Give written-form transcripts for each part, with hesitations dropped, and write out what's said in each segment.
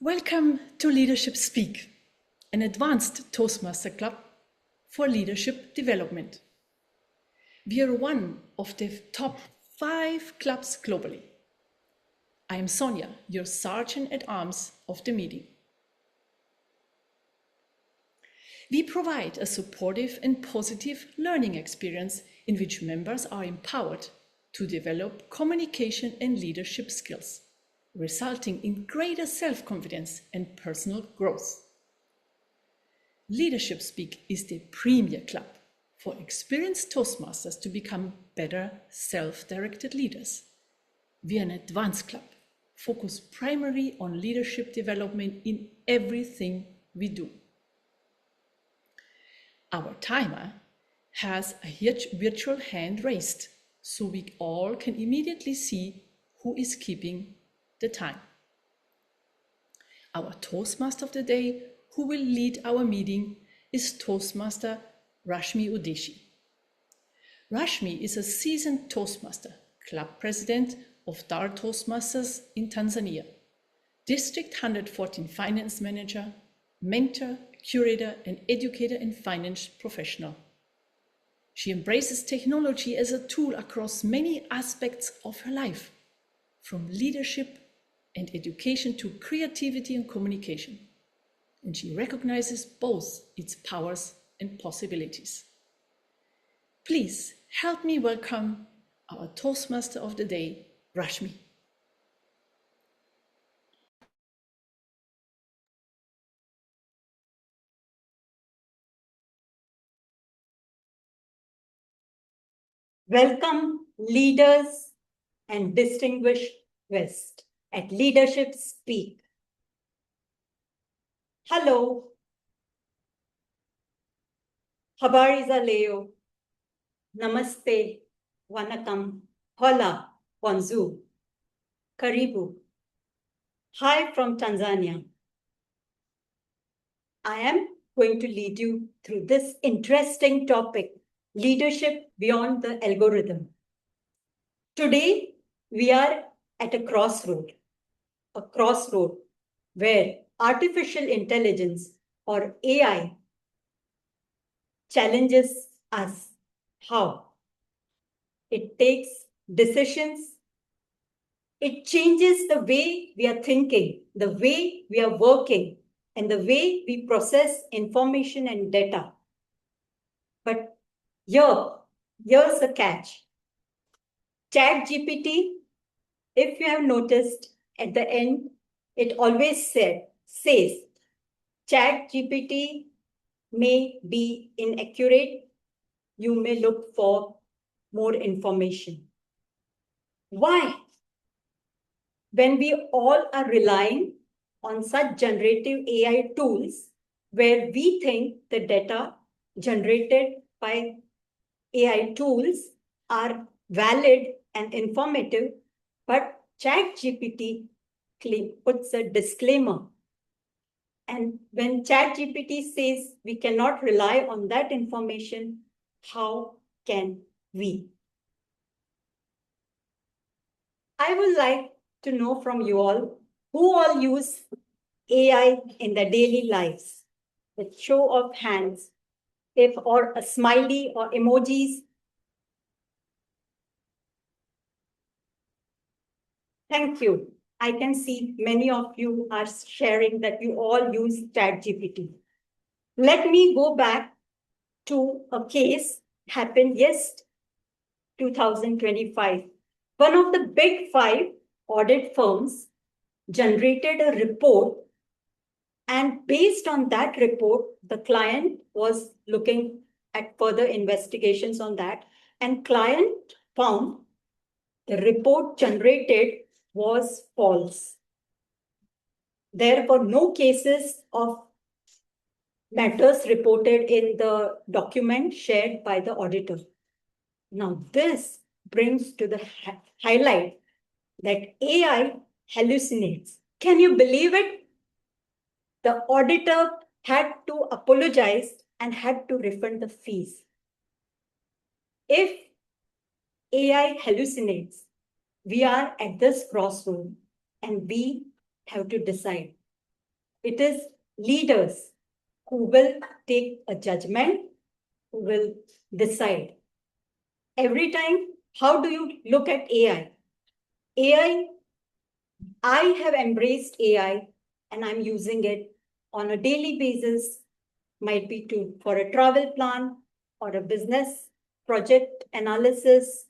Welcome to Leadership Speak, an advanced Toastmaster club for leadership development. We are one of the top 5 clubs globally. I am Sonia, your Sergeant at Arms of the meeting. We provide a supportive and positive learning experience in which members are empowered to develop communication and leadership skills, resulting in greater self-confidence and personal growth. Leadership Speak is the premier club for experienced Toastmasters to become better self-directed leaders. We are an advanced club, focused primarily on leadership development in everything we do. Our timer has a virtual hand raised, so we all can immediately see who is keeping the time. Our Toastmaster of the day, who will lead our meeting, is Toastmaster Rashmi Udeshi. Rashmi is a seasoned Toastmaster, club president of Dar Toastmasters in Tanzania, District 114 finance manager, mentor, curator, and educator and finance professional. She embraces technology as a tool across many aspects of her life, from leadership and education to creativity and communication. And she recognizes both its powers and possibilities. Please help me welcome our Toastmaster of the day, Rashmi. Welcome, leaders and distinguished guests at Leadership Speak. Hello. Habari za leo. Namaste. Wanakam. Hola. Bonjour. Karibu. Hi from Tanzania. I am going to lead you through this interesting topic, leadership beyond the algorithm. Today, we are at a crossroad where artificial intelligence or AI challenges us. How? It takes decisions. It changes the way we are thinking, the way we are working, and the way we process information and data. But here's the catch. ChatGPT, if you have noticed at the end, it always says ChatGPT may be inaccurate. You may look for more information. Why? When we all are relying on such generative AI tools where we think the data generated by AI tools are valid and informative, but ChatGPT puts a disclaimer. And when ChatGPT says we cannot rely on that information, how can we? I would like to know from you all, who all use AI in their daily lives? With show of hands, or a smiley or emojis. Thank you. I can see many of you are sharing that you all use ChatGPT. Let me go back to a case happened 2025. One of the big 5 audit firms generated a report, and based on that report, the client was looking at further investigations on that, and client found the report generated was false. There were no cases of matters reported in the document shared by the auditor. Now, this brings to the highlight that AI hallucinates. Can you believe it? The auditor had to apologize and had to refund the fees. If AI hallucinates, we are at this crossroad and we have to decide, It is leaders who will take a judgment, who will decide. Every time, how do you look at AI? AI, I have embraced AI and I'm using it on a daily basis, might be for a travel plan or a business project analysis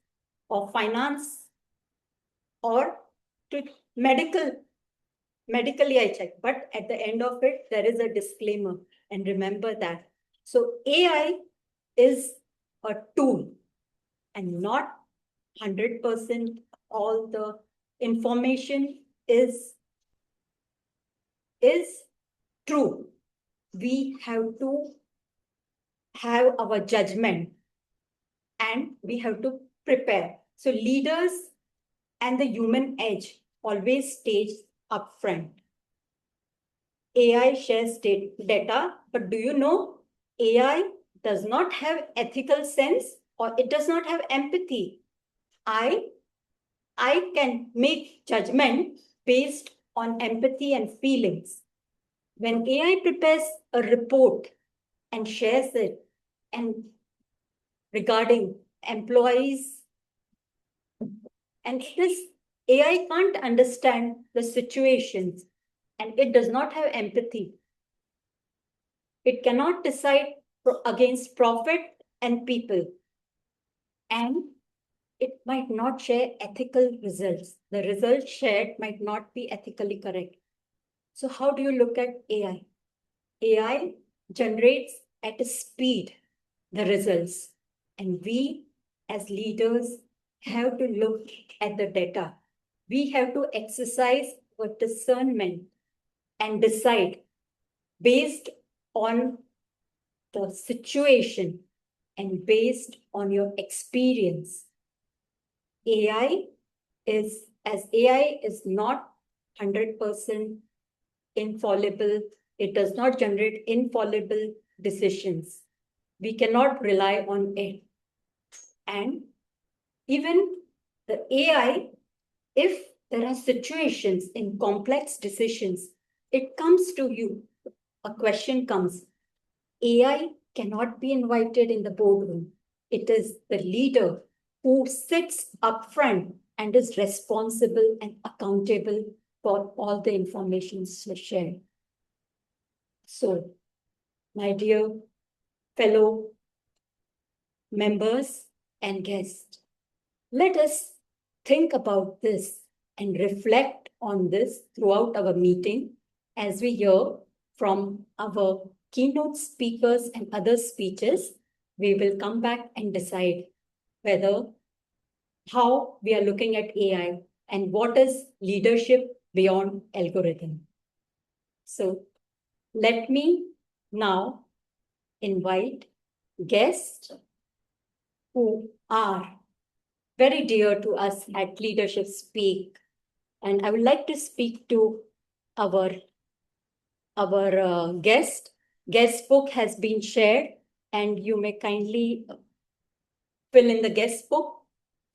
or finance or to medically I check. But at the end of it, there is a disclaimer. And remember that. So AI is a tool and not 100% all the information is true. We have to have our judgment and we have to prepare. So leaders and the human edge always stays up front. AI shares data, but do you know AI does not have ethical sense or it does not have empathy. I can make judgment based on empathy and feelings. When AI prepares a report and shares it and regarding employees, and this AI can't understand the situations and it does not have empathy. It cannot decide against profit and people. And it might not share ethical results. The results shared might not be ethically correct. So how do you look at AI? AI generates at a speed the results. And we as leaders have to look at the data. We have to exercise our discernment and decide based on the situation and based on your experience. AI is not 100% infallible. It does not generate infallible decisions. We cannot rely on it. And even the AI, if there are situations in complex decisions, it comes to you. A question comes. AI cannot be invited in the boardroom. It is the leader who sits up front and is responsible and accountable for all the information shared. So, my dear fellow members and guests, let us think about this and reflect on this throughout our meeting as we hear from our keynote speakers and other speeches. We will come back and decide how we are looking at AI and what is leadership beyond algorithm. So let me now invite guests who are very dear to us at Leadership Speak. And I would like to speak to our guest. Guest book has been shared and you may kindly fill in the guest book.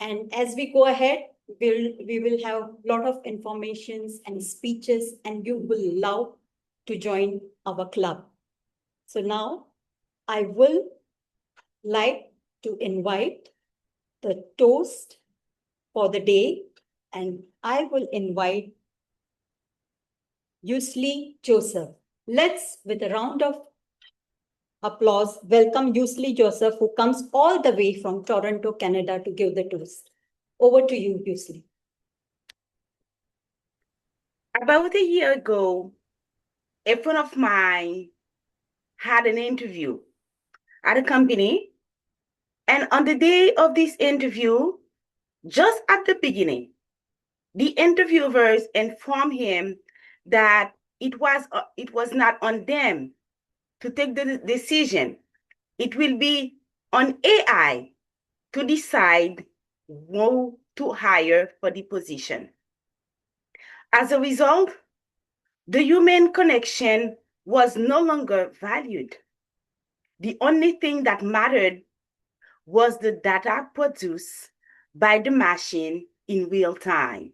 And as we go ahead, we will have a lot of informations and speeches and you will love to join our club. So now I will like to invite the toast for the day and I will invite Yusli Joseph. Let's, with a round of applause, welcome Yusli Joseph, who comes all the way from Toronto, Canada, to give the toast. Over to you, Yusli. About a year ago, a friend of mine had an interview at a company. And on the day of this interview, just at the beginning, the interviewers informed him that it was not on them to take the decision. It will be on AI to decide who to hire for the position. As a result, the human connection was no longer valued. The only thing that mattered was the data produced by the machine in real time.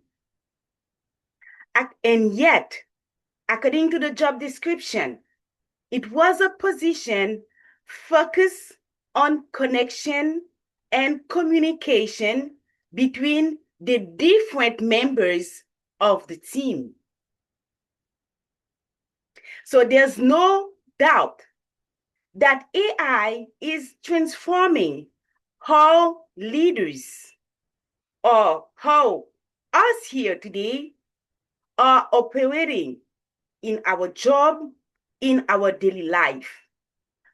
And yet, according to the job description, it was a position focused on connection and communication between the different members of the team. So there's no doubt that AI is transforming how leaders or how us here today are operating in our job, in our daily life,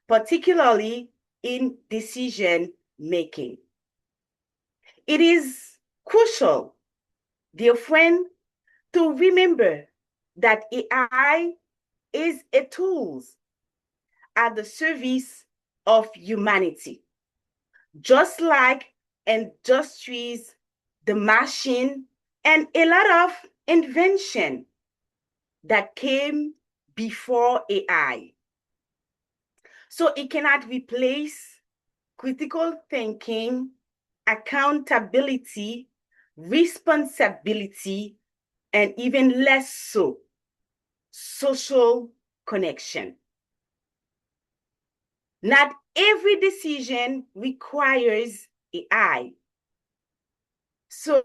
particularly in decision making. It is crucial, dear friend, to remember that AI is a tool at the service of humanity. Just like industries, the machine, and a lot of invention that came before AI. So it cannot replace critical thinking, accountability, responsibility, and even less so, social connection. Not every decision requires AI. So,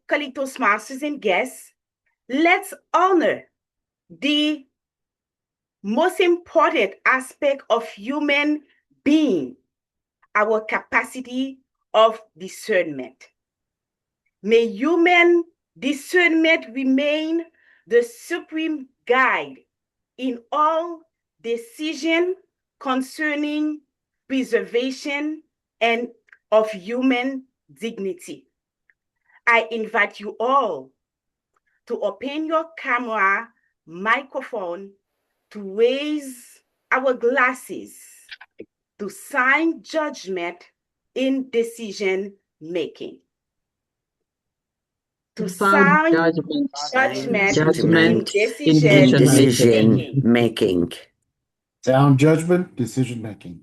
colleague Toastmasters and guests, let's honor the most important aspect of human being, our capacity of discernment. May human discernment remain the supreme guide in all decisions concerning preservation and of human dignity. I invite you all to open your camera, microphone, to raise our glasses, to sign judgment in decision making. To sign judgment in decision making. Sound judgment, decision making.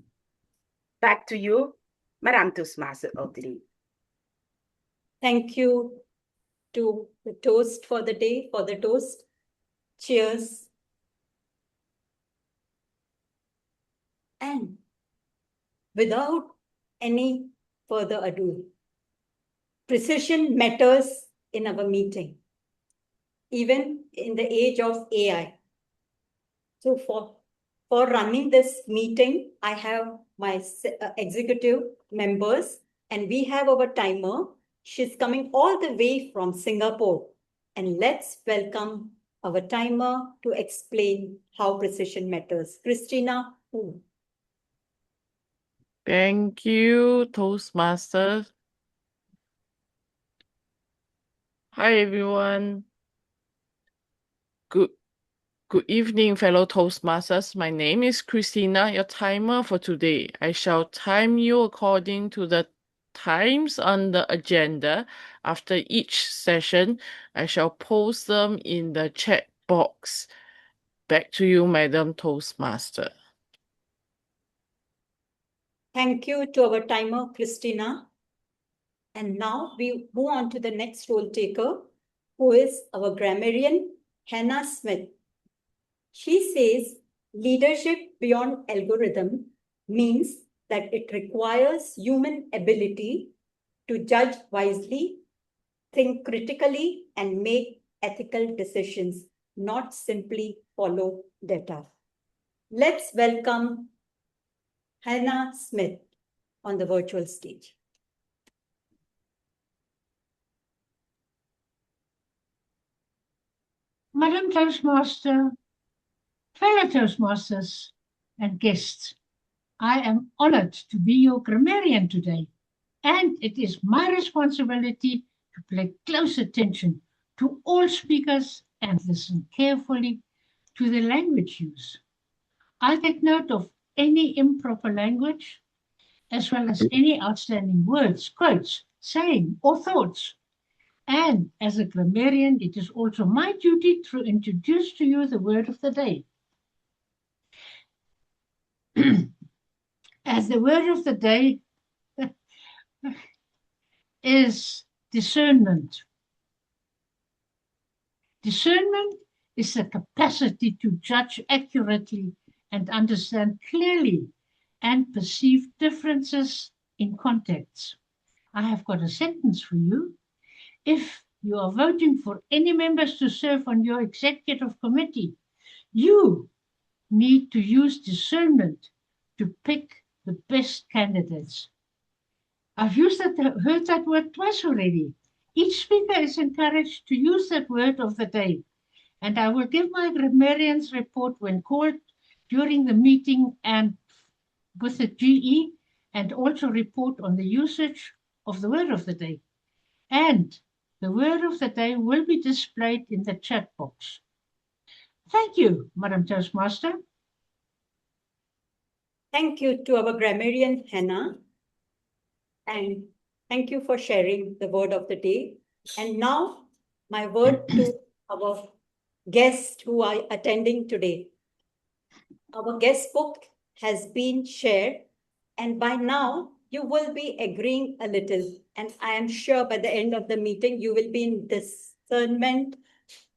Back to you, Madam Toastmaster of the day. Thank you to the toast for the day, for the toast. Cheers. And without any further ado, precision matters in our meeting, even in the age of AI. So for running this meeting, I have my executive members, and we have our timer. She's coming all the way from Singapore. And let's welcome our timer to explain how precision matters. Christina. Thank you, Toastmasters. Hi, everyone. Good evening, fellow Toastmasters. My name is Christina, your timer for today. I shall time you according to the times on the agenda. After each session, I shall post them in the chat box. Back to you, Madam Toastmaster. Thank you to our timer, Christina. And now we move on to the next role taker, who is our grammarian, Hannah Smith. She says leadership beyond algorithm means that it requires human ability to judge wisely, think critically, and make ethical decisions, not simply follow data. Let's welcome Hannah Smith on the virtual stage. Madam Toastmaster, fellow Toastmasters and guests, I am honored to be your grammarian today, and it is my responsibility to pay close attention to all speakers and listen carefully to the language use. I take note of any improper language, as well as any outstanding words, quotes, saying, or thoughts. And as a grammarian, it is also my duty to introduce to you the word of the day. As the word of the day is discernment. Discernment is the capacity to judge accurately and understand clearly and perceive differences in contexts. I have got a sentence for you. If you are voting for any members to serve on your executive committee, you need to use discernment to pick the best candidates. I've heard that word twice already. Each speaker is encouraged to use that word of the day, and I will give my grammarian's report when called during the meeting and with the GE, and also report on the usage of the word of the day. And the word of the day will be displayed in the chat box. Thank you, Madam Toastmaster. Thank you to our grammarian, Hannah. And thank you for sharing the word of the day. And now, my word to our guests who are attending today. Our guest book has been shared, and by now, you will be agreeing a little. And I am sure by the end of the meeting, you will be in discernment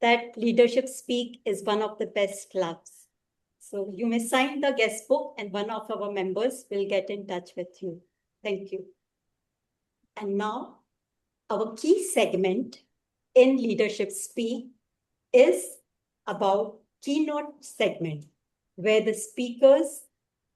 that leadership speak is one of the best clubs. So you may sign the guest book and one of our members will get in touch with you. Thank you. And now, our key segment in Leadership Speak is about keynote segment, where the speakers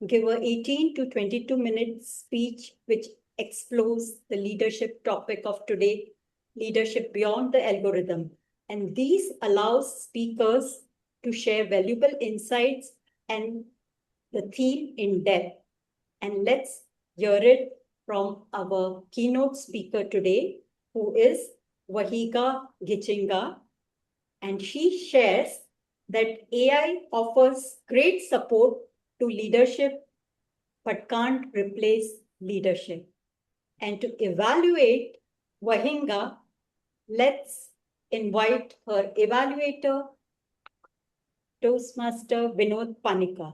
give a 18 to 22 minute speech which explores the leadership topic of today, leadership beyond the algorithm. And these allows speakers to share valuable insights and the theme in depth. And let's hear it from our keynote speaker today, who is Wahiga Gichinga. And she shares that AI offers great support to leadership, but can't replace leadership. And to evaluate Wahiga, let's invite her evaluator, Toastmaster Vinod Panika.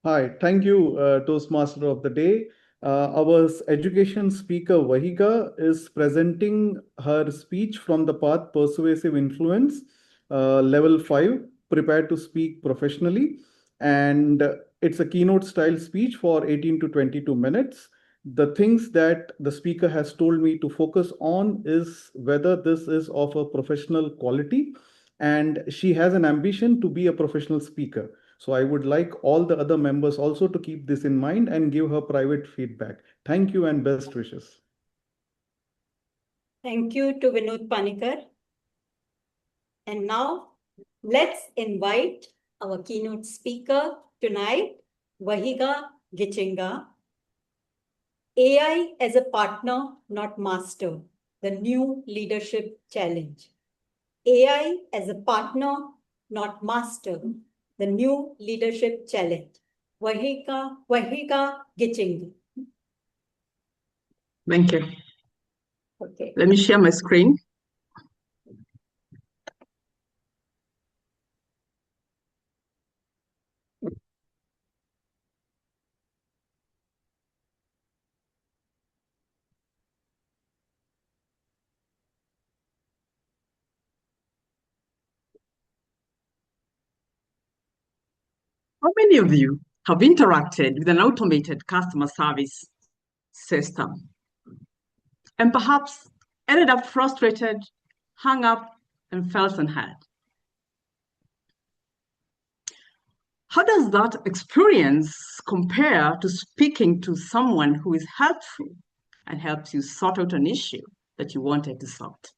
Hi, thank you, Toastmaster of the Day. Our education speaker, Wahiga, is presenting her speech from the path Persuasive Influence, level 5, prepared to speak professionally. And it's a keynote style speech for 18 to 22 minutes. The things that the speaker has told me to focus on is whether this is of a professional quality, and she has an ambition to be a professional speaker. So I would like all the other members also to keep this in mind and give her private feedback. Thank you and best wishes. Thank you to Vinod Panikar. And now let's invite our keynote speaker tonight, Wahiga Gichinga. AI as a partner, not master, the new leadership challenge. AI as a partner, not master, the new leadership challenge. Wahiga Gichinga. Thank you. Okay. Let me share my screen. How many of you have interacted with an automated customer service system and perhaps ended up frustrated, hung up, and felt unheard? How does that experience compare to speaking to someone who is helpful and helps you sort out an issue that you wanted to sort?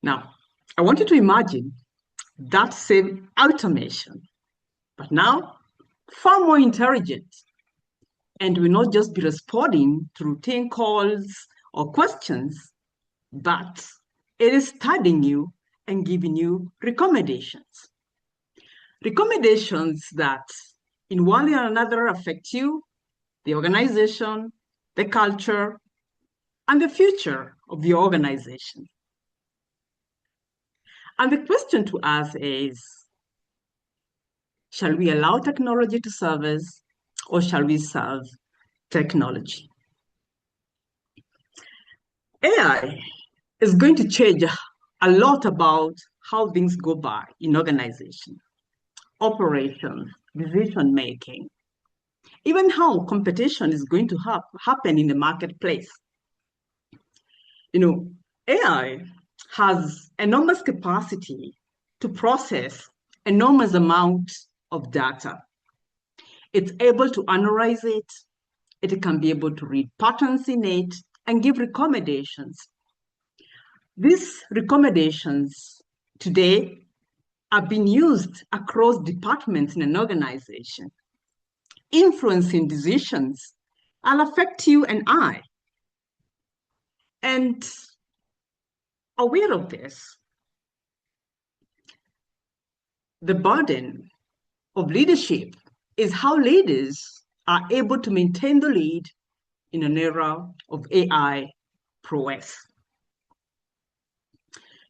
Now, I want you to imagine that same automation, but now far more intelligent, and will not just be responding to routine calls or questions, but it is studying you and giving you recommendations. Recommendations that in one way or another affect you, the organization, the culture, and the future of the organization. And the question to ask is, shall we allow technology to serve us, or shall we serve technology? AI is going to change a lot about how things go by in organization, operations, decision making, even how competition is going to happen in the marketplace. AI has enormous capacity to process enormous amounts of data. It's able to analyze it. It can be able to read patterns in it and give recommendations. These recommendations today are being used across departments in an organization, influencing decisions and affect you and I. And aware of this, the burden of leadership is how leaders are able to maintain the lead in an era of AI prowess.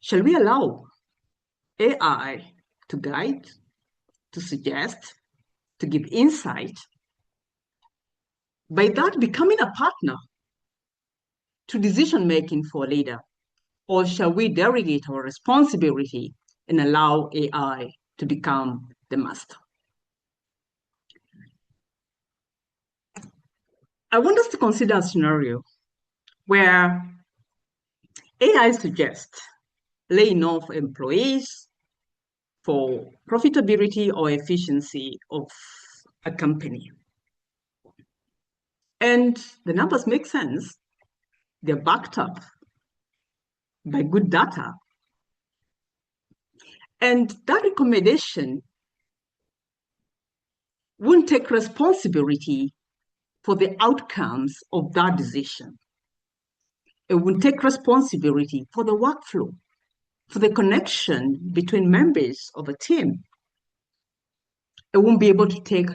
Shall we allow AI to guide, to suggest, to give insight, by that becoming a partner to decision-making for a leader? Or shall we derogate our responsibility and allow AI to become the master? I want us to consider a scenario where AI suggests laying off employees for profitability or efficiency of a company. And the numbers make sense. They're backed up by good data. And that recommendation won't take responsibility for the outcomes of that decision. It won't take responsibility for the workflow, for the connection between members of a team. It won't be able to take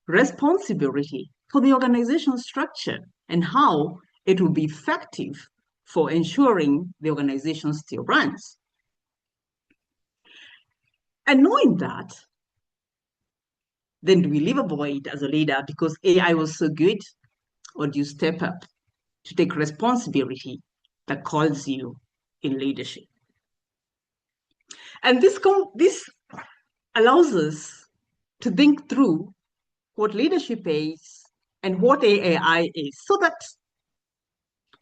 responsibility for the organizational structure and how it will be effective for ensuring the organization still runs. And knowing that, then do we leave a void as a leader because AI was so good, or do you step up to take responsibility that calls you in leadership? And this allows us to think through what leadership is and what AI is, so that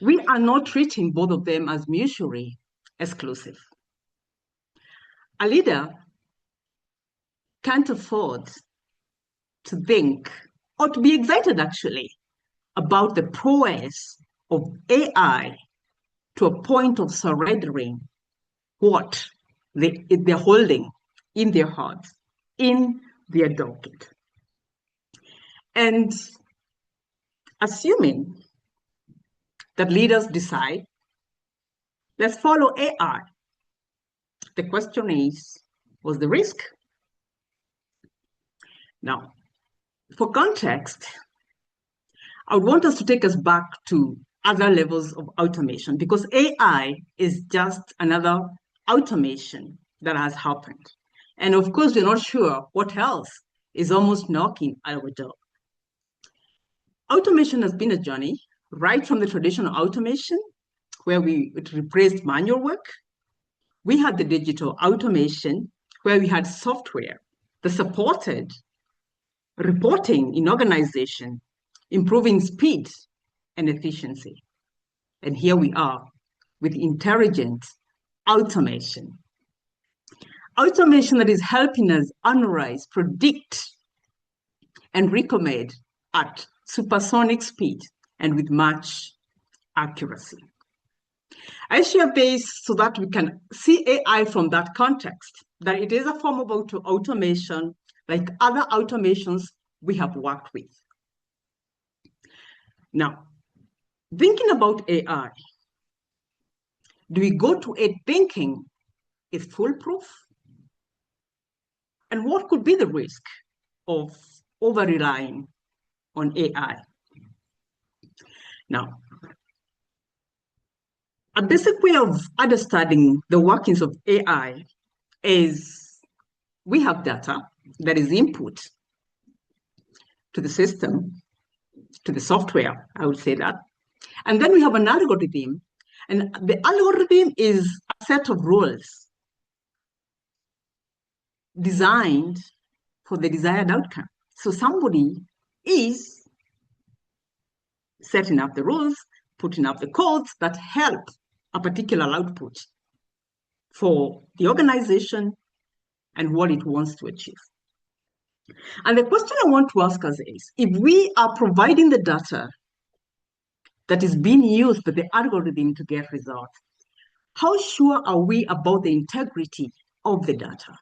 we are not treating both of them as mutually exclusive. A leader can't afford to think, or to be excited actually, about the prowess of AI to a point of surrendering what they're holding in their hearts, in their docket. And assuming that leaders decide, let's follow AI. The question is, what's the risk? Now, for context, I would want us to take us back to other levels of automation, because AI is just another automation that has happened. And of course, we're not sure what else is almost knocking at our door. Automation has been a journey, right from the traditional automation, where it replaced manual work. We had the digital automation, where we had software that supported reporting in organization, improving speed and efficiency. And here we are with intelligent automation. Automation that is helping us analyze, predict, and recommend at supersonic speed and with much accuracy. I share this so that we can see AI from that context, that it is a form of automation like other automations we have worked with. Now, thinking about AI, do we go to it thinking it's foolproof? And what could be the risk of over-relying on AI? Now, a basic way of understanding the workings of AI is we have data that is input to the system, to the software, I would say that. And then we have an algorithm And the algorithm is a set of rules designed for the desired outcome. So somebody is setting up the rules, putting up the codes that help a particular output for the organization and what it wants to achieve. And the question I want to ask us is, if we are providing the data that is being used by the algorithm to get results, how sure are we about the integrity of the data?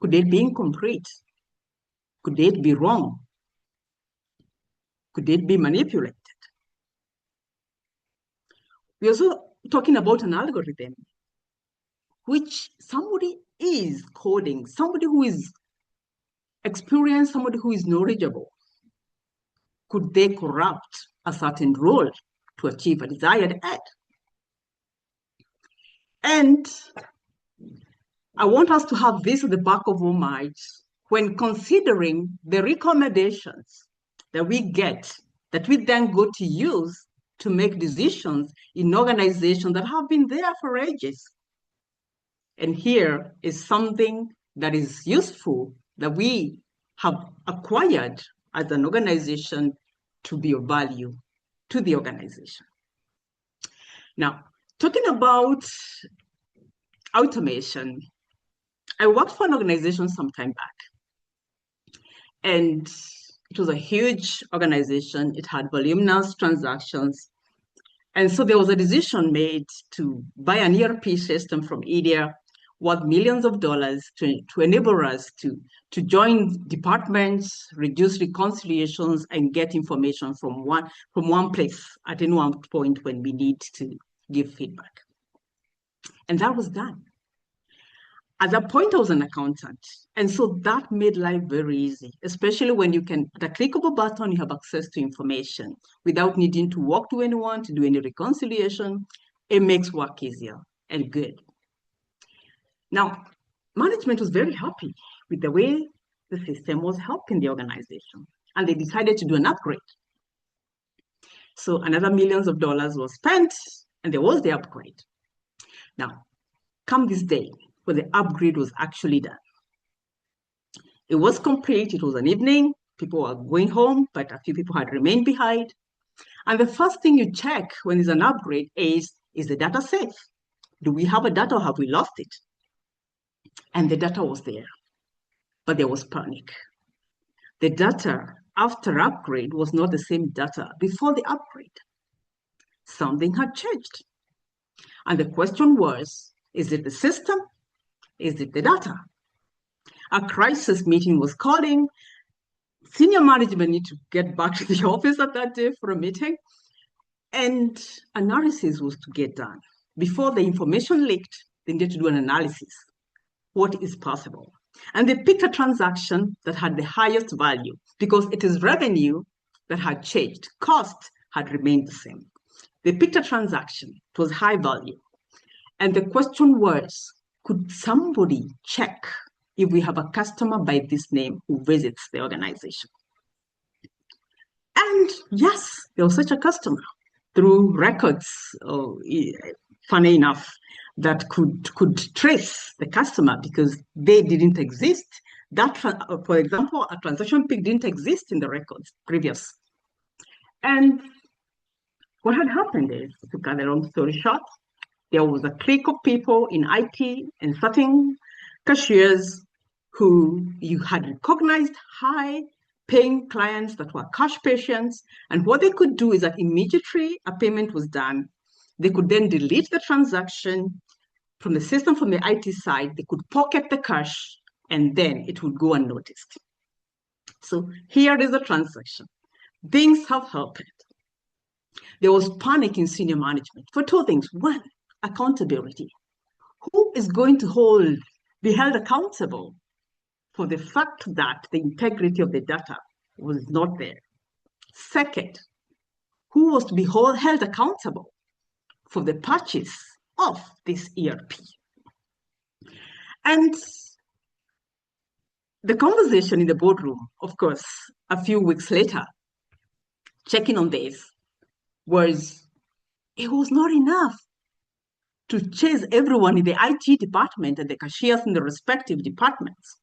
Could it be incomplete? Could it be wrong? Could it be manipulated? We're also talking about an algorithm which somebody is coding, somebody who is experienced, somebody who is knowledgeable. Could they corrupt a certain role to achieve a desired end? And I want us to have this at the back of our minds when considering the recommendations that we get, that we then go to use to make decisions in organizations that have been there for ages. And here is something that is useful that we have acquired as an organization to be of value to the organization. Now, talking about automation, I worked for an organization some time back, and it was a huge organization. It had voluminous transactions. And so there was a decision made to buy an ERP system from India worth millions of dollars to enable us to join departments, reduce reconciliations, and get information from one place at any one point when we need to give feedback. And that was done. At that point, I was an accountant. And so that made life very easy, especially when you can, at a click of a button, you have access to information without needing to walk to anyone to do any reconciliation. It makes work easier and good. Now, management was very happy with the way the system was helping the organization, and they decided to do an upgrade. So another millions of dollars was spent, and there was the upgrade. Now, come this day, where the upgrade was actually done. It was complete. It was an evening. People were going home, but a few people had remained behind. And the first thing you check when there's an upgrade is the data safe? Do we have a data or have we lost it? And the data was there, but there was panic. The data after upgrade was not the same data before the upgrade. Something had changed. And the question was, is it the system? Is it the data? A crisis meeting was calling. Senior management need to get back to the office at that day for a meeting. And analysis was to get done. Before the information leaked, they needed to do an analysis. What is possible? And they picked a transaction that had the highest value because it is revenue that had changed. Cost had remained the same. They picked a transaction. It was high value. And the question was, could somebody check if we have a customer by this name who visits the organization? And yes, there was such a customer through records, funny enough, that could trace the customer because they didn't exist. That, for example, a transaction peak didn't exist in the records previous. And what had happened is, to cut the long story short, there was a clique of people in IT and certain cashiers who you had recognized high-paying clients that were cash patients. And what they could do is that immediately a payment was done, they could then delete the transaction from the system, from the IT side. They could pocket the cash, and then it would go unnoticed. So here is the transaction. Things have happened. There was panic in senior management for two things. One, accountability. Who is going to be held accountable for the fact that the integrity of the data was not there? Second, who was to be held accountable for the purchase of this ERP? And the conversation in the boardroom, of course, a few weeks later, checking on this, was it was not enough to chase everyone in the IT department and the cashiers in the respective departments.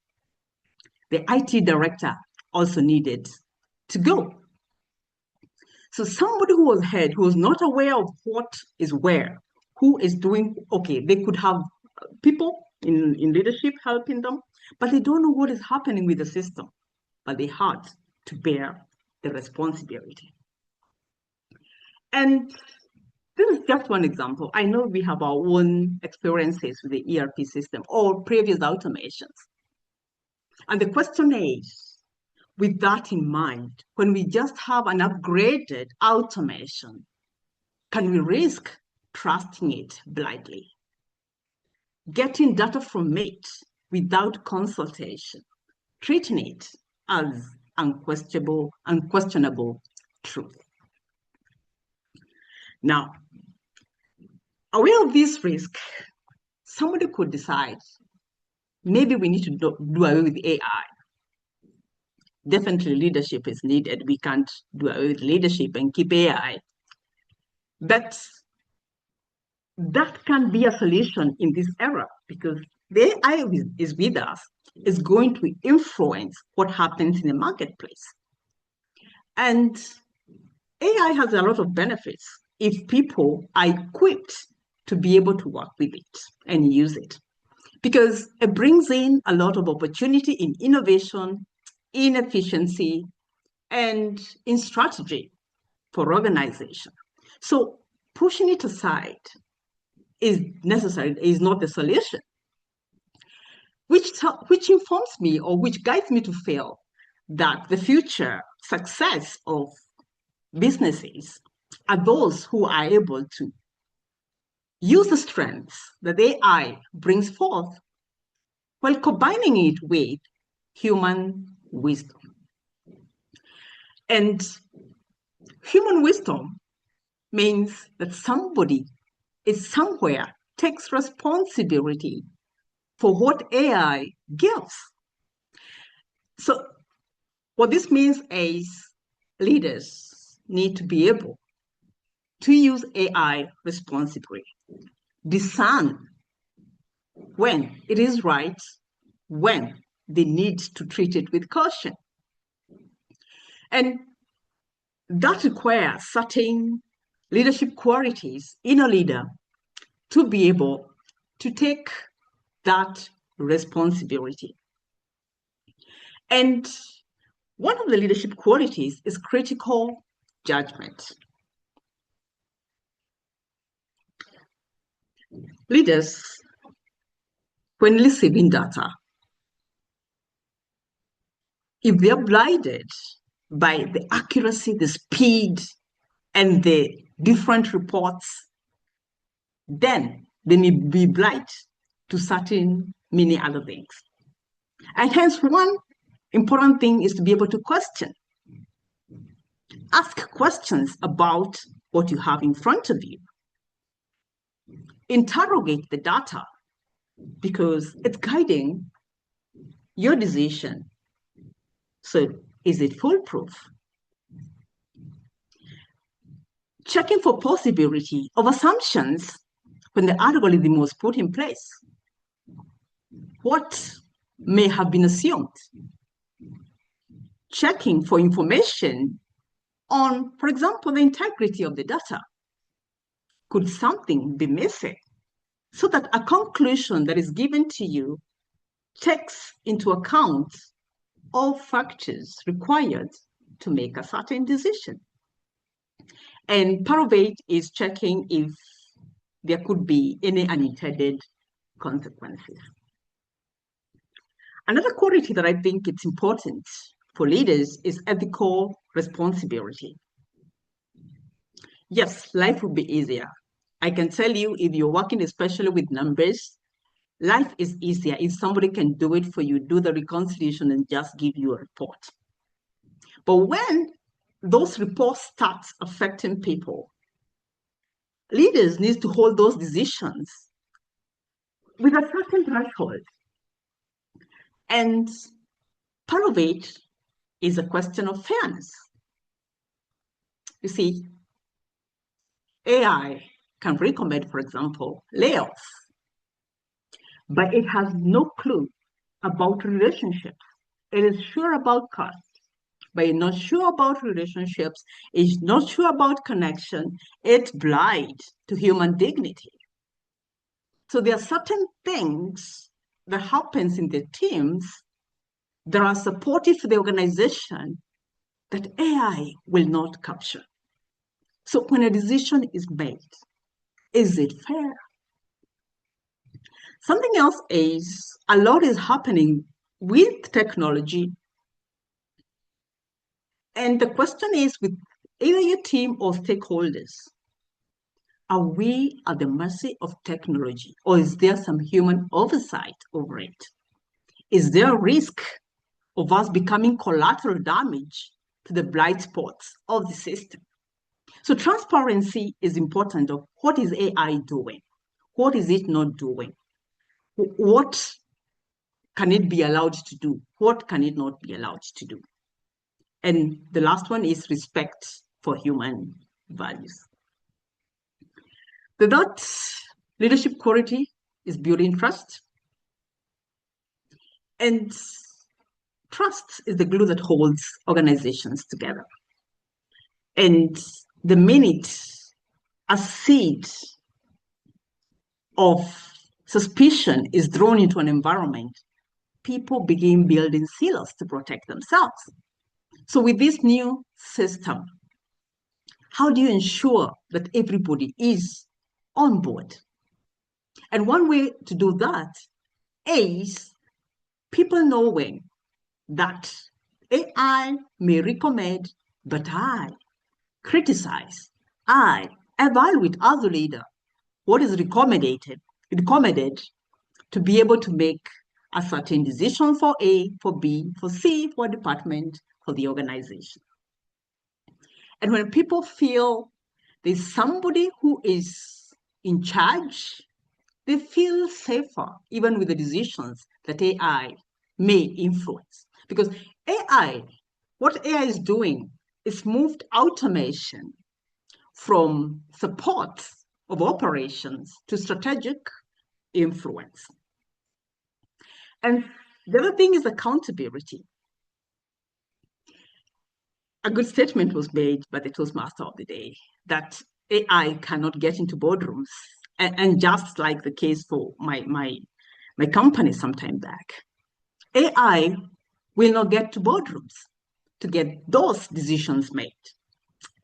The IT director also needed to go. So somebody who was head, who was not aware of what is where, who is doing, okay, they could have people in leadership helping them, but they don't know what is happening with the system, but they had to bear the responsibility. And this is just one example. I know we have our own experiences with the ERP system or previous automations. And the question is, with that in mind, when we just have an upgraded automation, can we risk trusting it blindly? Getting data from it without consultation, treating it as unquestionable truth. Now, aware of this risk, somebody could decide, maybe we need to do away with AI. Definitely leadership is needed. We can't do away with leadership and keep AI. But that can be a solution in this era because the AI is with us, is going to influence what happens in the marketplace. And AI has a lot of benefits if people are equipped to be able to work with it and use it, because it brings in a lot of opportunity in innovation, in efficiency, and in strategy for organization. So pushing it aside is necessary, is not the solution, which informs me or which guides me to feel that the future success of businesses are those who are able to use the strengths that AI brings forth while combining it with human wisdom. And human wisdom means that somebody is somewhere takes responsibility for what AI gives. So what this means is leaders need to be able to use AI responsibly, discern when it is right, when they need to treat it with caution. And that requires certain leadership qualities in a leader to be able to take that responsibility. And one of the leadership qualities is critical judgment. Leaders, when receiving data, if they're blinded by the accuracy, the speed, and the different reports, then they may be blind to certain many other things. And hence, one important thing is to be able to question. Ask questions about what you have in front of you. Interrogate the data because it's guiding your decision. So is it foolproof? Checking for possibility of assumptions when the algorithm was put in place. What may have been assumed? Checking for information on, for example, the integrity of the data. Could something be missing? So that a conclusion that is given to you takes into account all factors required to make a certain decision. And part of it is checking if there could be any unintended consequences. Another quality that I think it's important for leaders is ethical responsibility. Yes, life would be easier. I can tell you, if you're working especially with numbers, life is easier if somebody can do it for you, do the reconciliation and just give you a report. But when those reports start affecting people, leaders need to hold those decisions with a certain threshold. And part of it is a question of fairness. You see, AI can recommend, for example, layoffs, but it has no clue about relationships. It is sure about cost, but it's not sure about relationships. It's not sure about connection. It's blind to human dignity. So there are certain things that happens in the teams that are supportive to the organization that AI will not capture. So when a decision is made, is it fair? Something else is a lot is happening with technology. And the question is with either your team or stakeholders, are we at the mercy of technology, or is there some human oversight over it? Is there a risk of us becoming collateral damage to the blind spots of the system? So transparency is important of what is AI doing? What is it not doing? What can it be allowed to do? What can it not be allowed to do? And the last one is respect for human values. The third leadership quality is building trust. And trust is the glue that holds organizations together. And the minute a seed of suspicion is thrown into an environment, people begin building silos to protect themselves. So with this new system, how do you ensure that everybody is on board? And one way to do that is people knowing that AI may recommend, but I criticize, I evaluate as a leader what is recommended to be able to make a certain decision for A, for B, for C, for a department, for the organization. And when people feel there's somebody who is in charge, they feel safer even with the decisions that AI may influence. Because what AI is doing is moved automation from support of operations to strategic influence. And the other thing is accountability. A good statement was made by the Toastmaster of the day that AI cannot get into boardrooms. And just like the case for my company sometime back, AI will not get to boardrooms to get those decisions made.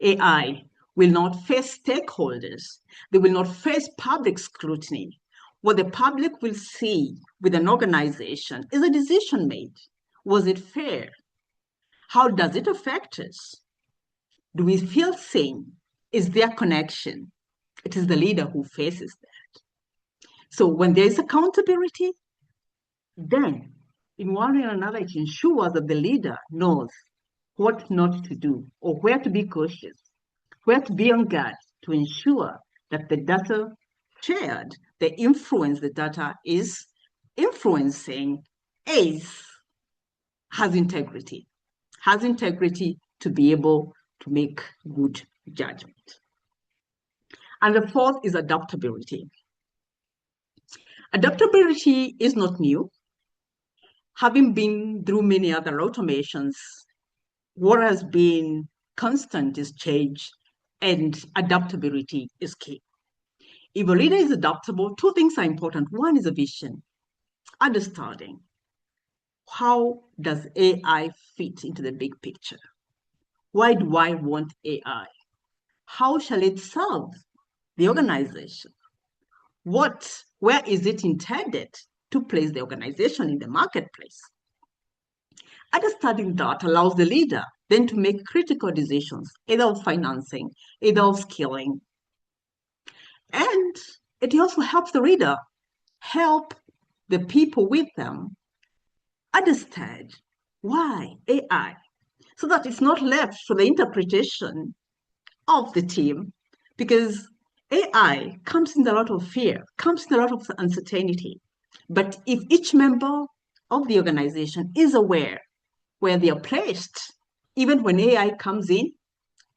AI will not face stakeholders. They will not face public scrutiny. What the public will see with an organization is a decision made. Was it fair? How does it affect us? Do we feel seen? Is there connection? It is the leader who faces that. So when there is accountability, then in one way or another, it ensures that the leader knows what not to do or where to be cautious, where to be on guard to ensure that the data shared, the influence the data is influencing has integrity to be able to make good judgment. And the fourth is adaptability. Adaptability is not new. Having been through many other automations, what has been constant is change, and adaptability is key. If a leader is adaptable, two things are important. One is a vision, understanding. How does AI fit into the big picture? Why do I want AI? How shall it serve the organization? Where is it intended to place the organization in the marketplace? Understanding that allows the leader then to make critical decisions, either of financing, either of skilling. And it also helps the reader help the people with them understand why AI, so that it's not left for the interpretation of the team, because AI comes in a lot of fear, comes in a lot of uncertainty. But if each member of the organization is aware where they are placed, even when AI comes in,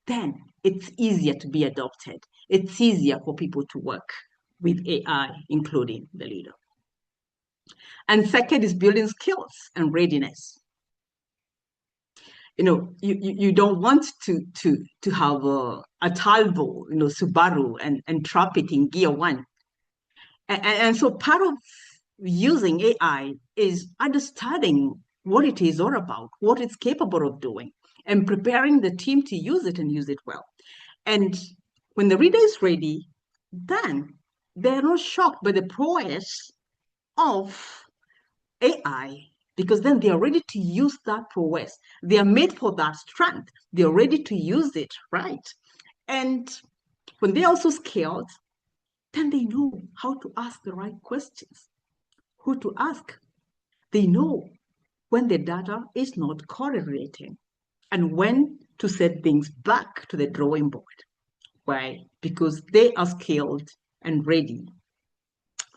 then it's easier to be adopted it's easier for people to work with AI, including the leader. And second is building skills and readiness. You don't want to have a Talbot, Subaru and trap it in gear one. And so part of using AI is understanding what it is all about, what it's capable of doing, and preparing the team to use it and use it well. And when the reader is ready, then they're not shocked by the prowess of AI, because then they are ready to use that prowess. They are made for that strength. They are ready to use it, right? And when they're also skilled, then they know how to ask the right questions, who to ask. They know when the data is not correlating and when to set things back to the drawing board. Why? Because they are skilled and ready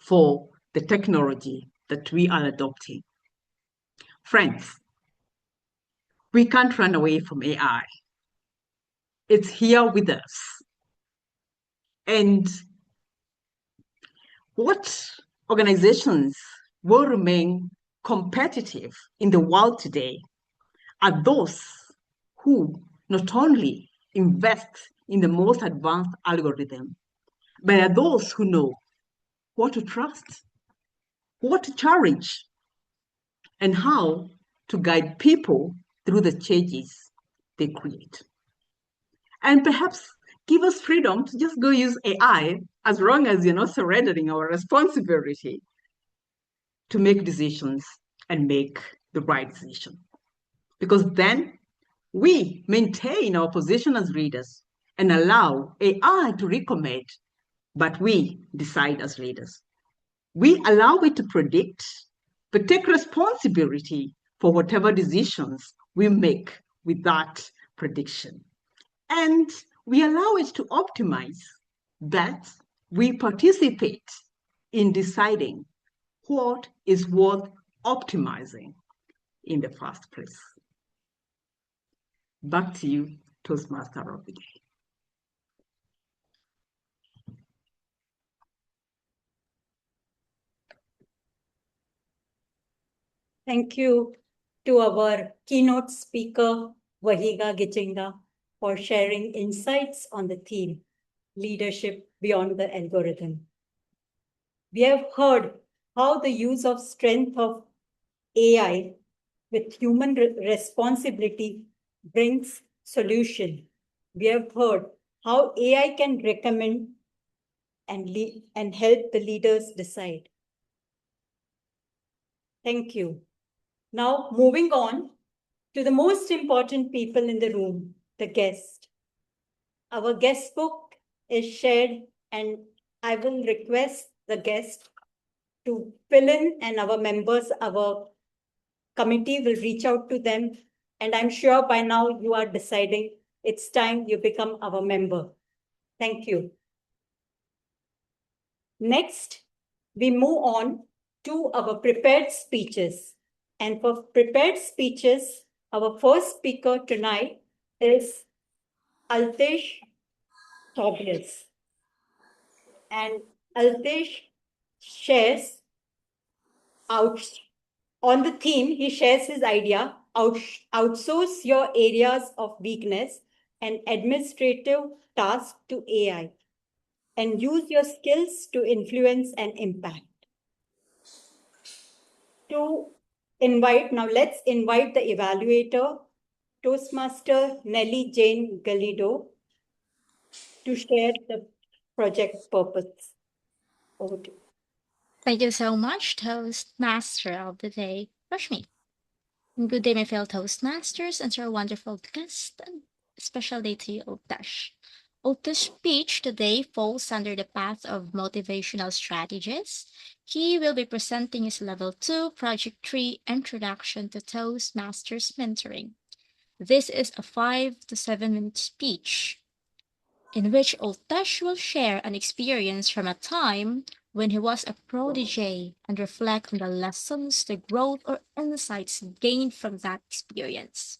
for the technology that we are adopting. Friends, we can't run away from AI. It's here with us. And what organizations will remain competitive in the world today are those who not only invest in the most advanced algorithm, but are those who know what to trust, what to challenge, and how to guide people through the changes they create. And perhaps give us freedom to just go use AI as long as you're not surrendering our responsibility to make decisions and make the right decision. Because then we maintain our position as readers and allow AI to recommend, but we decide as leaders. We allow it to predict, but take responsibility for whatever decisions we make with that prediction. And we allow it to optimize, but we participate in deciding what is worth optimizing in the first place. Back to you, Toastmaster of the day. Thank you to our keynote speaker, Wahiga Gichinga, for sharing insights on the theme, Leadership Beyond the Algorithm. We have heard how the use of strength of AI with human responsibility brings solution. We have heard how AI can recommend and help the leaders decide. Thank you. Now, moving on to the most important people in the room, the guest. Our guest book is shared, and I will request the guest to fill in, and our members, our committee will reach out to them. And I'm sure by now you are deciding it's time you become our member. Thank you. Next, we move on to our prepared speeches. And for prepared speeches, our first speaker tonight is Oltesh Thobias. And Oltesh shares on the theme, he shares his idea, outsource your areas of weakness and administrative tasks to AI and use your skills to influence and impact. Now let's invite the evaluator, Toastmaster Nelly Jane Galido, to share the project purpose. Over to you. Thank you so much, Toastmaster of the day, Rashmi. And good day, my fellow Toastmasters, and to our wonderful guest, and especially to you, Oltesh. Oltesh's speech today falls under the path of motivational strategies. He will be presenting his Level 2, Project 3 Introduction to Toastmasters Mentoring. This is a 5 to 7 minute speech in which Oltesh will share an experience from a time when he was a protege and reflect on the lessons, the growth, or insights gained from that experience.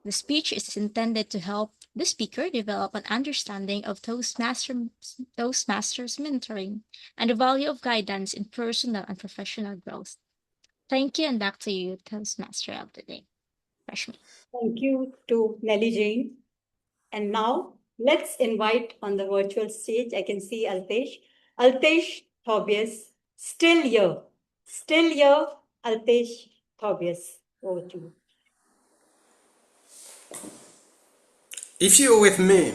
The speech is intended to help The speaker developed an understanding of Toastmasters mentoring and the value of guidance in personal and professional growth. Thank you, and back to you, Toastmaster of the day, Rashmi. Thank you to Nelly Jane. And now let's invite on the virtual stage, I can see Oltesh. Oltesh, Thobias, still here, Oltesh, Thobias, over to you. If you were with me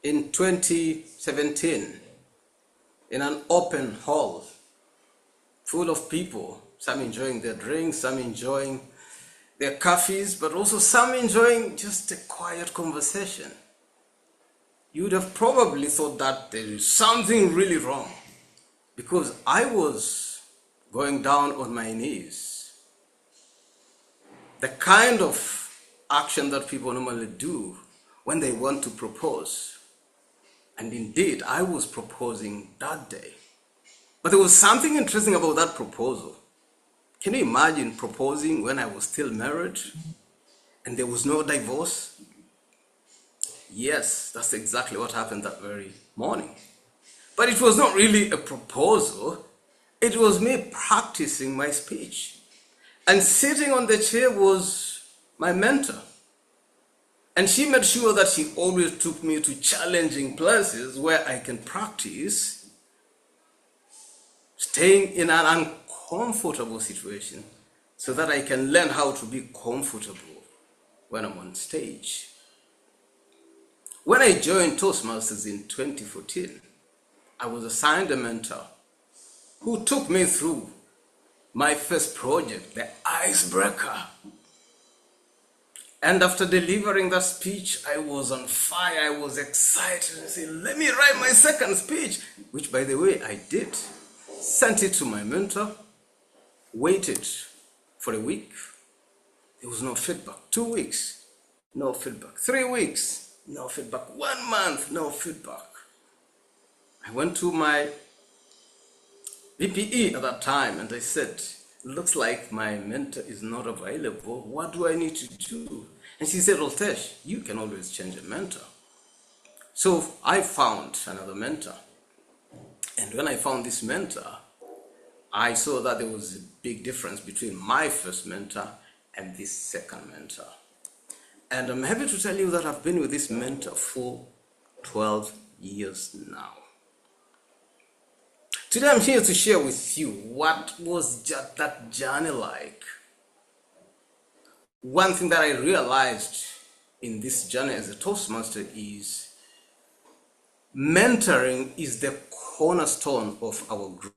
in 2017 in an open hall full of people, some enjoying their drinks, some enjoying their coffees, but also some enjoying just a quiet conversation, you would have probably thought that there is something really wrong, because I was going down on my knees. The kind of action that people normally do when they want to propose. And indeed, I was proposing that day. But there was something interesting about that proposal. Can you imagine proposing when I was still married and there was no divorce? Yes, that's exactly what happened that very morning. But it was not really a proposal. It was me practicing my speech. And sitting on the chair was my mentor. And she made sure that she always took me to challenging places where I can practice staying in an uncomfortable situation so that I can learn how to be comfortable when I'm on stage. When I joined Toastmasters in 2014, I was assigned a mentor who took me through my first project, the icebreaker. And after delivering that speech, I was on fire, I was excited. I said, let me write my second speech, which, by the way, I did. Sent it to my mentor, waited for a week. There was no feedback. 2 weeks, no feedback. 3 weeks, no feedback. 1 month, no feedback. I went to my VPE at that time and I said, looks like my mentor is not available. What do I need to do? And she said, Oltesh, you can always change a mentor. So I found another mentor. And when I found this mentor, I saw that there was a big difference between my first mentor and this second mentor. And I'm happy to tell you that I've been with this mentor for 12 years now. Today I'm here to share with you what was that journey like. One thing that I realized in this journey as a Toastmaster is mentoring is the cornerstone of our group.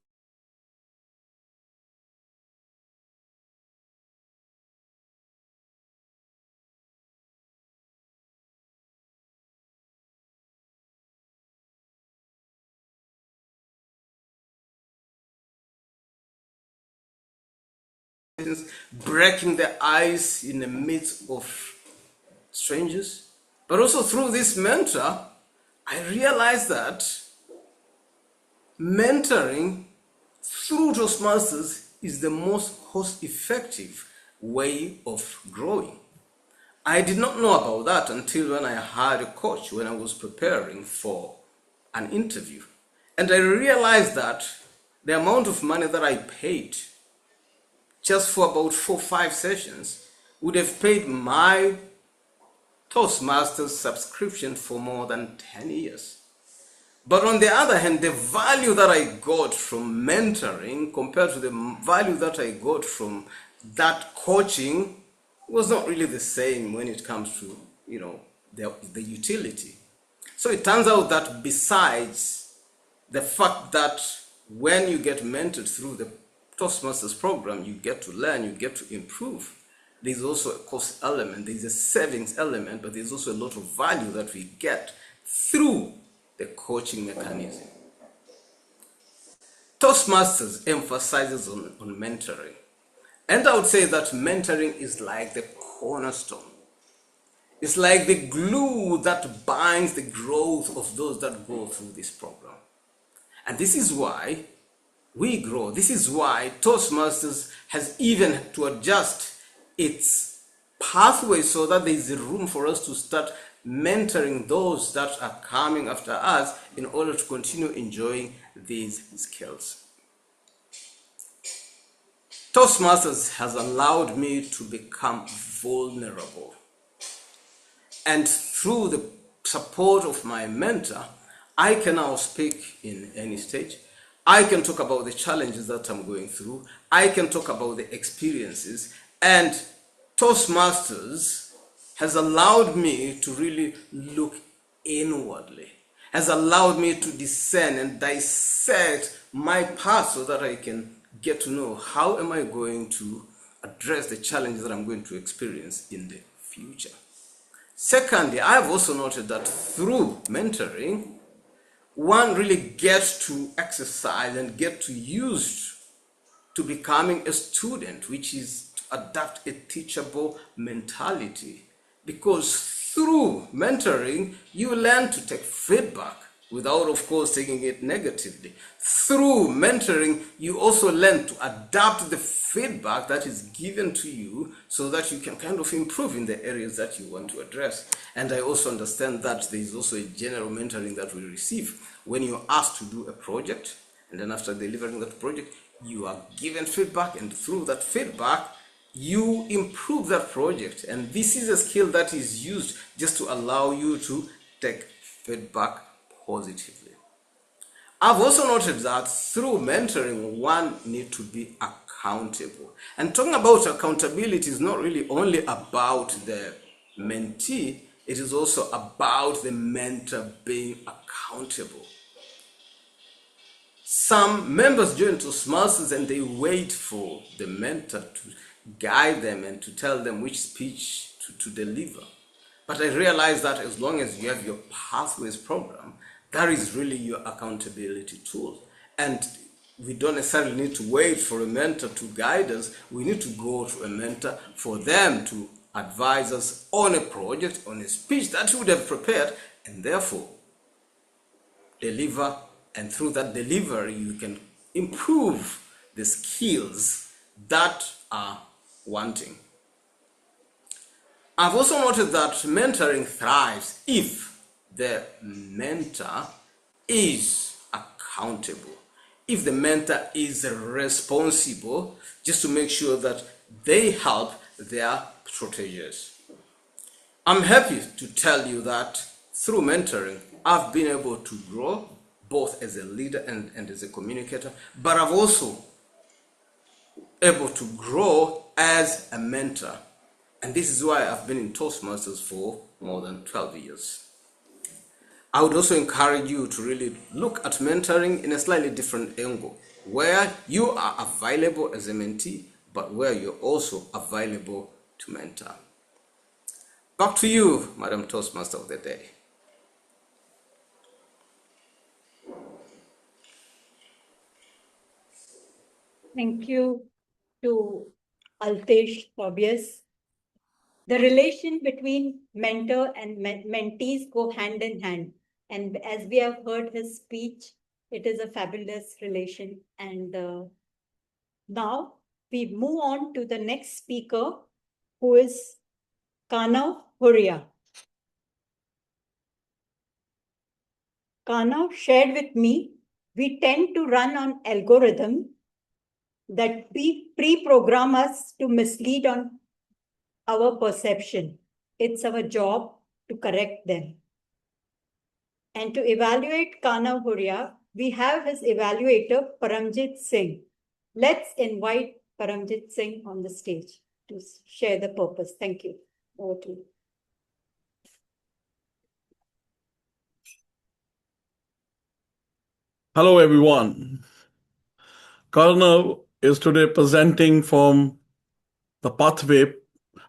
Breaking the ice in the midst of strangers. But also through this mentor, I realized that mentoring through Toastmasters is the most cost-effective way of growing. I did not know about that until when I hired a coach when I was preparing for an interview. And I realized that the amount of money that I paid just for about 4 or 5 sessions would have paid my Toastmasters subscription for more than 10 years. But on the other hand, the value that I got from mentoring compared to the value that I got from that coaching was not really the same when it comes to, the utility. So it turns out that besides the fact that when you get mentored through the Toastmasters program, you get to learn, you get to improve. There's also a cost element, there's a savings element, but there's also a lot of value that we get through the coaching mechanism. Toastmasters emphasizes on mentoring. And I would say that mentoring is like the cornerstone. It's like the glue that binds the growth of those that go through this program. And this is why we grow. This is why Toastmasters has even to adjust its pathway so that there is room for us to start mentoring those that are coming after us in order to continue enjoying these skills. Toastmasters has allowed me to become vulnerable. And through the support of my mentor, I can now speak in any stage. I can talk about the challenges that I'm going through. I can talk about the experiences. And Toastmasters has allowed me to really look inwardly, has allowed me to discern and dissect my past so that I can get to know how am I going to address the challenges that I'm going to experience in the future. Secondly, I've also noted that through mentoring, one really gets to exercise and get to use to becoming a student, which is to adapt a teachable mentality. Because through mentoring, you learn to take feedback without, of course, taking it negatively. Through mentoring, you also learn to adapt the feedback that is given to you so that you can kind of improve in the areas that you want to address. And I also understand that there is also a general mentoring that we receive when you're asked to do a project, and then after delivering that project, you are given feedback, and through that feedback, you improve that project. And this is a skill that is used just to allow you to take feedback positively. I've also noted that through mentoring, one needs to be accountable. And talking about accountability is not really only about the mentee, it is also about the mentor being accountable. Some members join Toastmasters and they wait for the mentor to guide them and to tell them which speech to deliver. But I realize that as long as you have your Pathways program, that is really your accountability tool. And we don't necessarily need to wait for a mentor to guide us. We need to go to a mentor for them to advise us on a project, on a speech that we would have prepared, and therefore deliver. And through that delivery, you can improve the skills that are wanting. I've also noted that mentoring thrives if the mentor is accountable, if the mentor is responsible, just to make sure that they help their proteges. I'm happy to tell you that through mentoring, I've been able to grow both as a leader and as a communicator, but I've also able to grow as a mentor. And this is why I've been in Toastmasters for more than 12 years. I would also encourage you to really look at mentoring in a slightly different angle, where you are available as a mentee, but where you're also available to mentor. Back to you, Madam Toastmaster of the Day. Thank you to Oltesh, Thobias. The relation between mentor and mentees go hand in hand. And as we have heard his speech, it is a fabulous relation. And now we move on to the next speaker, who is Kanav Hurria. Kanav shared with me, we tend to run on algorithm that we pre-program us to mislead on our perception. It's our job to correct them. And to evaluate Kanav Hurria, we have his evaluator, Paramjit Singh. Let's invite Paramjit Singh on the stage to share the purpose. Thank you. Over to you. Hello, everyone. Kanav is today presenting from the pathway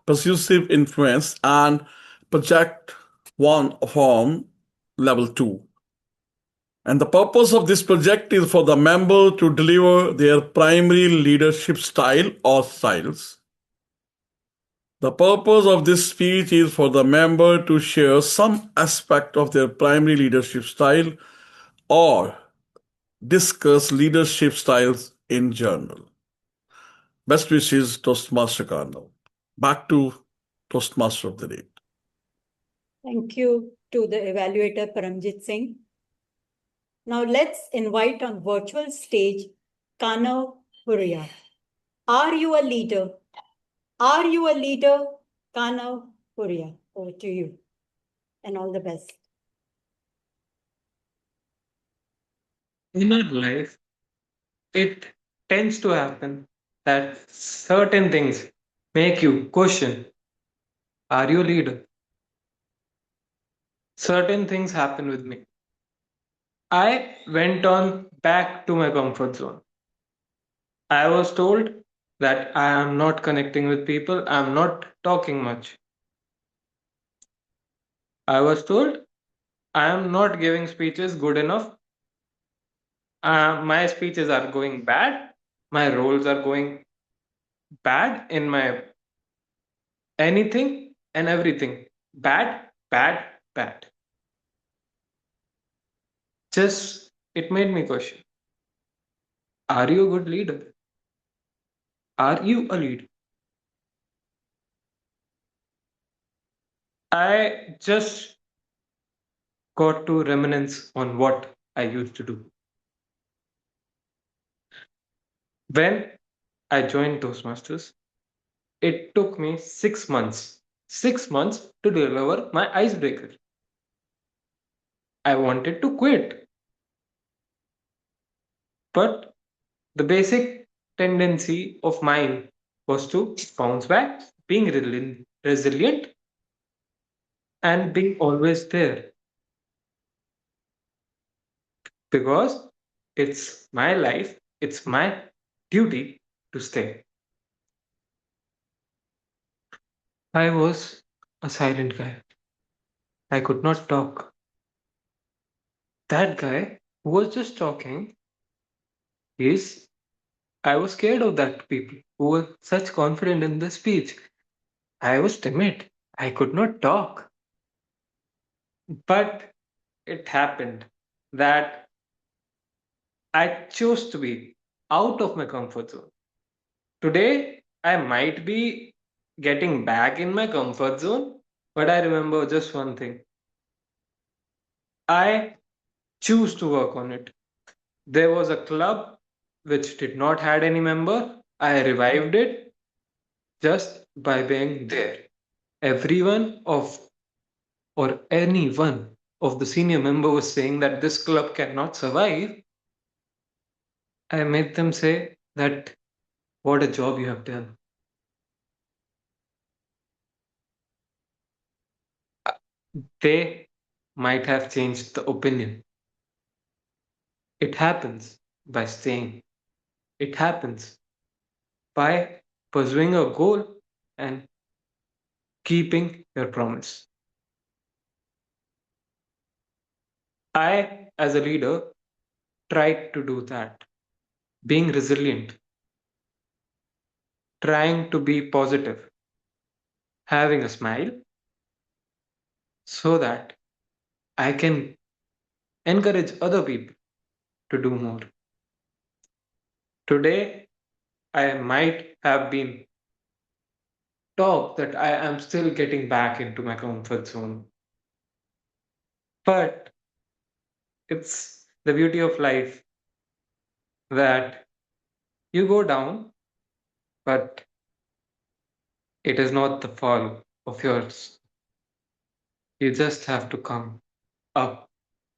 Persuasive Influence and Project 1 from Level 2. And the purpose of this project is for the member to deliver their primary leadership style or styles. The purpose of this speech is for the member to share some aspect of their primary leadership style or discuss leadership styles in general. Best wishes, Toastmaster Kanav. Back to Toastmaster of the Day. Thank you to the evaluator Paramjit Singh. Now let's invite on virtual stage Kanav Hurria. Are you a leader? Are you a leader? Kanav Hurria, over to you. And all the best. In our life, it tends to happen that certain things make you question, are you a leader? Certain things happen with me. I went on back to my comfort zone. I was told that I am not connecting with people, I am not talking much. I was told I am not giving speeches good enough. My speeches are going bad. My roles are going bad in my anything and everything. Bad, bad, bad. Just, it made me question, are you a good leader? Are you a leader? I just got to reminisce on what I used to do. When I joined Toastmasters, it took me 6 months to deliver my icebreaker. I wanted to quit. But the basic tendency of mine was to bounce back, being resilient, and being always there. Because it's my life, it's my duty to stay. I was a silent guy. I could not talk. That guy who was just talking is, I was scared of that people who were such confident in the speech. I was timid. I could not talk. But it happened that I chose to be out of my comfort zone. Today, I might be getting back in my comfort zone, but I remember just one thing. I choose to work on it. There was a club which did not had any member. I revived it just by being there. Everyone of or any one of the senior member was saying that this club cannot survive. I made them say that what a job you have done. They might have changed the opinion. It happens by staying. It happens by pursuing a goal and keeping your promise. I, as a leader, tried to do that. Being resilient, trying to be positive, having a smile so that I can encourage other people to do more. Today, I might have been taught that I am still getting back into my comfort zone. But it's the beauty of life that you go down, but it is not the fall of yours. You just have to come up,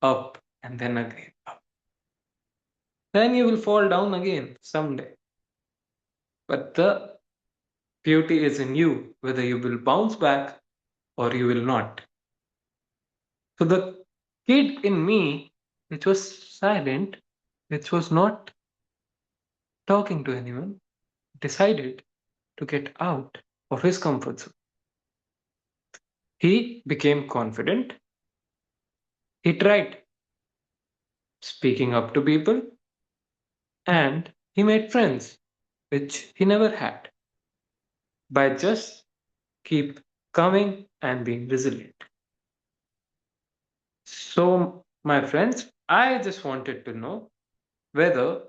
up, and then again up. Then you will fall down again someday. But the beauty is in you, whether you will bounce back or you will not. So the kid in me, which was silent, which was not talking to anyone, decided to get out of his comfort zone. He became confident. He tried speaking up to people and he made friends, which he never had, by just keep coming and being resilient. So, my friends, I just wanted to know whether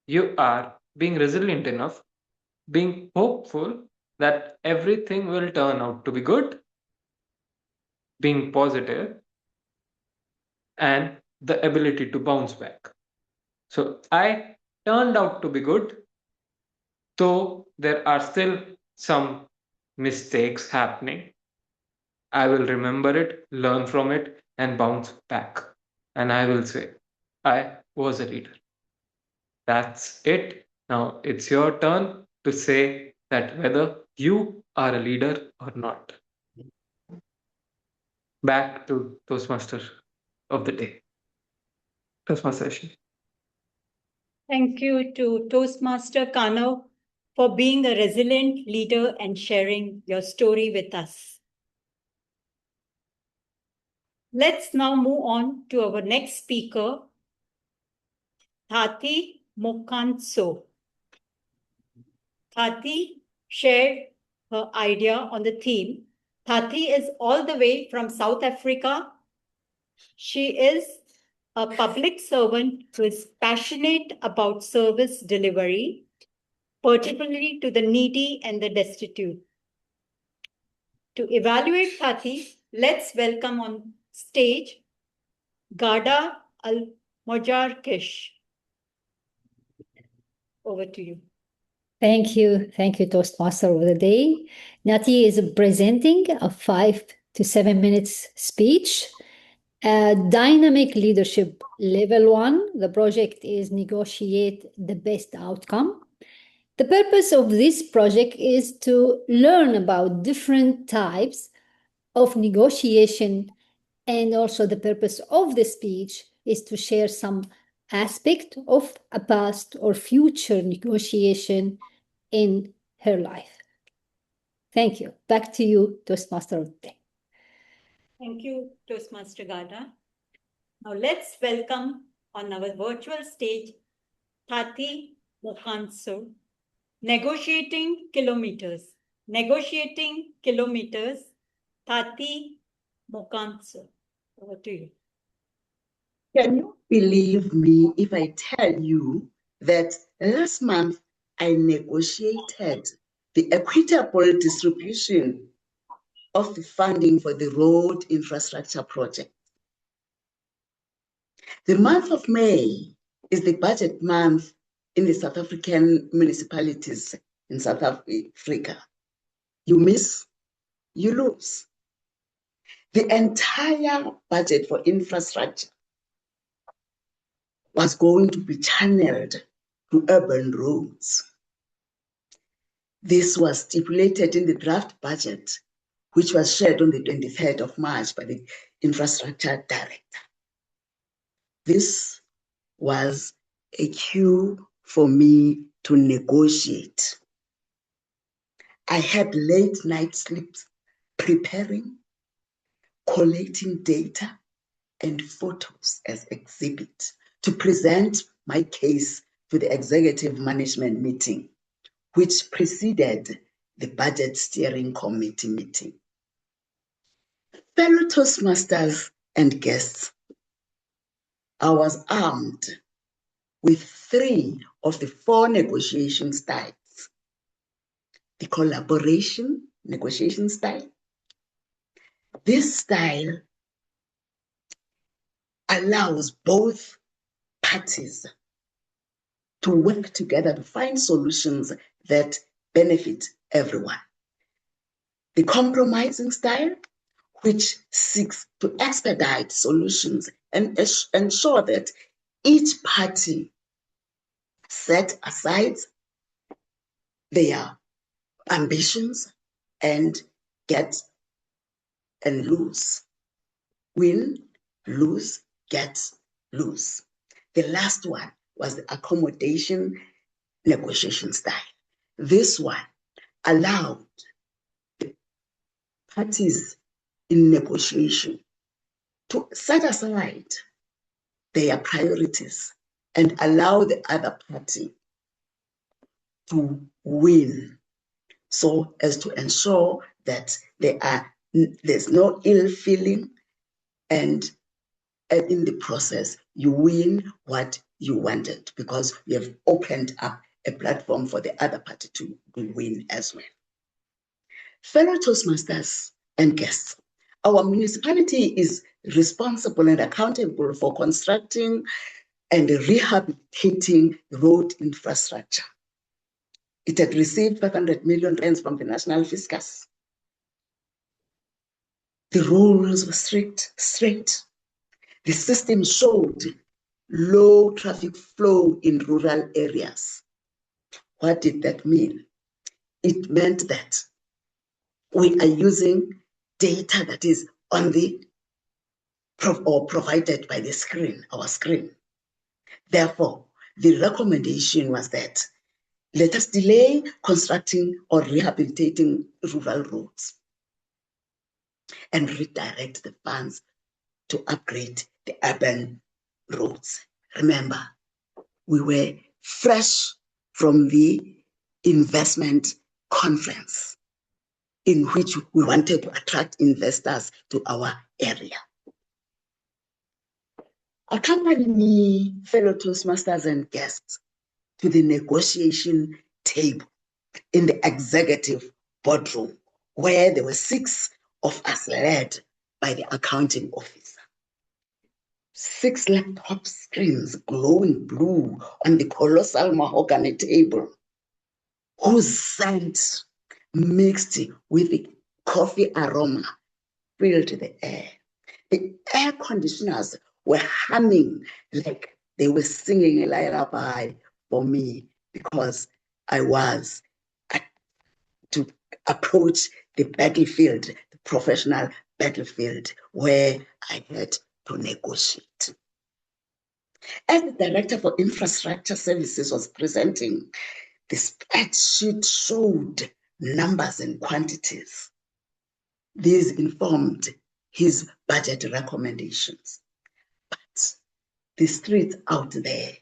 you are being resilient enough, being hopeful, that everything will turn out to be good, being positive, and the ability to bounce back. So I turned out to be good, though there are still some mistakes happening. I will remember it, learn from it, and bounce back. And I will say, I was a leader. That's it. Now it's your turn to say that whether you are a leader or not. Back to Toastmaster of the day. Toastmaster session. Thank you to Toastmaster Kanav for being a resilient leader and sharing your story with us. Let's now move on to our next speaker, Nthati Mokhantso. Nthati shared her idea on the theme. Nthati is all the way from South Africa. She is a public servant who is passionate about service delivery, particularly to the needy and the destitute. To evaluate Nthati, let's welcome on stage Gada Al-Mojarkish. Over to you. Thank you. Thank you, Toastmaster of the Day. Nthati is presenting a 5 to 7 minutes speech. Dynamic leadership level 1. The project is negotiate the best outcome. The purpose of this project is to learn about different types of negotiation, and also the purpose of the speech is to share some aspect of a past or future negotiation in her life. Thank you. Back to you, Toastmaster of the Day. Thank you, Toastmaster Gada. Now let's welcome on our virtual stage Nthati Mokhantso. Negotiating kilometers. Negotiating kilometers. Nthati Mokhantso. Over to you. Can you believe me if I tell you that last month I negotiated the equitable distribution of the funding for the road infrastructure project? The month of May is the budget month in the South African municipalities in South Africa. You miss, you lose. The entire budget for infrastructure was going to be channeled to urban roads. This was stipulated in the draft budget, which was shared on the 23rd of March by the infrastructure director. This was a cue for me to negotiate. I had late night sleeps preparing, collating data and photos as exhibit to present my case to the executive management meeting, which preceded the budget steering committee meeting. Fellow Toastmasters and guests, I was armed with 3 of the 4 negotiation styles. The collaboration negotiation style. This style allows both parties to work together to find solutions that benefit everyone. The compromising style, which seeks to expedite solutions and ensure that each party set aside their ambitions and get and lose. Win, lose, get, lose. The last one was the accommodation negotiation style. This one allowed the parties in negotiation to set aside their priorities and allow the other party to win, so as to ensure that there's no ill feeling, and in the process you win what you wanted, because you have opened up a platform for the other party to win as well. Fellow Toastmasters and guests, our municipality is responsible and accountable for constructing and rehabilitating road infrastructure. It had received 500 million rands from the national fiscus. The rules were strict, straight. The system showed low traffic flow in rural areas. What did that mean? It meant that we are using data that is on the or provided by the screen, our screen. Therefore, the recommendation was that let us delay constructing or rehabilitating rural roads and redirect the funds to upgrade the urban roads. Remember, we were fresh from the investment conference in which we wanted to attract investors to our area. Accompany me, fellow Toastmasters and guests, to the negotiation table in the executive boardroom, where there were 6 of us led by the accounting officer. 6 laptop screens glowing blue on the colossal mahogany table, whose scent mixed with the coffee aroma filled the air. The air conditioners were humming like they were singing a lullaby for me, because I was to approach the battlefield, the professional battlefield, where I had to negotiate. As the Director for Infrastructure Services was presenting, the spreadsheet showed numbers and quantities. These informed his budget recommendations. But the streets out there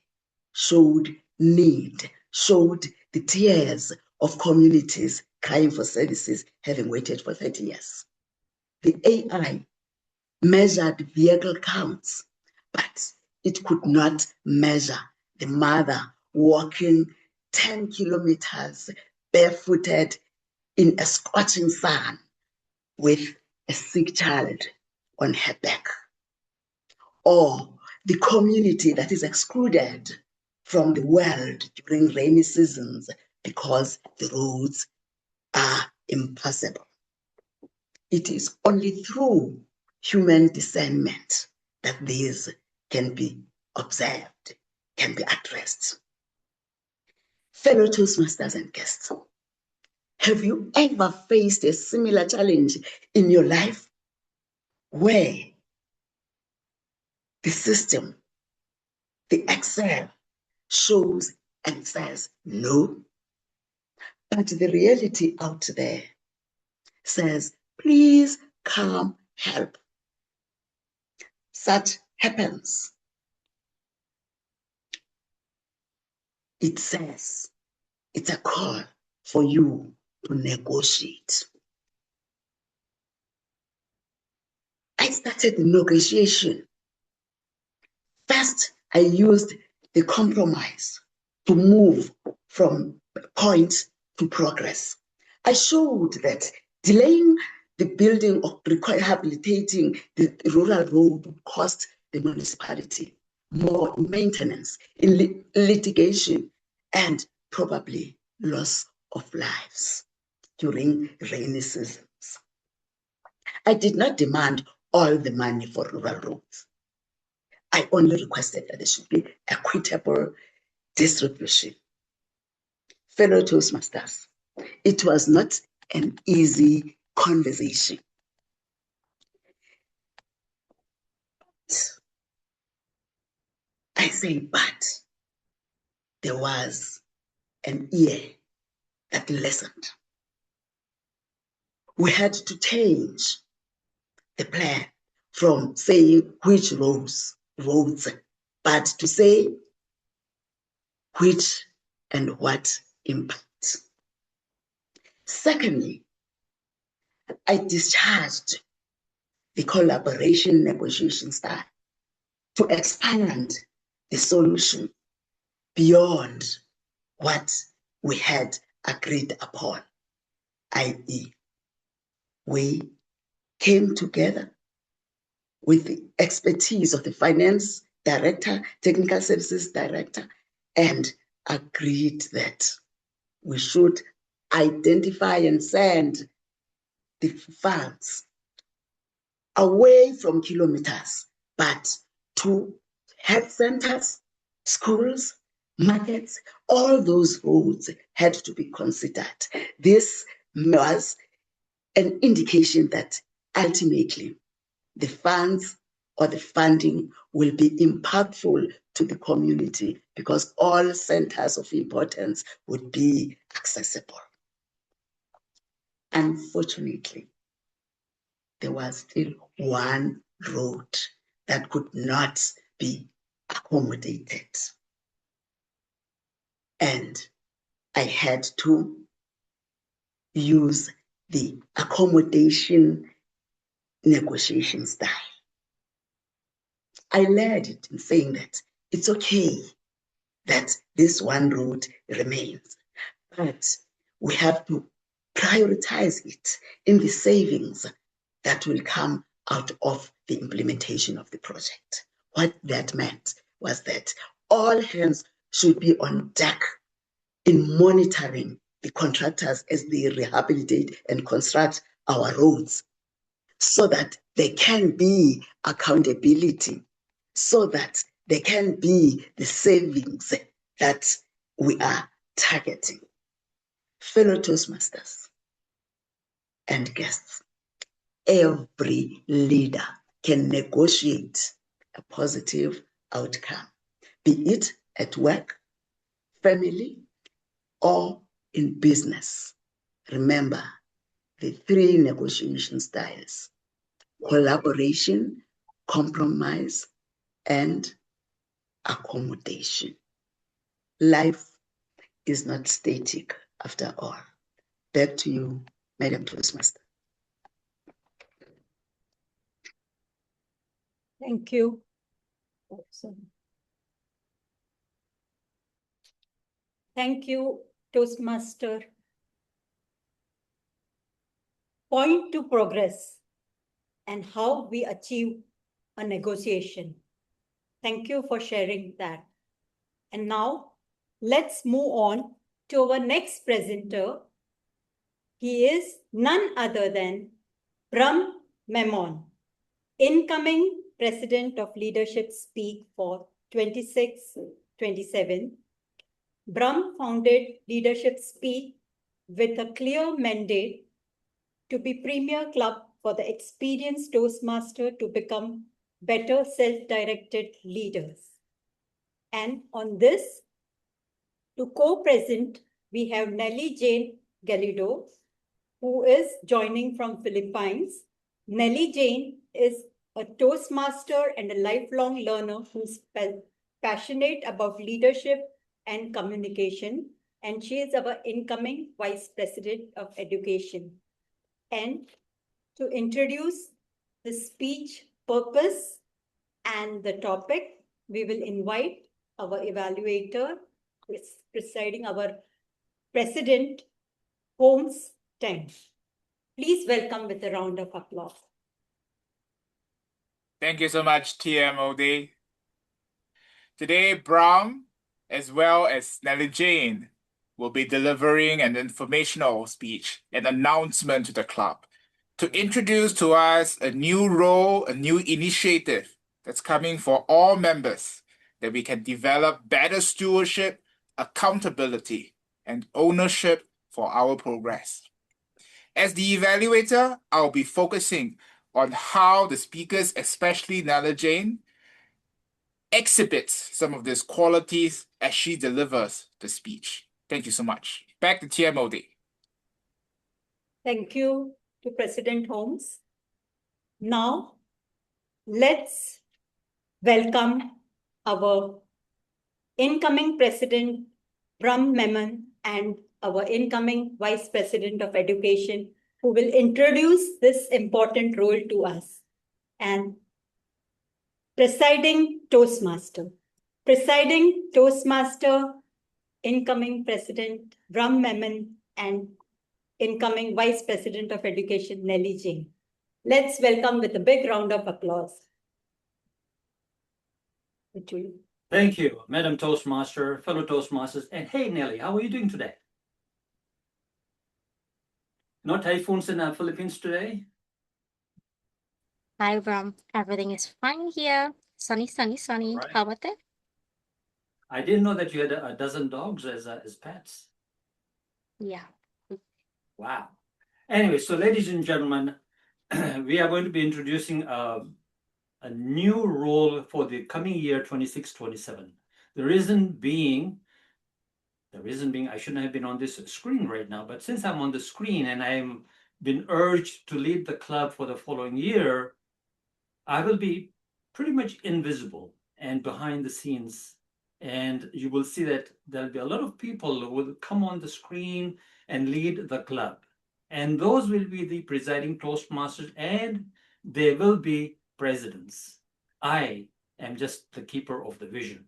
showed need, showed the tears of communities crying for services having waited for 30 years. The AI measured vehicle counts, but it could not measure the mother walking 10 kilometers barefooted in a scorching sun with a sick child on her back, or the community that is excluded from the world during rainy seasons because the roads are impassable. It is only through human discernment that these can be observed, can be addressed. Fellow Toastmasters and guests, have you ever faced a similar challenge in your life where the system, the Excel, shows and says no, but the reality out there says, please come help? Such happens. It says it's a call for you to negotiate. I started the negotiation. First, I used the compromise to move from point to progress. I showed that delaying the building or rehabilitating the rural road would cost the municipality more maintenance, in litigation, and probably loss of lives during rainy seasons. I did not demand all the money for rural roads. I only requested that there should be equitable distribution. Fellow Toastmasters, it was not an easy conversation. I say, but there was an ear that listened. We had to change the plan from saying which roads, but to say which and what impact. Secondly, I discharged the collaboration negotiation style to expand the solution beyond what we had agreed upon, i.e., we came together with the expertise of the finance director, technical services director, and agreed that we should identify and send the funds away from kilometers, but to health centers, schools, markets, all those roads had to be considered. This was an indication that ultimately the funds or the funding will be impactful to the community because all centers of importance would be accessible. Unfortunately, there was still one road that could not be accommodated. And I had to use the accommodation negotiation style. I led it in saying that it's okay that this one road remains, but we have to prioritize it in the savings that will come out of the implementation of the project. What that meant was that all hands should be on deck in monitoring the contractors as they rehabilitate and construct our roads so that there can be accountability, so that there can be the savings that we are targeting. Fellow Toastmasters and guests, every leader can negotiate a positive outcome, be it at work, family, or in business. Remember the 3 negotiation styles: collaboration, compromise, and accommodation. Life is not static after all. Back to you, Madam Toastmaster. Thank you. Thank you, Toastmaster. Point to progress and how we achieve a negotiation. Thank you for sharing that. And now let's move on to our next presenter. He is none other than Brahm Memone, incoming President of Leadership Speak for 26-27. Brahm founded Leadership Speak with a clear mandate to be premier club for the experienced Toastmaster to become better self-directed leaders. And on this, to co-present, we have Nelly Jane Galido, who is joining from Philippines. Nelly Jane is a Toastmaster and a lifelong learner who's passionate about leadership and communication, and she is our incoming Vice President of Education. And to introduce the speech purpose and the topic, we will invite our evaluator, presiding our President, Holmes Teng. Please welcome with a round of applause. Thank you so much, TMOD. Today, Brahm, as well as Nelly Jane, will be delivering an informational speech, an announcement to the club, to introduce to us a new role, a new initiative that's coming for all members, that we can develop better stewardship, accountability, and ownership for our progress. As the evaluator, I'll be focusing on how the speakers, especially Nelly Jane, exhibits some of these qualities as she delivers the speech. Thank you so much. Back to TMOD. Thank you to President Holmes. Now, let's welcome our incoming President, Brahm Memone, and our incoming Vice President of Education, who will introduce this important role to us. And Presiding Toastmaster. Presiding Toastmaster, incoming President Brahm Memone, and incoming Vice President of Education, Nelly Jing. Let's welcome with a big round of applause. Thank you, Madam Toastmaster, fellow Toastmasters, and hey, Nelly, how are you doing today? No typhoons in the Philippines today? Hi, Brahm. Everything is fine here. Sunny, sunny, sunny. Right. How about that? I didn't know that you had a dozen dogs as pets. Yeah. Wow. Anyway, so ladies and gentlemen, we are going to be introducing a new role for the coming year 26-27. The reason being, I shouldn't have been on this screen right now, but since I'm on the screen and I'm been urged to lead the club for the following year, I will be pretty much invisible and behind the scenes. And you will see that there'll be a lot of people who will come on the screen and lead the club. And those will be the presiding Toastmasters, and they will be presidents. I am just the keeper of the vision.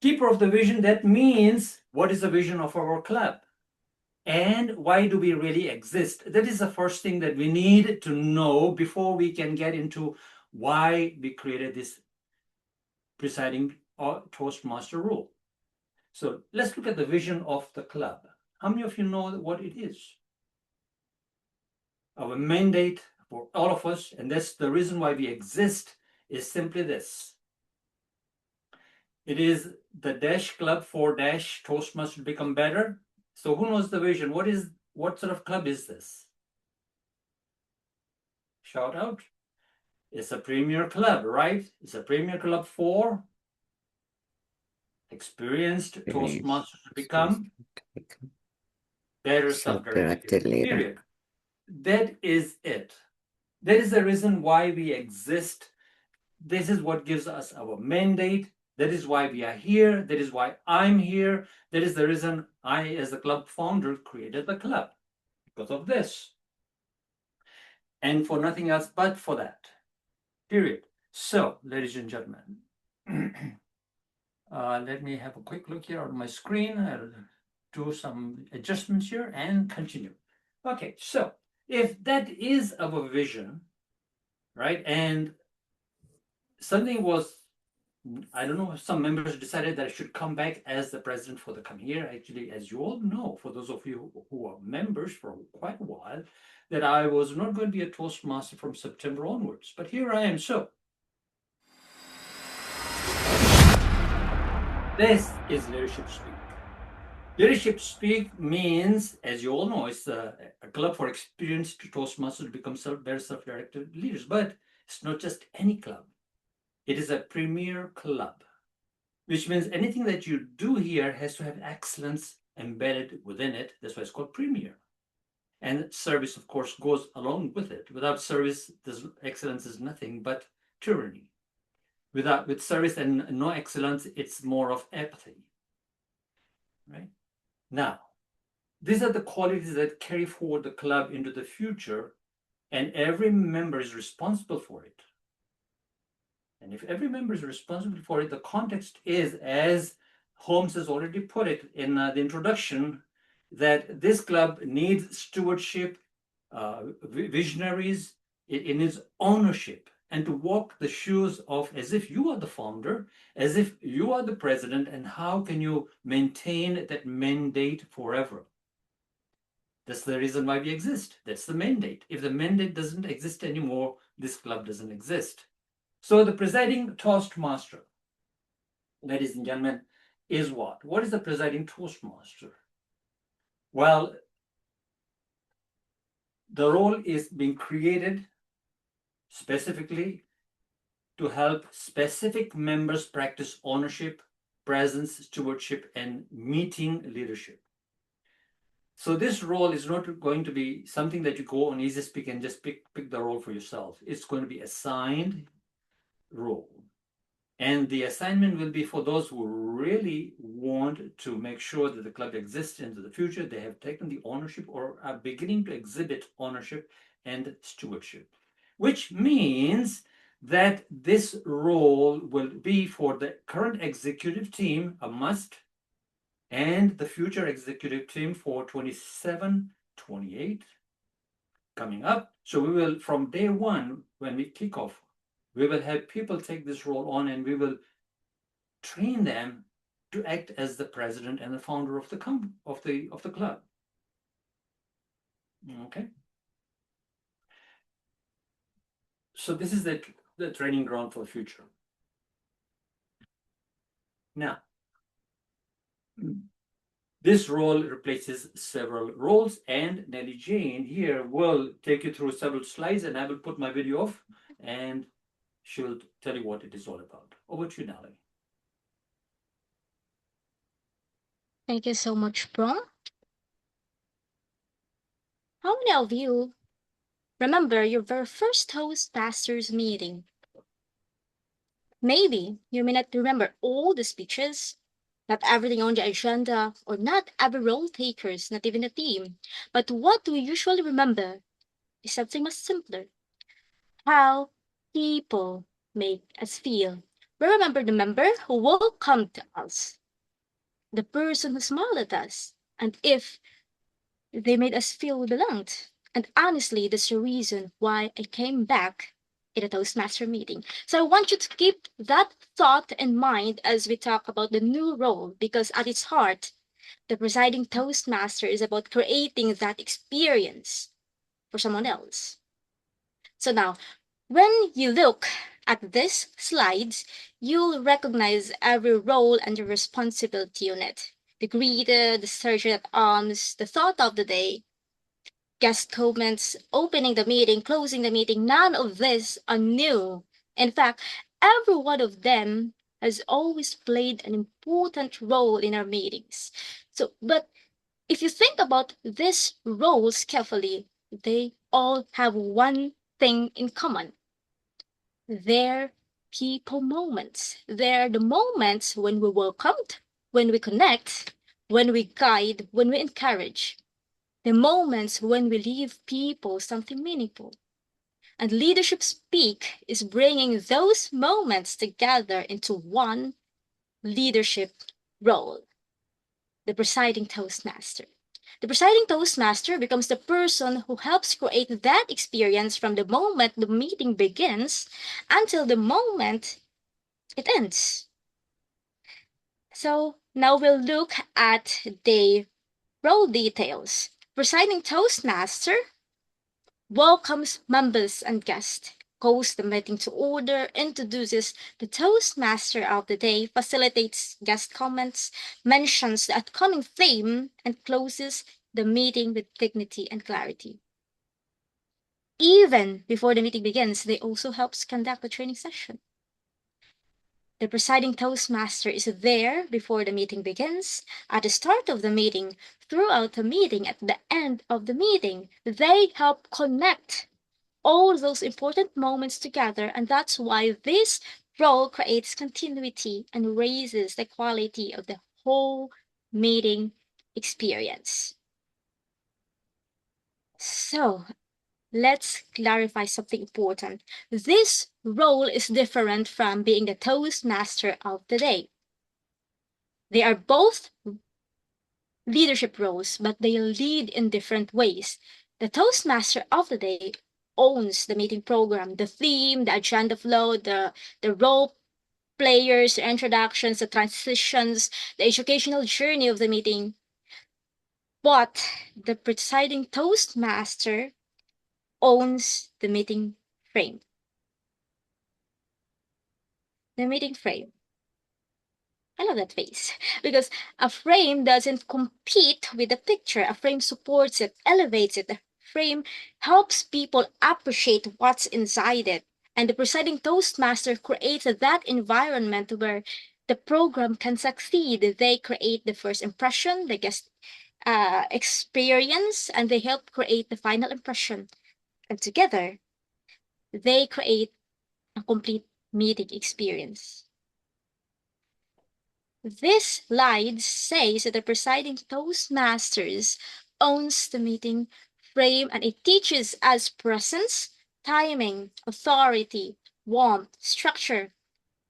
Keeper of the vision, that means what is the vision of our club? And why do we really exist? That is the first thing that we need to know before we can get into why we created this presiding Toastmaster role. So let's look at the vision of the club. How many of you know what it is? Our mandate for all of us, and that's the reason why we exist, is simply this. It is the Dash Club for Dash Toastmasters to become better. So who knows the vision? What sort of club is this? Shout out. It's a premier club, right? It's a premier club for experienced Toastmasters to become better self-directed leader. Period. That is it. That is the reason why we exist. This is what gives us our mandate. That is why we are here. That is why I'm here. That is the reason I, as the club founder, created the club. Because of this. And for nothing else but for that. Period. So, ladies and gentlemen, let me have a quick look here on my screen. I'll do some adjustments here and continue. Okay, so if that is our vision, right, and something was, I don't know, some members decided that I should come back as the president for the coming year. Actually, as you all know, for those of you who are members for quite a while, that I was not going to be a Toastmaster from September onwards. But here I am. So this is leadership speak. Leadership speak means, as you all know, it's a club for experienced Toastmasters to become better self-directed leaders. But it's not just any club. It is a premier club, which means anything that you do here has to have excellence embedded within it. That's why it's called premier. And service, of course, goes along with it. Without service, excellence is nothing but tyranny. With service and no excellence, it's more of apathy. Right? Now, these are the qualities that carry forward the club into the future, and every member is responsible for it. And if every member is responsible for it, the context is, as Holmes has already put it in the introduction, that this club needs stewardship, visionaries in its ownership, and to walk the shoes of as if you are the founder, as if you are the president, and how can you maintain that mandate forever? That's the reason why we exist. That's the mandate. If the mandate doesn't exist anymore, this club doesn't exist. So the presiding Toastmaster, ladies and gentlemen, is what? What is the presiding Toastmaster? Well, the role is being created specifically to help specific members practice ownership, presence, stewardship, and meeting leadership. So this role is not going to be something that you go on Easy Speak and just pick the role for yourself. It's going to be assigned role. And the assignment will be for those who really want to make sure that the club exists into the future. They have taken the ownership or are beginning to exhibit ownership and stewardship, which means that this role will be for the current executive team, a must, and the future executive team for 27 28 coming up. So we will, from day one, when we kick off, we will have people take this role on, and we will train them to act as the president and the founder of the club. Okay. So this is the training ground for the future. Now, this role replaces several roles, and Nelly Jane here will take you through several slides, and I will put my video off, and she will tell you what it is all about. Over to you, Nelly. Thank you so much, Brahm. How many of you remember your very first Toastmasters meeting? Maybe you may not remember all the speeches, not everything on the agenda, or not every role takers, not even the team. But what we usually remember is something much simpler. How people make us feel. We remember the member who welcomed us, the person who smiled at us, and if they made us feel we belonged. And honestly, that's the reason why I came back in a Toastmaster meeting. So I want you to keep that thought in mind as we talk about the new role, because at its heart, the presiding Toastmaster is about creating that experience for someone else. So now, when you look at these slides, you'll recognize every role and the responsibility on it. The greeter, the sergeant at arms, the thought of the day, guest comments, opening the meeting, closing the meeting, none of this are new. In fact, every one of them has always played an important role in our meetings. But if you think about these roles carefully, they all have one thing in common. They're people moments. They're the moments when we welcomed, when we connect, when we guide, when we encourage. The moments when we leave people something meaningful. And Leadership Speak is bringing those moments together into one leadership role, the presiding Toastmaster. The presiding Toastmaster becomes the person who helps create that experience from the moment the meeting begins until the moment it ends. So now we'll look at the role details. Presiding Toastmaster welcomes members and guests, calls the meeting to order, introduces the Toastmaster of the day, facilitates guest comments, mentions the upcoming theme, and closes the meeting with dignity and clarity. Even before the meeting begins, they also helps conduct the training session. The presiding Toastmaster is there before the meeting begins, at the start of the meeting, throughout the meeting, at the end of the meeting. They help connect all those important moments together, and that's why this role creates continuity and raises the quality of the whole meeting experience. So, let's clarify something important. This role is different from being the Toastmaster of the day. They are both leadership roles, but they lead in different ways. The Toastmaster of the day owns the meeting program, the theme, the agenda flow, the role players, the introductions, the transitions, the educational journey of the meeting. But the presiding Toastmaster owns the meeting frame. The meeting frame. I love that face because a frame doesn't compete with the picture. A frame supports it, elevates it. A frame helps people appreciate what's inside it. And the presiding Toastmaster creates that environment where the program can succeed. They create the first impression, the guest experience, and they help create the final impression. And together, they create a complete meeting experience. This slide says that the presiding Toastmasters owns the meeting frame, and it teaches us presence, timing, authority, warmth, structure,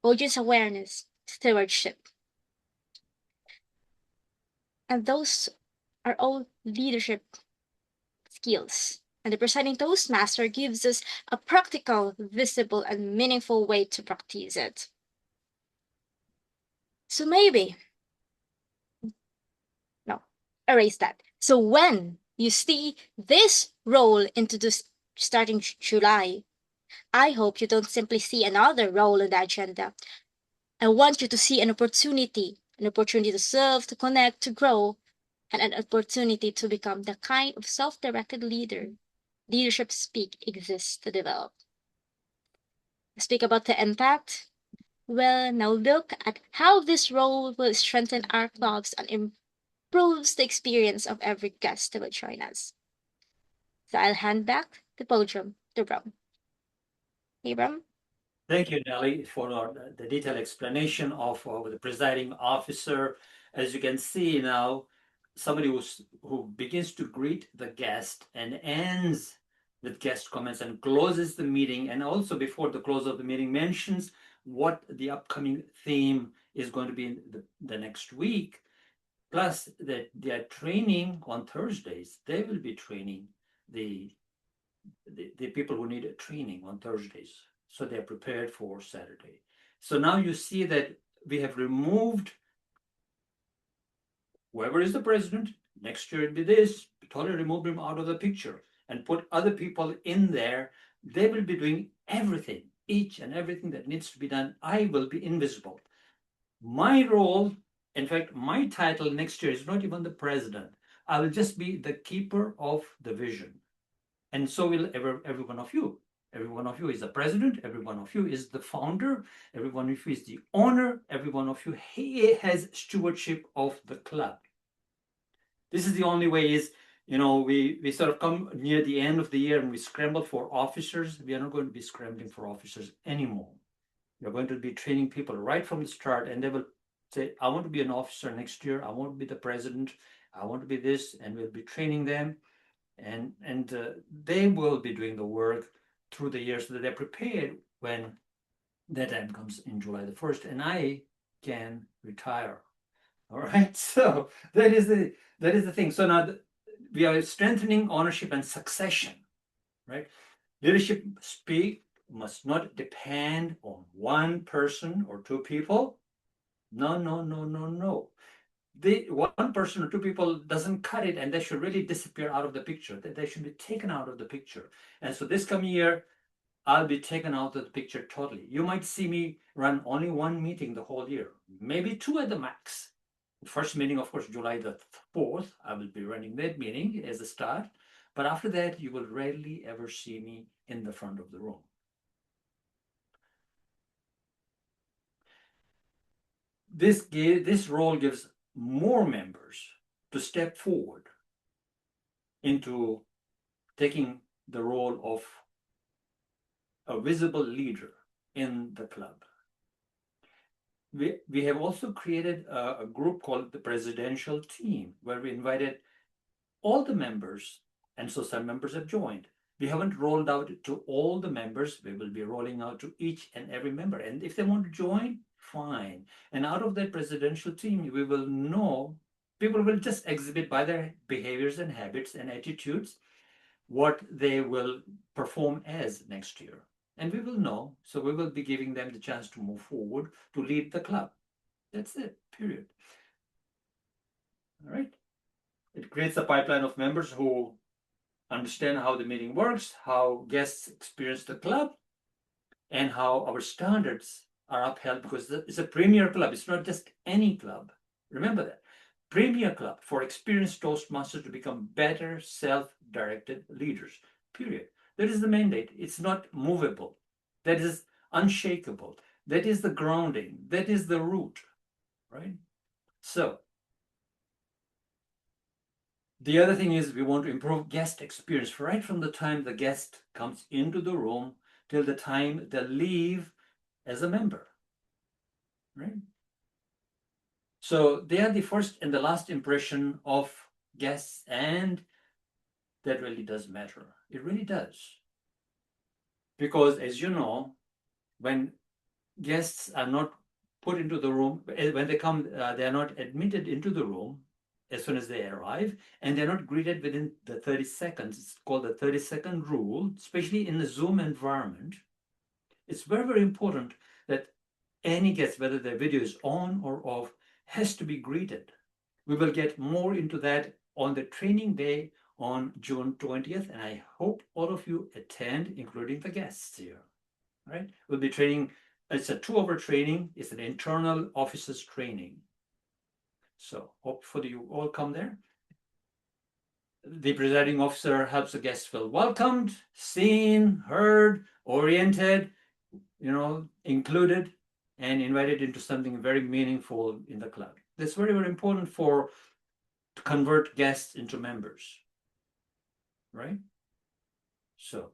audience awareness, stewardship. And those are all leadership skills. And the presiding Toastmaster gives us a practical, visible, and meaningful way to practice it. So maybe, no, erase that. So when you see this role introduced starting July, I hope you don't simply see another role in the agenda. I want you to see an opportunity to serve, to connect, to grow, and an opportunity to become the kind of self-directed leader leadership speak exists to develop. Speak about the impact. Well, now look at how this role will strengthen our clubs and improves the experience of every guest who will join us. So I'll hand back the podium to Brahm. Hey, Brahm. Thank you, Nelly, for the detailed explanation of the presiding officer. As you can see now, somebody who begins to greet the guest and ends with guest comments and closes the meeting, and also before the close of the meeting mentions what the upcoming theme is going to be in the next week. Plus, that they are training on Thursdays. They will be training the people who need training on Thursdays, so they're prepared for Saturday. So now you see that we have removed whoever is the president. Next year it'll be this. We totally removed him out of the picture and put other people in there. They will be doing everything, each and everything that needs to be done. I will be invisible. My role, in fact, my title next year is not even the president. I will just be the keeper of the vision. And so will every one of you. Every one of you is the president. Every one of you is the founder. Every one of you is the owner. Every one of you has stewardship of the club. This is the only way is, we sort of come near the end of the year and we scramble for officers. We are not going to be scrambling for officers anymore. We're going to be training people right from the start, and they will say, I want to be an officer next year. I want to be the president. I want to be this, and we'll be training them. And they will be doing the work through the year so that they're prepared when that time comes in July the 1st, and I can retire. All right, so that is the thing. So now we are strengthening ownership and succession, right? Leadership speak must not depend on one person or two people. No. The one person or two people doesn't cut it, and they should really disappear out of the picture. They should be taken out of the picture. And so this coming year, I'll be taken out of the picture totally. You might see me run only one meeting the whole year, maybe two at the max. The first meeting, of course, July the 4th, I will be running that meeting as a start. But after that, you will rarely ever see me in the front of the room. This role gives more members to step forward into taking the role of a visible leader in the club. We have also created a group called the Presidential Team, where we invited all the members, and so some members have joined. We haven't rolled out to all the members. We will be rolling out to each and every member. And if they want to join, fine. And out of that presidential team, we will know, people will just exhibit by their behaviors and habits and attitudes what they will perform as next year. And we will know, so we will be giving them the chance to move forward to lead the club. That's it, period. All right. It creates a pipeline of members who understand how the meeting works, how guests experience the club, and how our standards are upheld, because it's a premier club. It's not just any club. Remember that. Premier club for experienced Toastmasters to become better self-directed leaders, period. That is the mandate. It's not movable. That is unshakable. That is the grounding. That is the root, right? So the other thing is we want to improve guest experience right from the time the guest comes into the room till the time they leave as a member, right? So they are the first and the last impression of guests, and that really does matter. It really does. Because as you know, when guests are not put into the room, when they come, they are not admitted into the room, as soon as they arrive, and they're not greeted within the 30 seconds. It's called the 30-second rule, especially in the Zoom environment. It's very, very important that any guest, whether their video is on or off, has to be greeted. We will get more into that on the training day on June 20th, and I hope all of you attend, including the guests here. Right? We'll be training. It's a 2-hour training. It's an internal officers training. So hopefully you all come there. The presiding officer helps the guests feel welcomed, seen, heard, oriented, included, and invited into something very meaningful in the club. That's very, very important to convert guests into members, right? So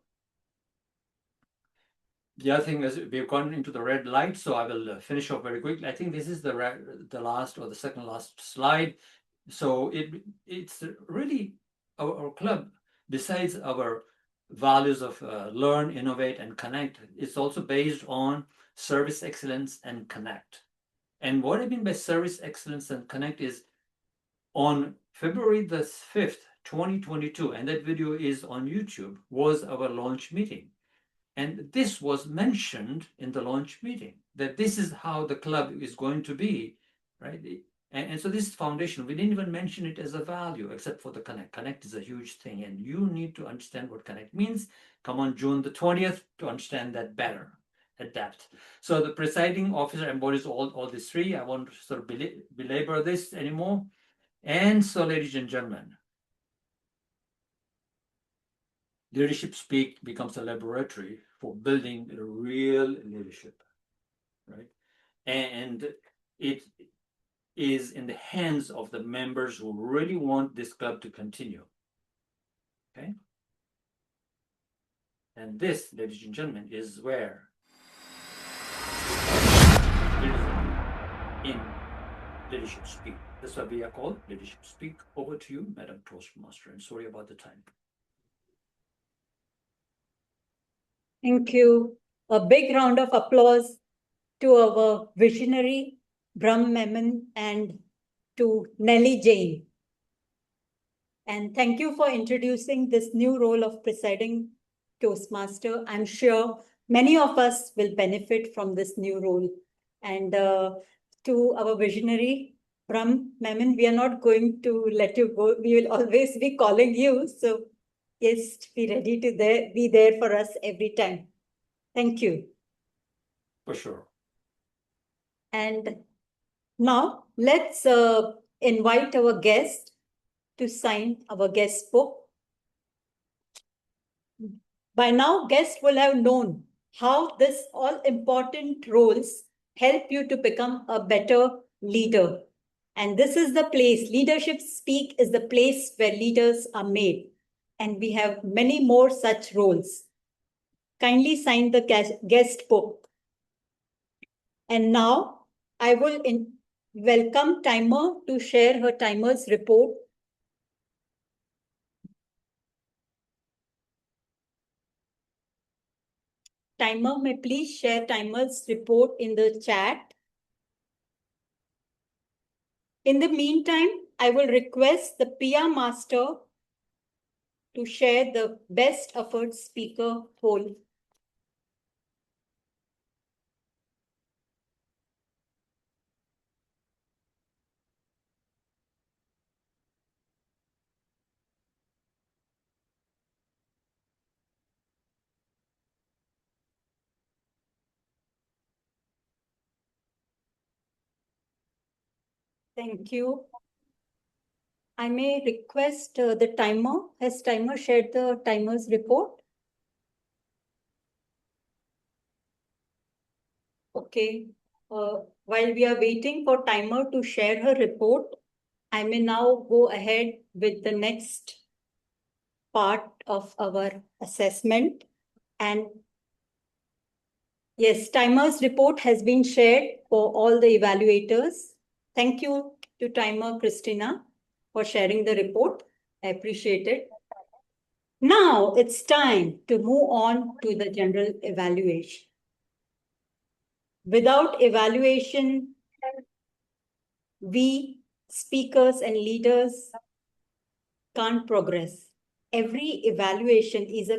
the other thing is we've gone into the red light, so I will finish off very quickly. I think this is the last or the second last slide. So it's really our club, besides our values of learn, innovate, and connect, it's also based on service excellence and connect. And what I mean by service excellence and connect is on February the 5th, 2022, and that video is on YouTube, was our launch meeting. And this was mentioned in the launch meeting, that this is how the club is going to be, right? And so this is foundation. We didn't even mention it as a value, except for the connect. Connect is a huge thing, and you need to understand what connect means. Come on June the 20th to understand that better, adapt. So the presiding officer embodies all these three. I won't sort of belabor this anymore. And so, ladies and gentlemen, Leadership Speak becomes a laboratory for building real leadership, right? And it is in the hands of the members who really want this club to continue, okay? And this, ladies and gentlemen, is where in Leadership Speak. That's what we are called, Leadership Speak. Over to you, Madam Toastmaster, and sorry about the time. Thank you. A big round of applause to our visionary, Brahm, Memone, and to Nellie Jane. And thank you for introducing this new role of presiding Toastmaster. I'm sure many of us will benefit from this new role. And to our visionary, Brahm, Memone, we are not going to let you go. We will always be calling you. So yes, be ready to be there for us every time. Thank you. For sure. And now let's invite our guest to sign our guest book. By now, guests will have known how this all important roles help you to become a better leader. And this is the place, Leadership Speak is the place where leaders are made. And we have many more such roles. Kindly sign the guest book. And now I will welcome Timer to share her Timer's report. Timer, may please share Timer's report in the chat. In the meantime, I will request the PR Master to share the best effort speaker poll. Thank you. I may request the Timer. Has Timer shared the Timer's report? Okay. While we are waiting for Timer to share her report, I may now go ahead with the next part of our assessment. And yes, Timer's report has been shared for all the evaluators. Thank you to Timer Christina for sharing the report. I appreciate it. Now it's time to move on to the general evaluation. Without evaluation, we speakers and leaders can't progress. Every evaluation is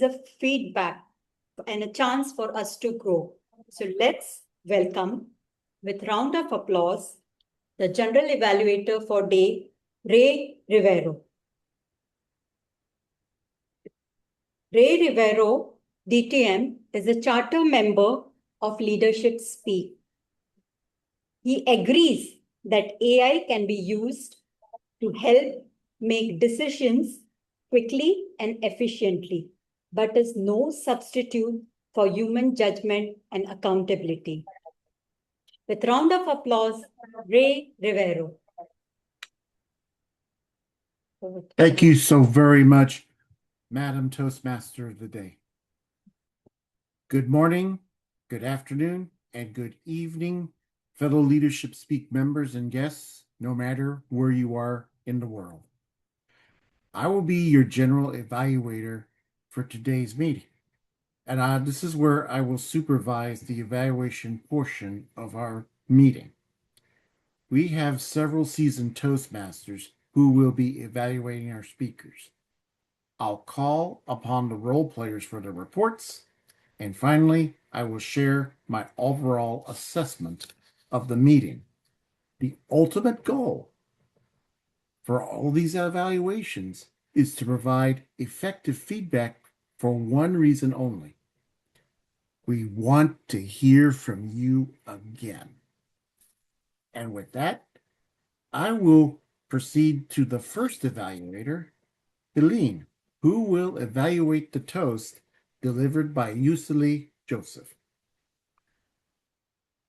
a feedback and a chance for us to grow. So let's welcome, with round of applause, the General Evaluator for day, Rivero. Rivero, DTM, is a charter member of Leadership Speak. He agrees that AI can be used to help make decisions quickly and efficiently, but is no substitute for human judgment and accountability. With round of applause, Rivero. Thank you so very much, Madam Toastmaster of the Day. Good morning, good afternoon, and good evening, fellow Leadership Speak members and guests, no matter where you are in the world. I will be your general evaluator for today's meeting. And this is where I will supervise the evaluation portion of our meeting. We have several seasoned Toastmasters who will be evaluating our speakers. I'll call upon the role players for their reports, and finally, I will share my overall assessment of the meeting. The ultimate goal for all these evaluations is to provide effective feedback for one reason only. We want to hear from you again. And with that, I will proceed to the first evaluator, Helene, who will evaluate the toast delivered by Yuseli Joseph.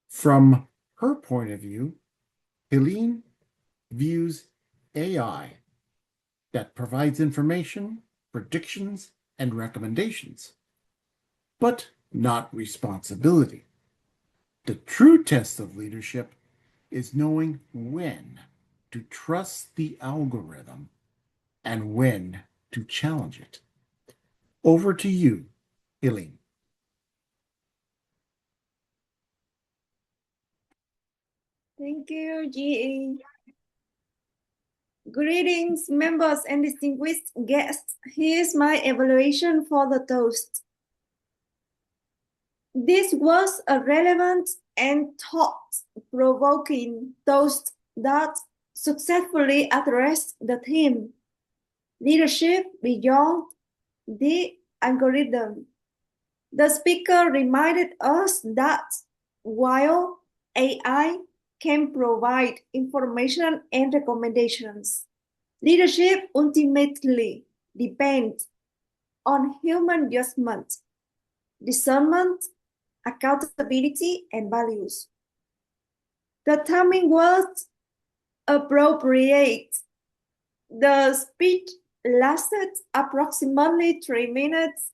From her point of view, Helene views AI that provides information, predictions, and recommendations, but not responsibility. The true test of leadership is knowing when to trust the algorithm and when to challenge it. Over to you, Helene. Thank you, GE. Greetings, members and distinguished guests. Here's my evaluation for the toast. This was a relevant and thought-provoking toast that successfully addressed the theme, leadership beyond the algorithm. The speaker reminded us that while AI can provide information and recommendations, leadership ultimately depends on human judgment, discernment, accountability, and values. The timing was appropriate. The speech lasted approximately 3 minutes,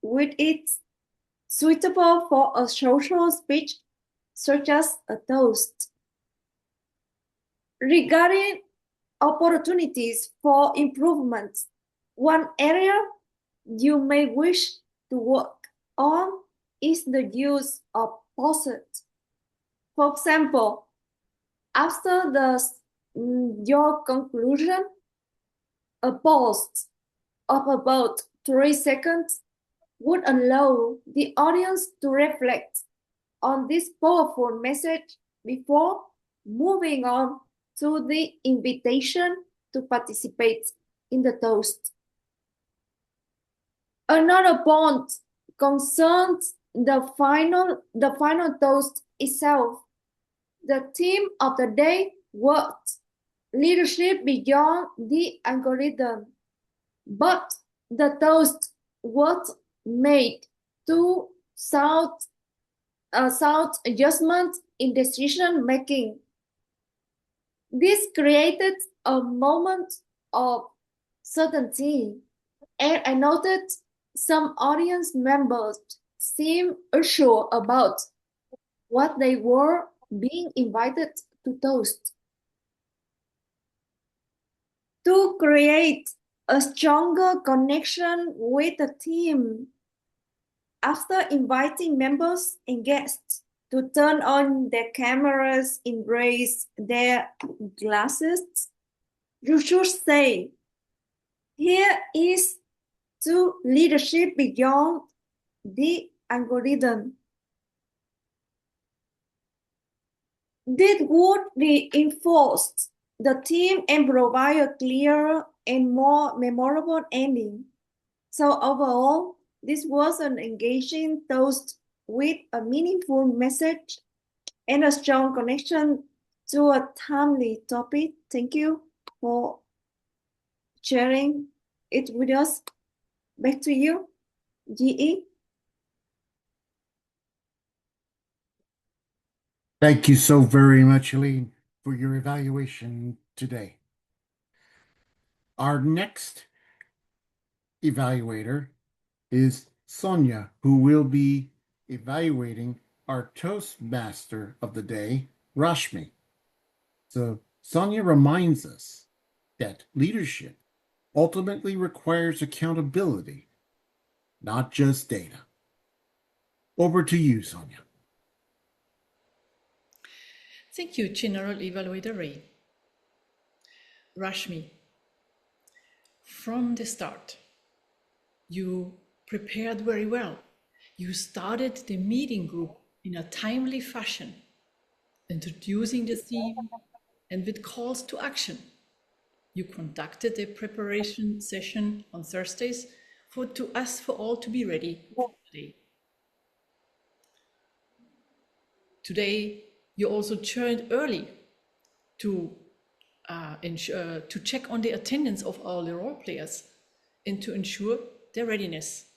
with it suitable for a social speech such as a toast. Regarding opportunities for improvement, one area you may wish to work on is the use of pauses. For example, after your conclusion, a pause of about 3 seconds would allow the audience to reflect on this powerful message before moving on to the invitation to participate in the toast. Another point concerns the final toast itself. The theme of the day was leadership beyond the algorithm, but the toast was made to sound adjustment in decision making. This created a moment of certainty, and I noted some audience members seemed unsure about what they were being invited to toast. To create a stronger connection with the team, after inviting members and guests to turn on their cameras, embrace their glasses, you should say, here is to leadership beyond the algorithm. This would reinforce the team and provide a clearer and more memorable ending. So overall, this was an engaging toast with a meaningful message and a strong connection to a timely topic. Thank you for sharing it with us. Back to you, GE. Thank you so very much, Helene, for your evaluation today. Our next evaluator is Sonia, who will be evaluating our Toastmaster of the day, Rashmi. So Sonia reminds us that leadership ultimately requires accountability, not just data. Over to you, Sonia. Thank you, General Evaluator Ray. Rashmi, from the start, you prepared very well. You started the meeting group in a timely fashion, introducing the theme and with calls to action. You conducted a preparation session on Thursdays for us for all to be ready for today. Today, you also joined early to check on the attendance of all the role players and to ensure their readiness.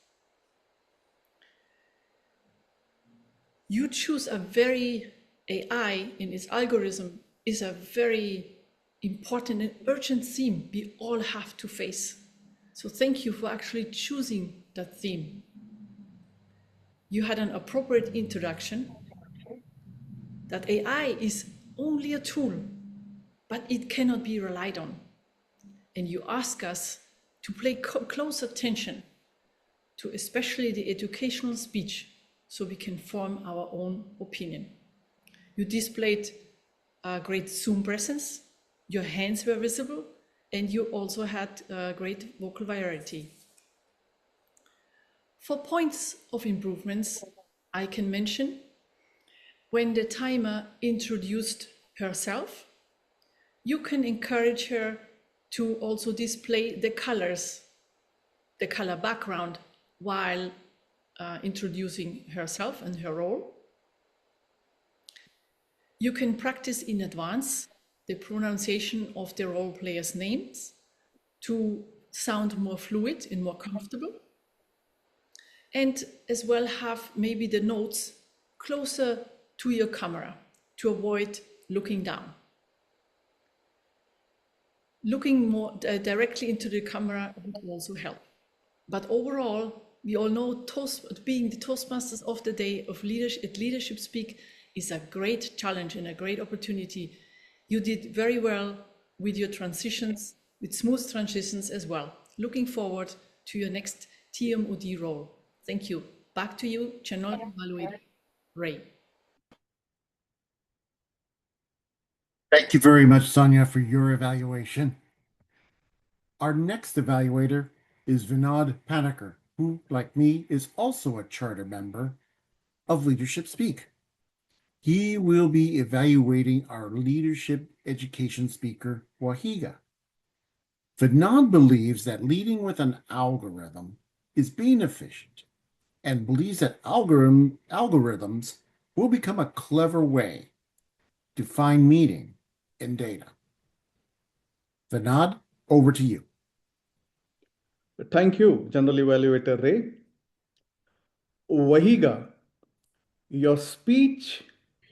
You choose a very AI in its algorithm is a very important and urgent theme we all have to face. So thank you for actually choosing that theme. You had an appropriate introduction that AI is only a tool, but it cannot be relied on. And you ask us to pay close attention to especially the educational speech so we can form our own opinion. You displayed a great Zoom presence, your hands were visible, and you also had great vocal variety. For points of improvements, I can mention when the timer introduced herself, you can encourage her to also display the colors, the color background while introducing herself and her role. You can practice in advance the pronunciation of the role players' names to sound more fluid and more comfortable. And as well have maybe the notes closer to your camera to avoid looking down. Looking more directly into the camera would also help. But overall, we all know being the Toastmasters of the day of leadership speak is a great challenge and a great opportunity. You did very well with your transitions, with smooth transitions as well. Looking forward to your next TMOD role. Thank you. Back to you, General Evaluator Ray. Thank you very much, Sonia, for your evaluation. Our next evaluator is Vinod Panikkar, who, like me, is also a charter member of Leadership Speak. He will be evaluating our leadership education speaker, Wahiga. Vinod believes that leading with an algorithm is being efficient and believes that algorithms will become a clever way to find meaning in data. Vinod, over to you. Thank you, General Evaluator Ray. Wahiga, your speech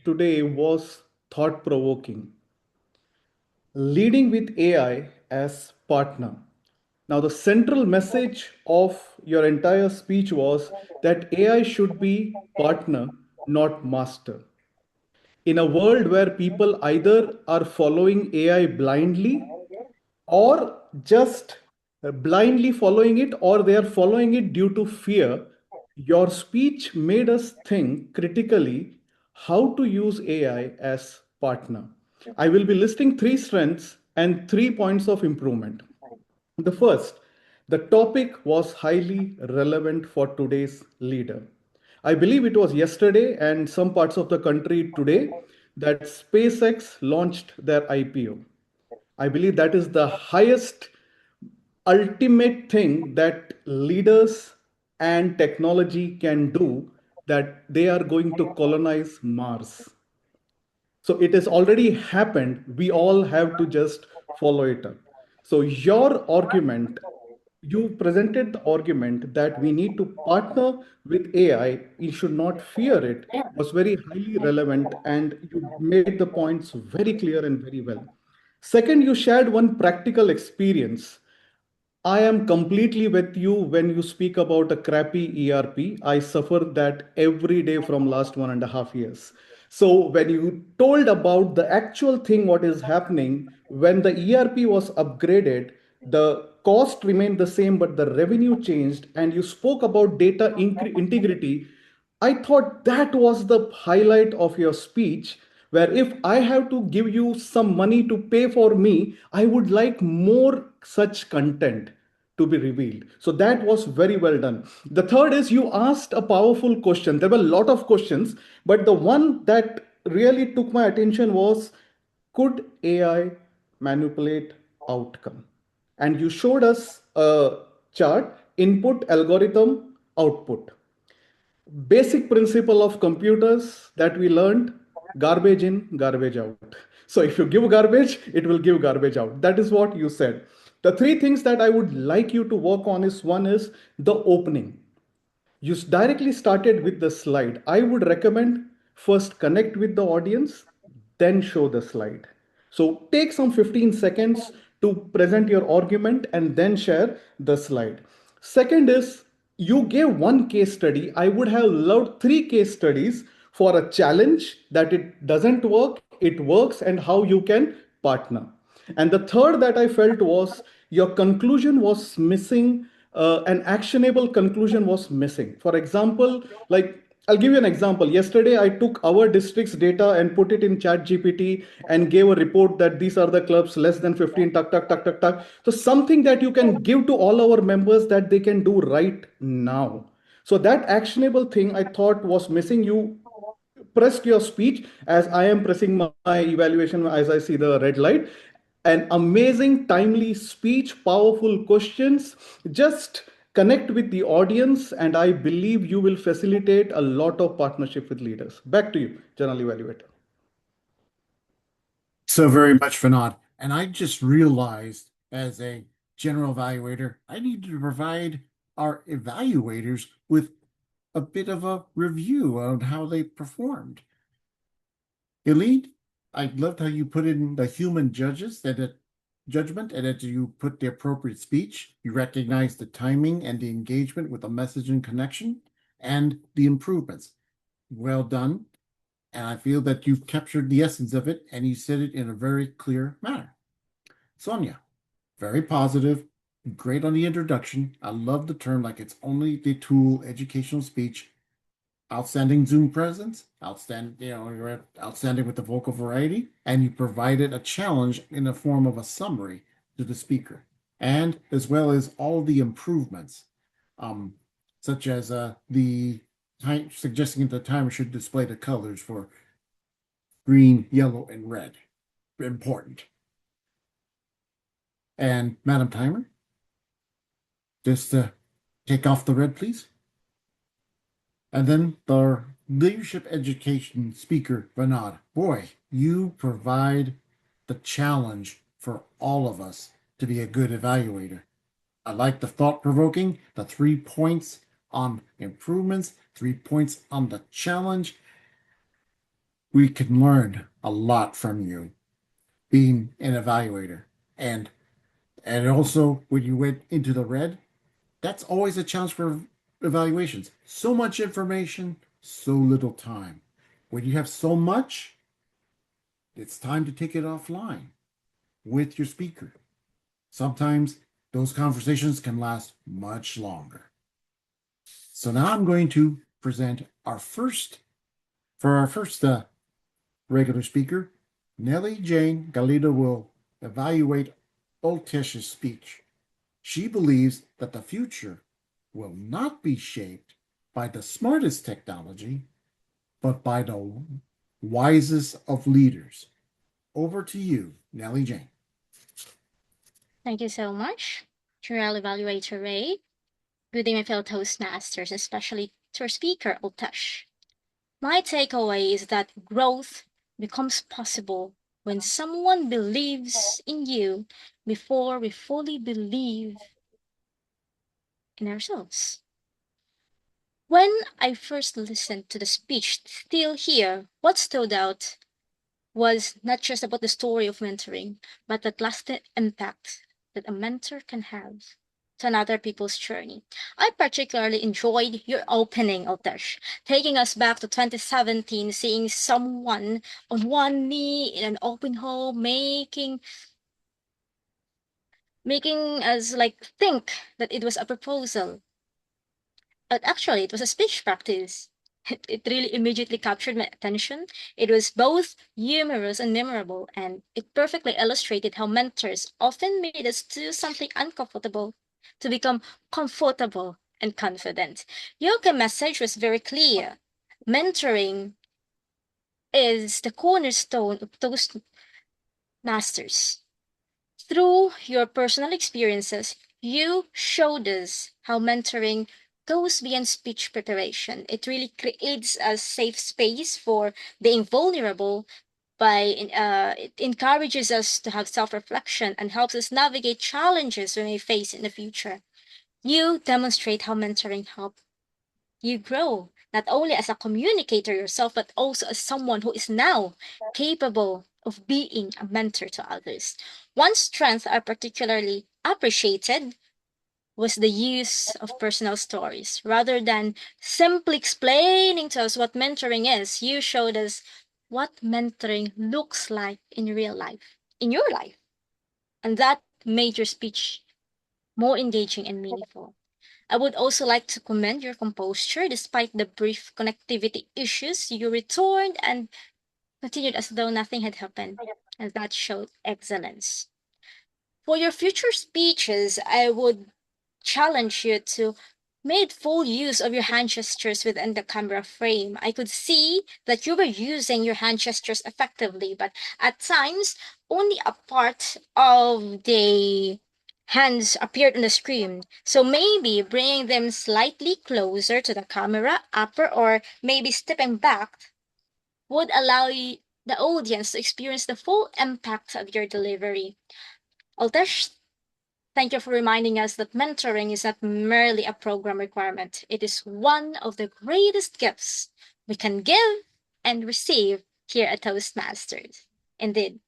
today was thought-provoking. Leading with AI as partner. Now, the central message of your entire speech was that AI should be partner, not master. In a world where people either are following AI blindly or just blindly following it, or they are following it due to fear, your speech made us think critically how to use AI as partner. I will be listing 3 strengths and 3 points of improvement. The first, the topic was highly relevant for today's leader. I believe it was yesterday and some parts of the country today that SpaceX launched their IPO. I believe that is the highest ultimate thing that leaders and technology can do, that they are going to colonize Mars. So it has already happened. We all have to just follow it up. So your argument, you presented the argument that we need to partner with AI, you should not fear it, was very highly relevant, and you made the points very clear and very well. Second, you shared one practical experience. I am completely with you when you speak about a crappy ERP. I suffer that every day from last 1.5 years. So when you told about the actual thing, what is happening when the ERP was upgraded, the cost remained the same, but the revenue changed, and you spoke about data integrity. I thought that was the highlight of your speech, where if I have to give you some money to pay for me, I would like more such content to be revealed. So that was very well done. The third is you asked a powerful question. There were a lot of questions, but the one that really took my attention was, could AI manipulate outcome? And you showed us a chart, input, algorithm, output. Basic principle of computers that we learned: garbage in, garbage out. So if you give garbage, it will give garbage out. That is what you said. The 3 things that I would like you to work on is, one is the opening. You directly started with the slide. I would recommend first connect with the audience, then show the slide. So take some 15 seconds to present your argument and then share the slide. Second is, you gave one case study. I would have loved 3 case studies for a challenge that it doesn't work, it works, and how you can partner. And the third that I felt was your conclusion was missing, an actionable conclusion was missing. For example, like I'll give you an example. Yesterday, I took our district's data and put it in ChatGPT and gave a report that these are the clubs less than 15, tuck, tuck, tuck, tuck, tuck. So something that you can give to all our members that they can do right now. So that actionable thing I thought was missing. You pressed your speech as I am pressing my evaluation as I see the red light. An amazing, timely speech, powerful questions. Just connect with the audience, and I believe you will facilitate a lot of partnership with leaders. Back to you, General Evaluator. So very much, Vinod. And I just realized, as a general evaluator, I need to provide our evaluators with a bit of a review on how they performed. Elite, I loved how you put in the human judgment, and that you put the appropriate speech. You recognize the timing and the engagement with the message and connection and the improvements. Well done. And I feel that you've captured the essence of it, and you said it in a very clear manner. Sonia, very positive, great on the introduction. I love the term like it's only the tool, educational speech. Outstanding Zoom presence, outstanding, you're outstanding with the vocal variety, and you provided a challenge in the form of a summary to the speaker, and as well as all the improvements, such as the time, suggesting that the timer should display the colors for green, yellow, and red. Important. And Madam Timer, just take off the red, please. And then the leadership education speaker, Vinod. Boy, you provide the challenge for all of us to be a good evaluator. I like the thought-provoking, the 3 points on improvements, 3 points on the challenge. We can learn a lot from you being an evaluator. And also, when you went into the red, that's always a challenge for evaluations. So much information, so little time. When you have so much, it's time to take it offline with your speaker. Sometimes those conversations can last much longer. So now I'm going to present our first For our first regular speaker, Nellie Jane Galindo will evaluate Oltesh's speech. She believes that the future will not be shaped by the smartest technology, but by the wisest of leaders. Over to you, Nellie Jane. Thank you so much, General Evaluator Ray. Good day, my fellow Toastmasters, especially to our speaker, Oltesh. My takeaway is that growth becomes possible when someone believes in you before we fully believe in ourselves. When I first listened to the speech, Still Here, what stood out was not just about the story of mentoring, but the lasting impact that a mentor can have to another people's journey. I particularly enjoyed your opening, Oltesh, taking us back to 2017, seeing someone on one knee in an open home, making us like think that it was a proposal. But actually, it was a speech practice. It really immediately captured my attention. It was both humorous and memorable, and it perfectly illustrated how mentors often made us do something uncomfortable to become comfortable and confident. Your message was very clear. Mentoring is the cornerstone of Toastmasters. Through your personal experiences, you showed us how mentoring goes beyond speech preparation. It really creates a safe space for being vulnerable it encourages us to have self-reflection and helps us navigate challenges we may face in the future. You demonstrate how mentoring helps you grow, not only as a communicator yourself, but also as someone who is now capable of being a mentor to others. One strength I particularly appreciated was the use of personal stories. Rather than simply explaining to us what mentoring is, you showed us what mentoring looks like in real life, in your life. And that made your speech more engaging and meaningful. I would also like to commend your composure. Despite the brief connectivity issues, you returned and continued as though nothing had happened, and that showed excellence. For your future speeches, I would challenge you to make full use of your hand gestures within the camera frame. I could see that you were using your hand gestures effectively, but at times only a part of the hands appeared on the screen. So maybe bringing them slightly closer to the camera, upper, or maybe stepping back would allow the audience to experience the full impact of your delivery. Altesh, thank you for reminding us that mentoring is not merely a program requirement. It is one of the greatest gifts we can give and receive here at Toastmasters. Indeed,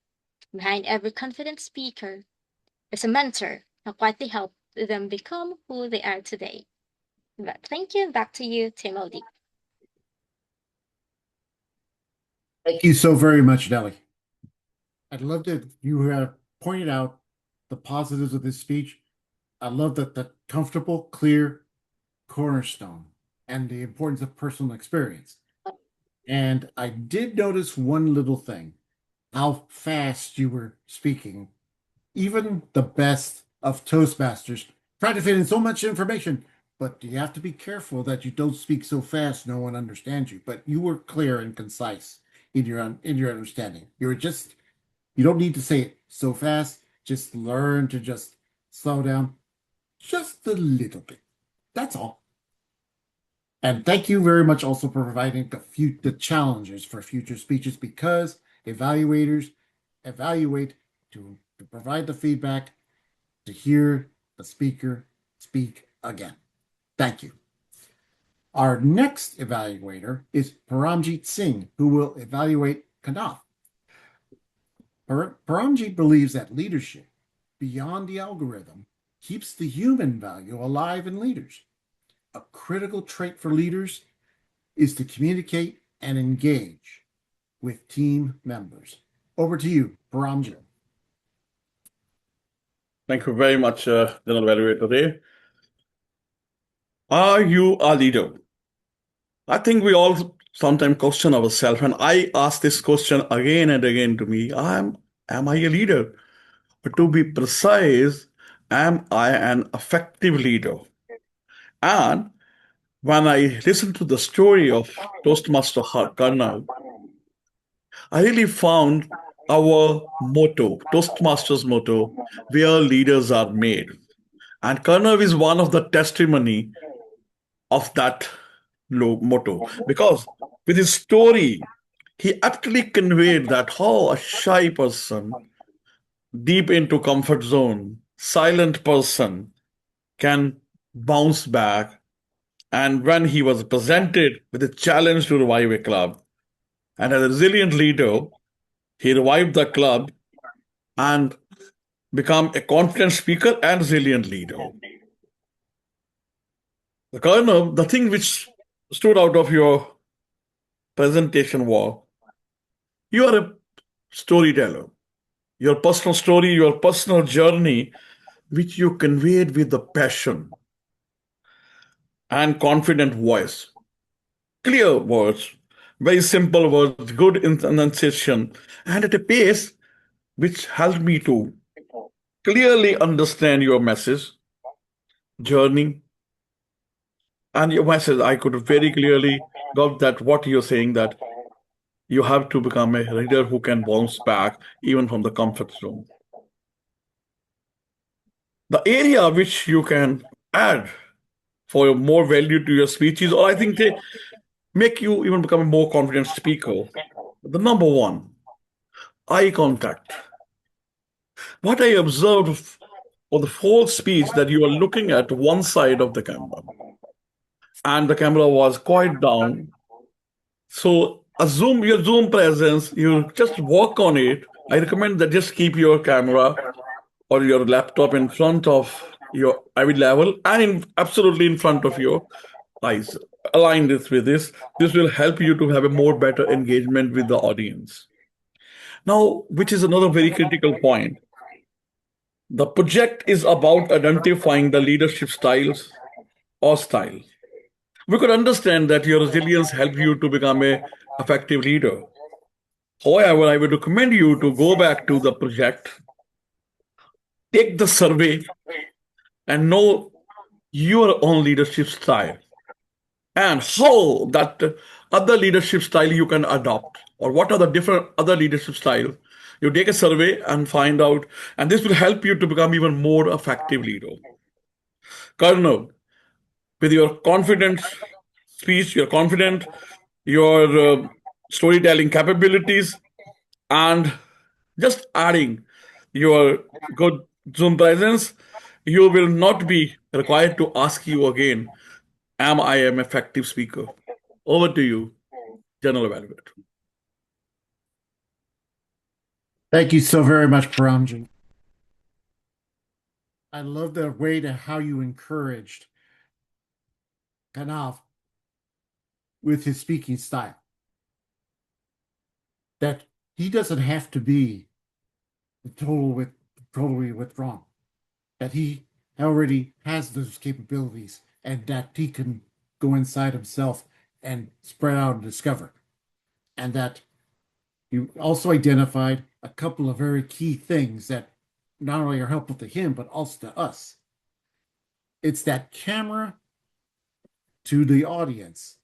behind every confident speaker is a mentor who quietly helped them become who they are today. But thank you. Back to you, TMOD. Thank you so very much, Nellie. I love that you have pointed out the positives of this speech. I love that the comfortable, clear cornerstone and the importance of personal experience. And I did notice one little thing, how fast you were speaking. Even the best of Toastmasters try to fit in so much information, but you have to be careful that you don't speak so fast no one understands you. But you were clear and concise in your understanding. You don't need to say it so fast. Just learn to just slow down just a little bit. That's all. And thank you very much also for providing the challenges for future speeches, because evaluators evaluate to provide the feedback to hear the speaker speak again. Thank you. Our next evaluator is Paramjit Singh, who will evaluate Kanav. Paramjit believes that leadership beyond the algorithm keeps the human value alive in leaders. A critical trait for leaders is to communicate and engage with team members. Over to you, Paramjit. Thank you very much, General Evaluator today. Are you a leader? I think we all sometimes question ourselves. And I ask this question again and again to me, am I a leader? But to be precise, am I an effective leader? And when I listen to the story of Toastmaster Kanav, I really found our motto, Toastmasters motto, where leaders are made. And Kanav is one of the testimony of that motto, because with his story, he actually conveyed that how a shy person, deep into comfort zone, silent person can bounce back. And when he was presented with a challenge to revive a club, and as a resilient leader, he revived the club and become a confident speaker and resilient leader. The Kanav, the thing which stood out of your presentation was you are a storyteller. Your personal story, your personal journey, which you conveyed with the passion and confident voice. Clear words, very simple words, good enunciation, and at a pace which helped me to clearly understand your message, journey, and your message. I could very clearly got that what you're saying, that you have to become a leader who can bounce back even from the comfort zone. The area which you can add for more value to your speeches, or I think they make you even become a more confident speaker. The number one, eye contact. What I observed for the whole speech, that you are looking at one side of the camera and the camera was quite down. So your Zoom presence, you just work on it. I recommend that just keep your camera or your laptop in front of your eye level and absolutely in front of your eyes. Align this with this. This will help you to have a more better engagement with the audience. Now, which is another very critical point. The project is about identifying the leadership styles or style. We could understand that your resilience helps you to become a effective leader. However, I would recommend you to go back to the project, take the survey, and know your own leadership style and how that other leadership style you can adopt, or what are the different other leadership styles. You take a survey and find out, and this will help you to become even more effective leader. Colonel, with your confident speech, your confident, your storytelling capabilities, and just adding your good Zoom presence, you will not be required to ask you again, am I an effective speaker? Over to you, General Evaluator. Thank you so very much, Paramji. I love the way to how you encouraged Kanav with his speaking style. That he doesn't have to be totally withdrawn. That he already has those capabilities and that he can go inside himself and spread out and discover. And that you also identified a couple of very key things that not only are helpful to him, but also to us. It's that camera to the audience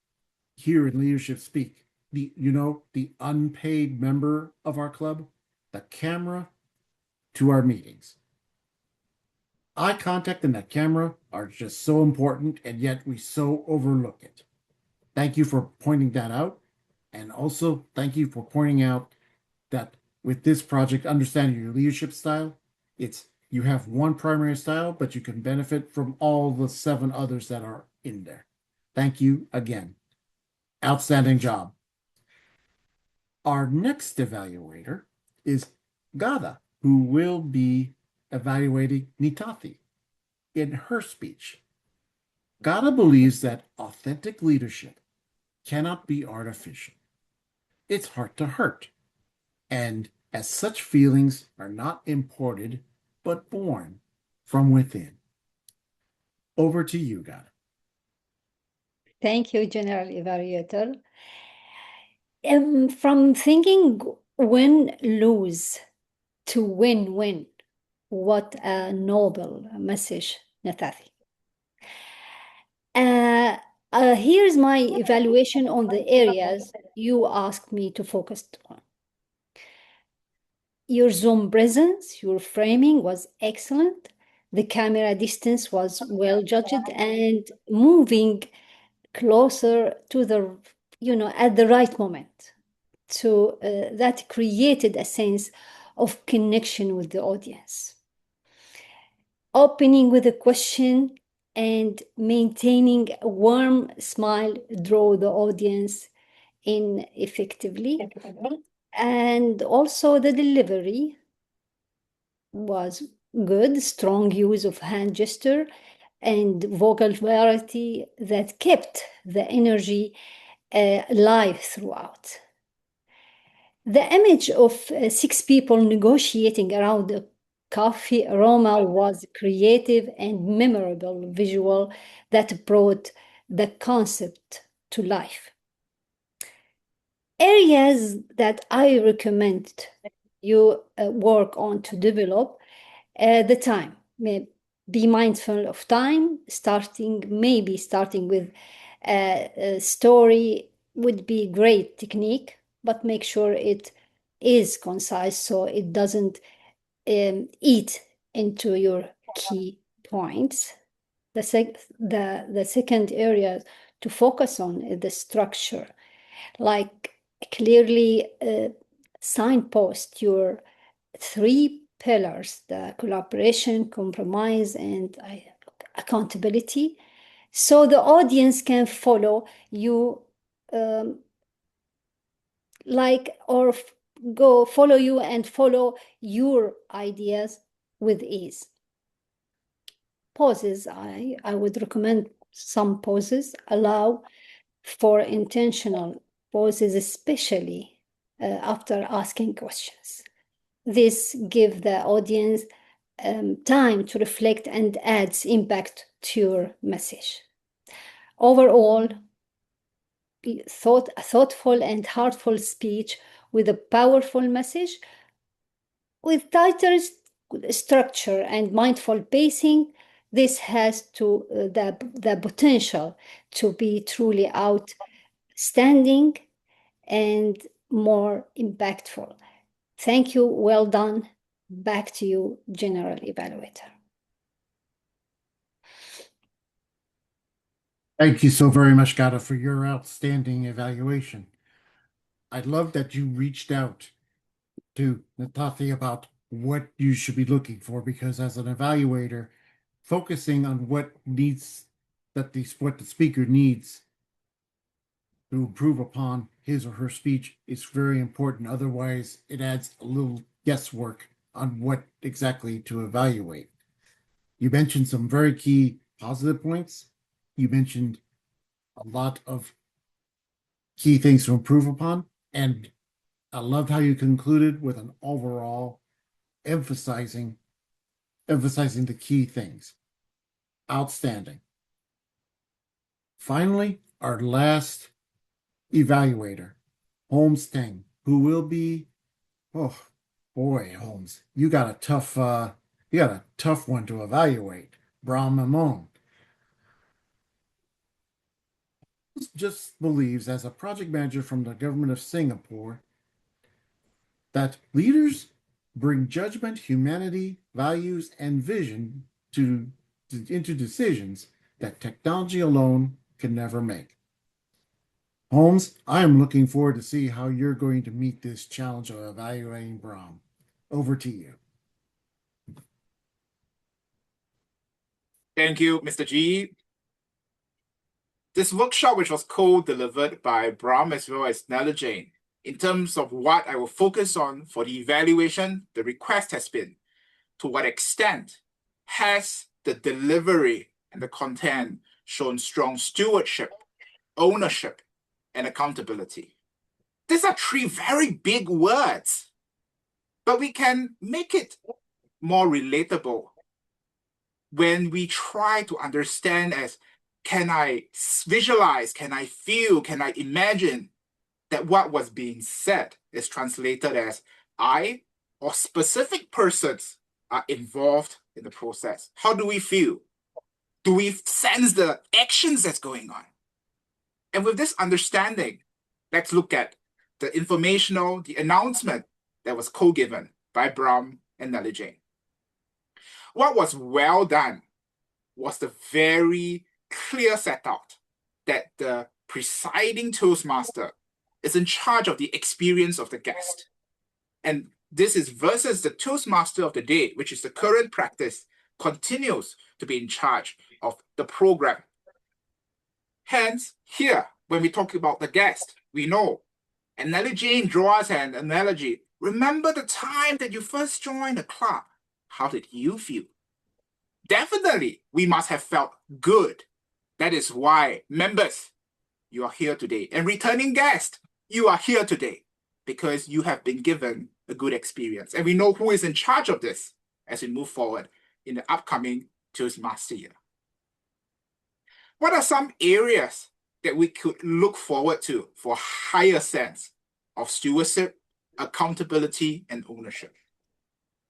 here in Leadership Speak. The unpaid member of our club, the camera to our meetings. Eye contact and that camera are just so important, and yet we so overlook it. Thank you for pointing that out. And also thank you for pointing out that with this project, understanding your leadership style, you have one primary style, but you can benefit from all the 7 others that are in there. Thank you again. Outstanding job. Our next evaluator is Gada, who will be evaluating Nthati in her speech. Gada believes that authentic leadership cannot be artificial. It's heart to heart. And as such, feelings are not imported, but born from within. Over to you, Gada. Thank you, General Evaluator. From thinking win-lose to win-win, what a noble message, Nthati. Here's my evaluation on the areas you asked me to focus on. Your Zoom presence, your framing was excellent. The camera distance was well judged and moving closer to the, at the right moment. So that created a sense of connection with the audience. Opening with a question and maintaining a warm smile draw the audience in effectively. And also the delivery was good, strong use of hand gesture and vocal variety that kept the energy live throughout. The image of 6 people negotiating around a coffee aroma was creative and memorable visual that brought the concept to life. Areas that I recommend you work on to develop the time. Be mindful of time, maybe starting with a story would be great technique, but make sure it is concise so it doesn't eat into your key points. The second area to focus on is the structure, like clearly signpost your 3 pillars, the collaboration, compromise, and accountability, so the audience can follow you follow you and follow your ideas with ease. Pauses, I would recommend some pauses. Allow for intentional pauses, especially after asking questions. This gives the audience time to reflect and adds impact to your message. Overall, a thoughtful and heartful speech with a powerful message, with tighter structure and mindful pacing. This has the potential to be truly outstanding and more impactful. Thank you. Well done. Back to you, General Evaluator. Thank you so very much, Gada, for your outstanding evaluation. I love that you reached out to Nthati about what you should be looking for, because as an evaluator, focusing on what the speaker needs to improve upon his or her speech is very important. Otherwise, it adds a little guesswork on what exactly to evaluate. You mentioned some very key positive points. You mentioned a lot of key things to improve upon, and I loved how you concluded with an overall emphasizing the key things. Outstanding. Finally, our last evaluator, Holmes Teng, who will be, oh boy, Holmes, you got a tough one to evaluate. Brahm Memone just believes, as a project manager from the government of Singapore, that leaders bring judgment, humanity, values, and vision into decisions that technology alone can never make. Holmes, I am looking forward to see how you're going to meet this challenge of evaluating Brahm. Over to you. Thank you, Mr. G. This workshop, which was co-delivered by Brahm as well as Nthati, in terms of what I will focus on for the evaluation, the request has been, to what extent has the delivery and the content shown strong stewardship, ownership, and accountability? These are 3 very big words, but we can make it more relatable when we try to understand as, can I visualize, can I feel, can I imagine that what was being said is translated as I or specific persons are involved in the process. How do we feel? Do we sense the actions that's going on? And with this understanding, let's look at the informational, the announcement that was co-given by Brahm and Nellie Jane. What was well done was the very clear set out that the presiding Toastmaster is in charge of the experience of the guest. And this is versus the Toastmaster of the day, which is the current practice, continues to be in charge of the program. Hence, here, when we talk about the guest, we know, and Nellie Jane draws an analogy. Remember the time that you first joined the club. How did you feel? Definitely, we must have felt good. That is why, members, you are here today. And returning guests, you are here today because you have been given a good experience. And we know who is in charge of this as we move forward in the upcoming Toastmaster year. What are some areas that we could look forward to for a higher sense of stewardship, accountability, and ownership?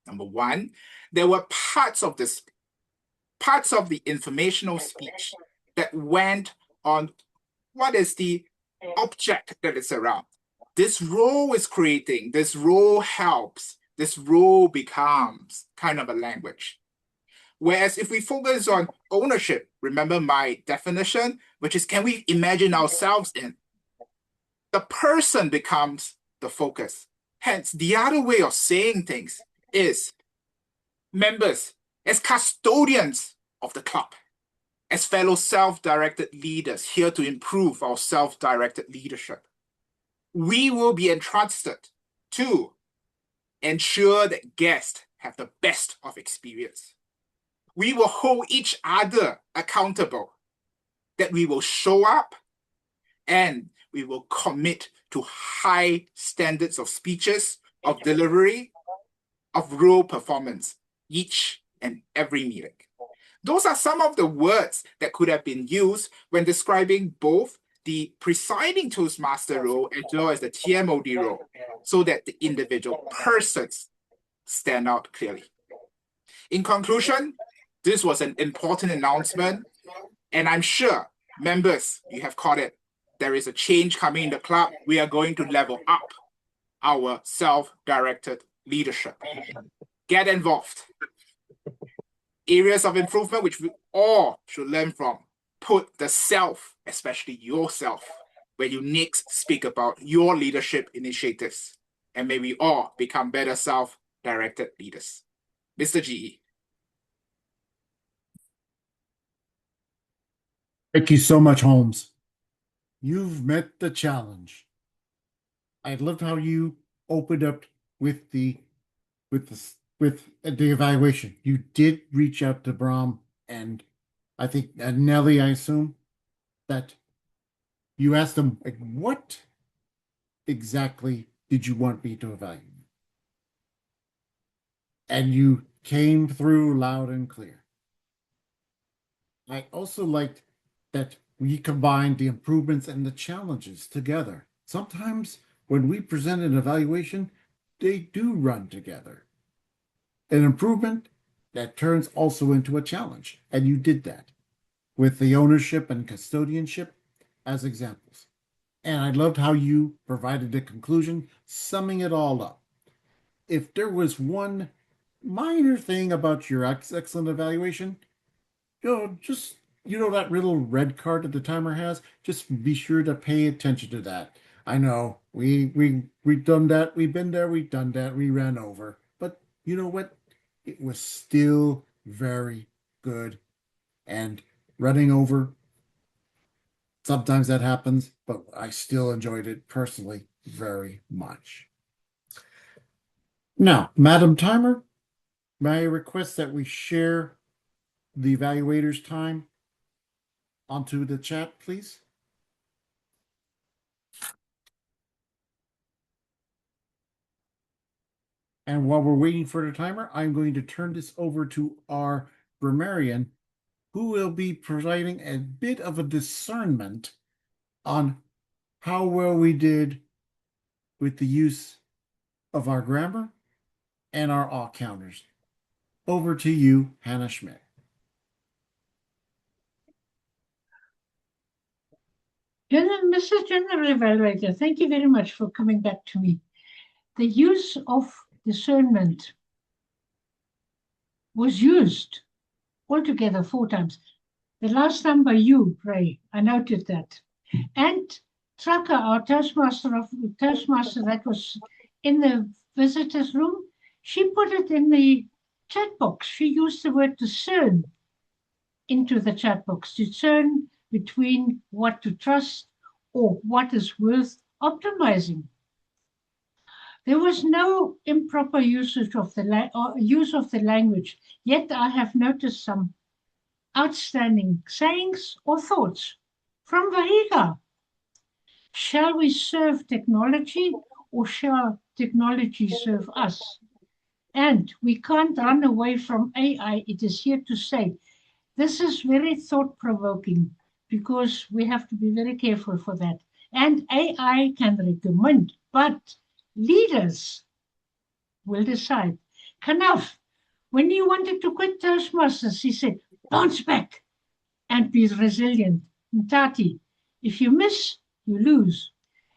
Number one, there were parts of the informational speech that went on what is the object that is around. This role is creating, this role helps, this role becomes kind of a language. Whereas if we focus on ownership, remember my definition, which is can we imagine ourselves in? The person becomes the focus. Hence, the other way of saying things is members, as custodians of the club, as fellow self-directed leaders here to improve our self-directed leadership, we will be entrusted to ensure that guests have the best of experience. We will hold each other accountable, that we will show up and we will commit to high standards of speeches, of delivery, of role performance, each and every meeting. Those are some of the words that could have been used when describing both the presiding Toastmaster role as well as the TMOD role, so that the individual persons stand out clearly. In conclusion, this was an important announcement, and I'm sure, members, you have caught it. There is a change coming in the club. We are going to level up our self-directed leadership. Get involved. Areas of improvement which we all should learn from. Put the self, especially yourself, where you next speak about your leadership initiatives. And may we all become better self-directed leaders. Mr. GE. Thank you so much, Holmes. You've met the challenge. I loved how you opened up with the evaluation. You did reach out to Brahm and I think Nellie, I assume, that you asked them, like, what exactly did you want me to evaluate? And you came through loud and clear. I also liked that we combined the improvements and the challenges together. Sometimes when we present an evaluation, they do run together. An improvement that turns also into a challenge. And you did that with the ownership and custodianship as examples. And I loved how you provided the conclusion, summing it all up. If there was one minor thing about your excellent evaluation, just, that little red card that the timer has, just be sure to pay attention to that. I know we've done that. We've been there. We've done that. We ran over. But you know what? It was still very good. And running over, sometimes that happens, but I still enjoyed it personally very much. Now, Madam Timer, may I request that we share the evaluator's time onto the chat, please? And while we're waiting for the timer, I'm going to turn this over to our grammarian, who will be providing a bit of a discernment on how well we did with the use of our grammar and our all counters. Over to you, Hannah Schmidt. Mr. General Evaluator, thank you very much for coming back to me. The use of discernment was used altogether 4 times. The last time by you, Ray, I noted that. And Traka, our Toastmaster that was in the visitors' room, she put it in the chat box. She used the word discern into the chat box, discern between what to trust or what is worth optimizing. There was no improper usage of the use of the language, yet I have noticed some outstanding sayings or thoughts from Wahiga. Shall we serve technology or shall technology serve us? And we can't run away from AI. It is here to stay. This is very thought-provoking because we have to be very careful for that. And AI can recommend, but leaders will decide. Kanav, when he wanted to quit Toastmasters, he said, bounce back and be resilient. Nthati, if you miss, you lose.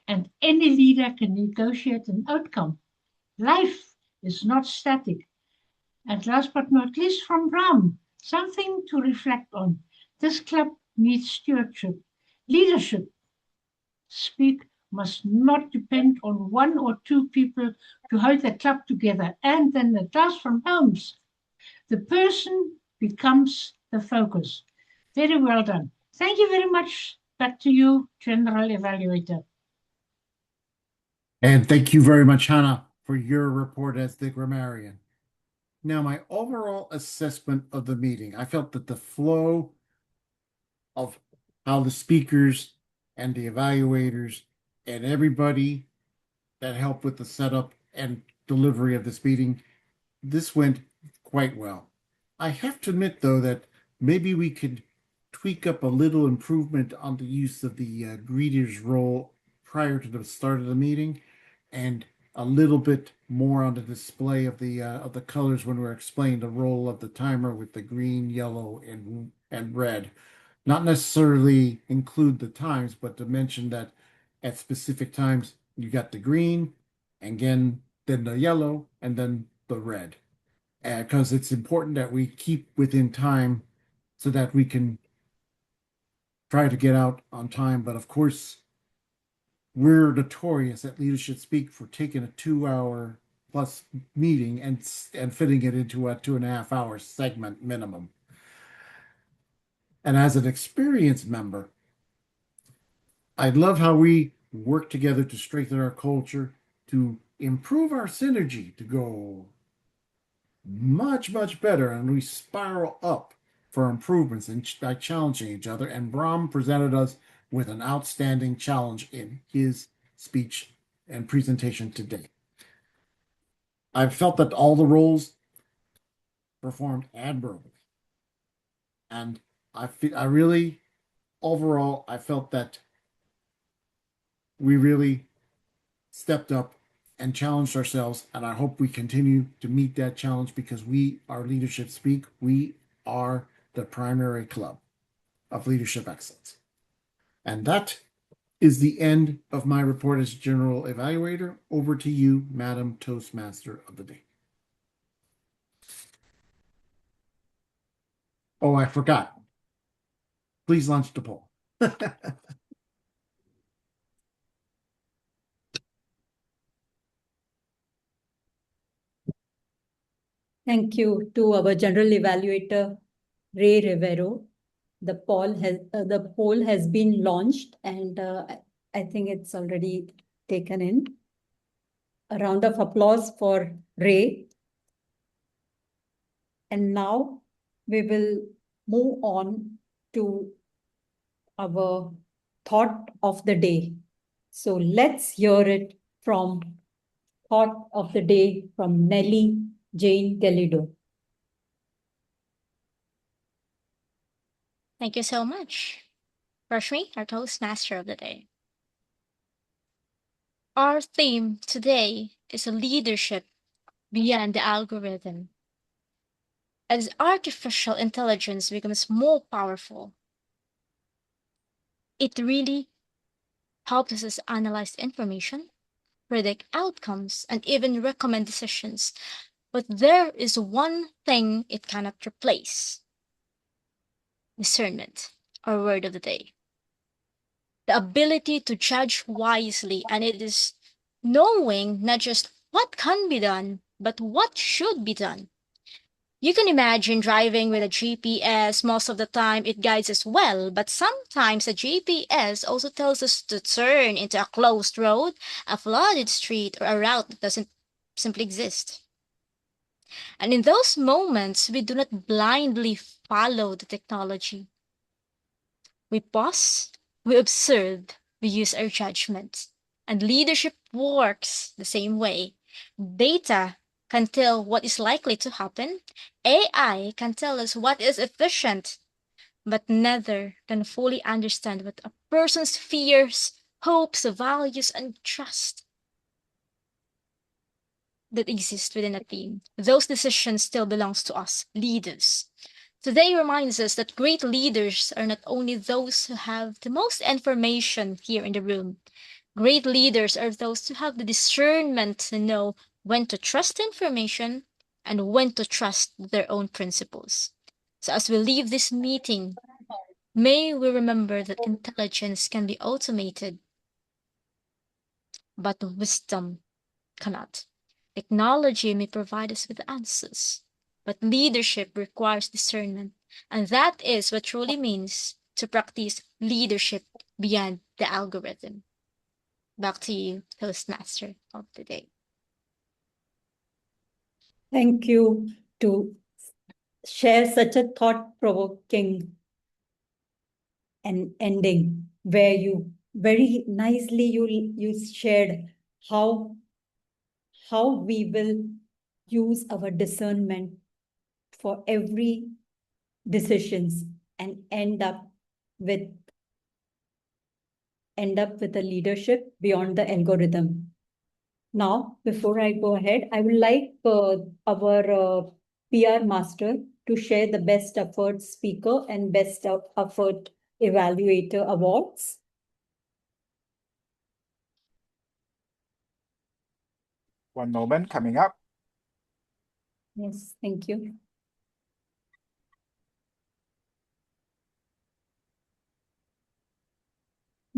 And any leader can negotiate an outcome. Life is not static. And last but not least, from Brahm, something to reflect on. This club needs stewardship, leadership. Speak must not depend on 1 or 2 people to hold the club together. And then the last from Holmes, the person becomes the focus. Very well done. Thank you very much. Back to you, General Evaluator. And thank you very much, Hannah, for your report as the grammarian. Now, my overall assessment of the meeting, I felt that the flow of how the speakers and the evaluators and everybody that helped with the setup and delivery of this meeting, this went quite well. I have to admit, though, that maybe we could tweak up a little improvement on the use of the greeters role prior to the start of the meeting, and a little bit more on the display of the colors when we're explaining the role of the timer with the green, yellow, and red. Not necessarily include the times, but to mention that at specific times you got the green, and again then the yellow, and then the red. Because it's important that we keep within time so that we can try to get out on time. But of course, we're notorious at Leadership Speak for taking a 2-hour plus meeting and fitting it into a 2.5-hour segment minimum. And as an experienced member, I love how we work together to strengthen our culture, to improve our synergy, to go much, much better, and we spiral up for improvements and by challenging each other. And Brahm presented us with an outstanding challenge in his speech and presentation today. I felt that all the roles performed admirably. And I really, overall, I felt that we really stepped up and challenged ourselves. And I hope we continue to meet that challenge because we are Leadership Speak. We are the primary club of leadership excellence. And that is the end of my report as General Evaluator. Over to you, Madam Toastmaster of the Day. Oh, I forgot. Please launch the poll. Thank you to our General Evaluator, Ray Rivero. The poll has been launched, and I think it's already taken in. A round of applause for Ray. And now we will move on to our thought of the day. So let's hear it from thought of the day from Nellie Jane Galido. Thank you so much. Rashmi, our Toastmaster of the day. Our theme today is leadership beyond the algorithm. As artificial intelligence becomes more powerful, it really helps us analyze information, predict outcomes, and even recommend decisions. But there is one thing it cannot replace: discernment, our word of the day. The ability to judge wisely, and it is knowing not just what can be done, but what should be done. You can imagine driving with a GPS. Most of the time it guides us well, but sometimes a GPS also tells us to turn into a closed road, a flooded street, or a route that doesn't simply exist. And in those moments, we do not blindly follow the technology. We pause, we observe, we use our judgment. And leadership works the same way. Data can tell what is likely to happen. AI can tell us what is efficient, but neither can fully understand what a person's fears, hopes, values, and trust that exist within a team. Those decisions still belongs to us, leaders. Today reminds us that great leaders are not only those who have the most information here in the room. Great leaders are those who have the discernment to know when to trust information and when to trust their own principles. So as we leave this meeting, may we remember that intelligence can be automated, but wisdom cannot. Technology may provide us with answers, but leadership requires discernment, and that is what truly means to practice leadership beyond the algorithm. Back to you, Toastmaster of the day. Thank you to share such a thought-provoking and ending where you very nicely you shared how we will use our discernment for every decisions and end up with a leadership beyond the algorithm. Now, before I go ahead, I would like our PR master to share the best effort speaker and best effort evaluator awards. One moment, coming up. Yes, thank you.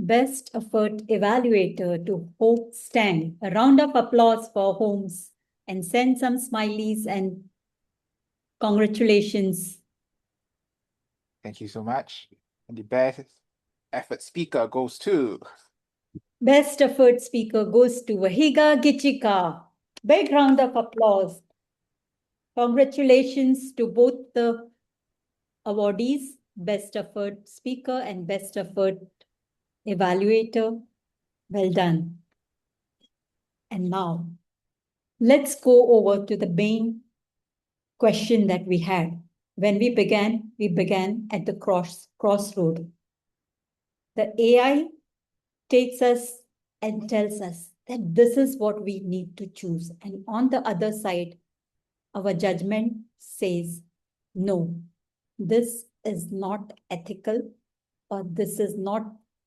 Best effort evaluator to Teng. A round of applause for Holmes and send some smileys and congratulations. Thank you so much. And the best effort speaker goes to... Best effort speaker goes to Wahiga Gichinga. Big round of applause. Congratulations to both the awardees, best effort speaker and best effort evaluator. Well done. And now, let's go over to the main question that we had. When we began at the crossroad. The AI takes us and tells us that this is what we need to choose. And on the other side, our judgment says, no, this is not ethical, or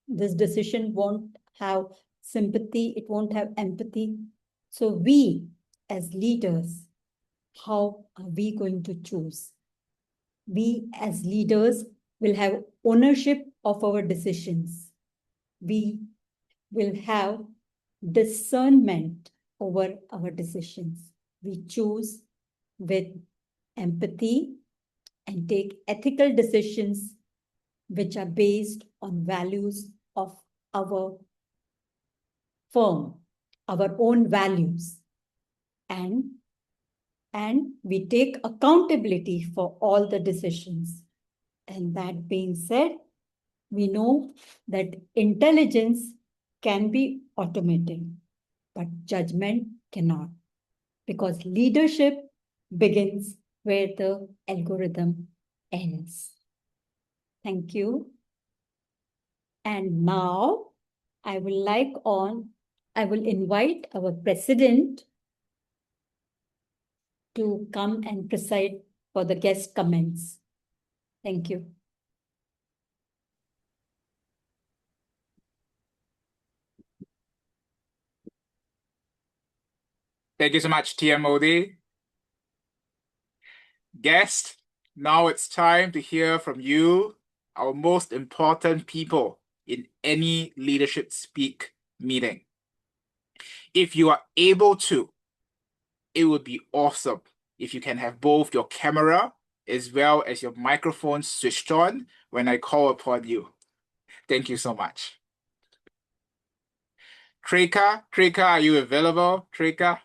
this decision won't have sympathy, it won't have empathy. So we as leaders, how are we going to choose? We as leaders will have ownership of our decisions. We will have discernment over our decisions. We choose with empathy and take ethical decisions which are based on values of our firm, our own values. And we take accountability for all the decisions. And that being said, we know that intelligence can be automated, but judgment cannot, because leadership begins where the algorithm ends. Thank you. And now I would like on I will invite our president to come and preside for the guest comments. Thank you. Thank you so much, TMOD. Guest, now it's time to hear from you, our most important people in any leadership speak meeting. If you are able to, it would be awesome if you can have both your camera as well as your microphone switched on when I call upon you. Thank you so much. Treka, are you available? Treka?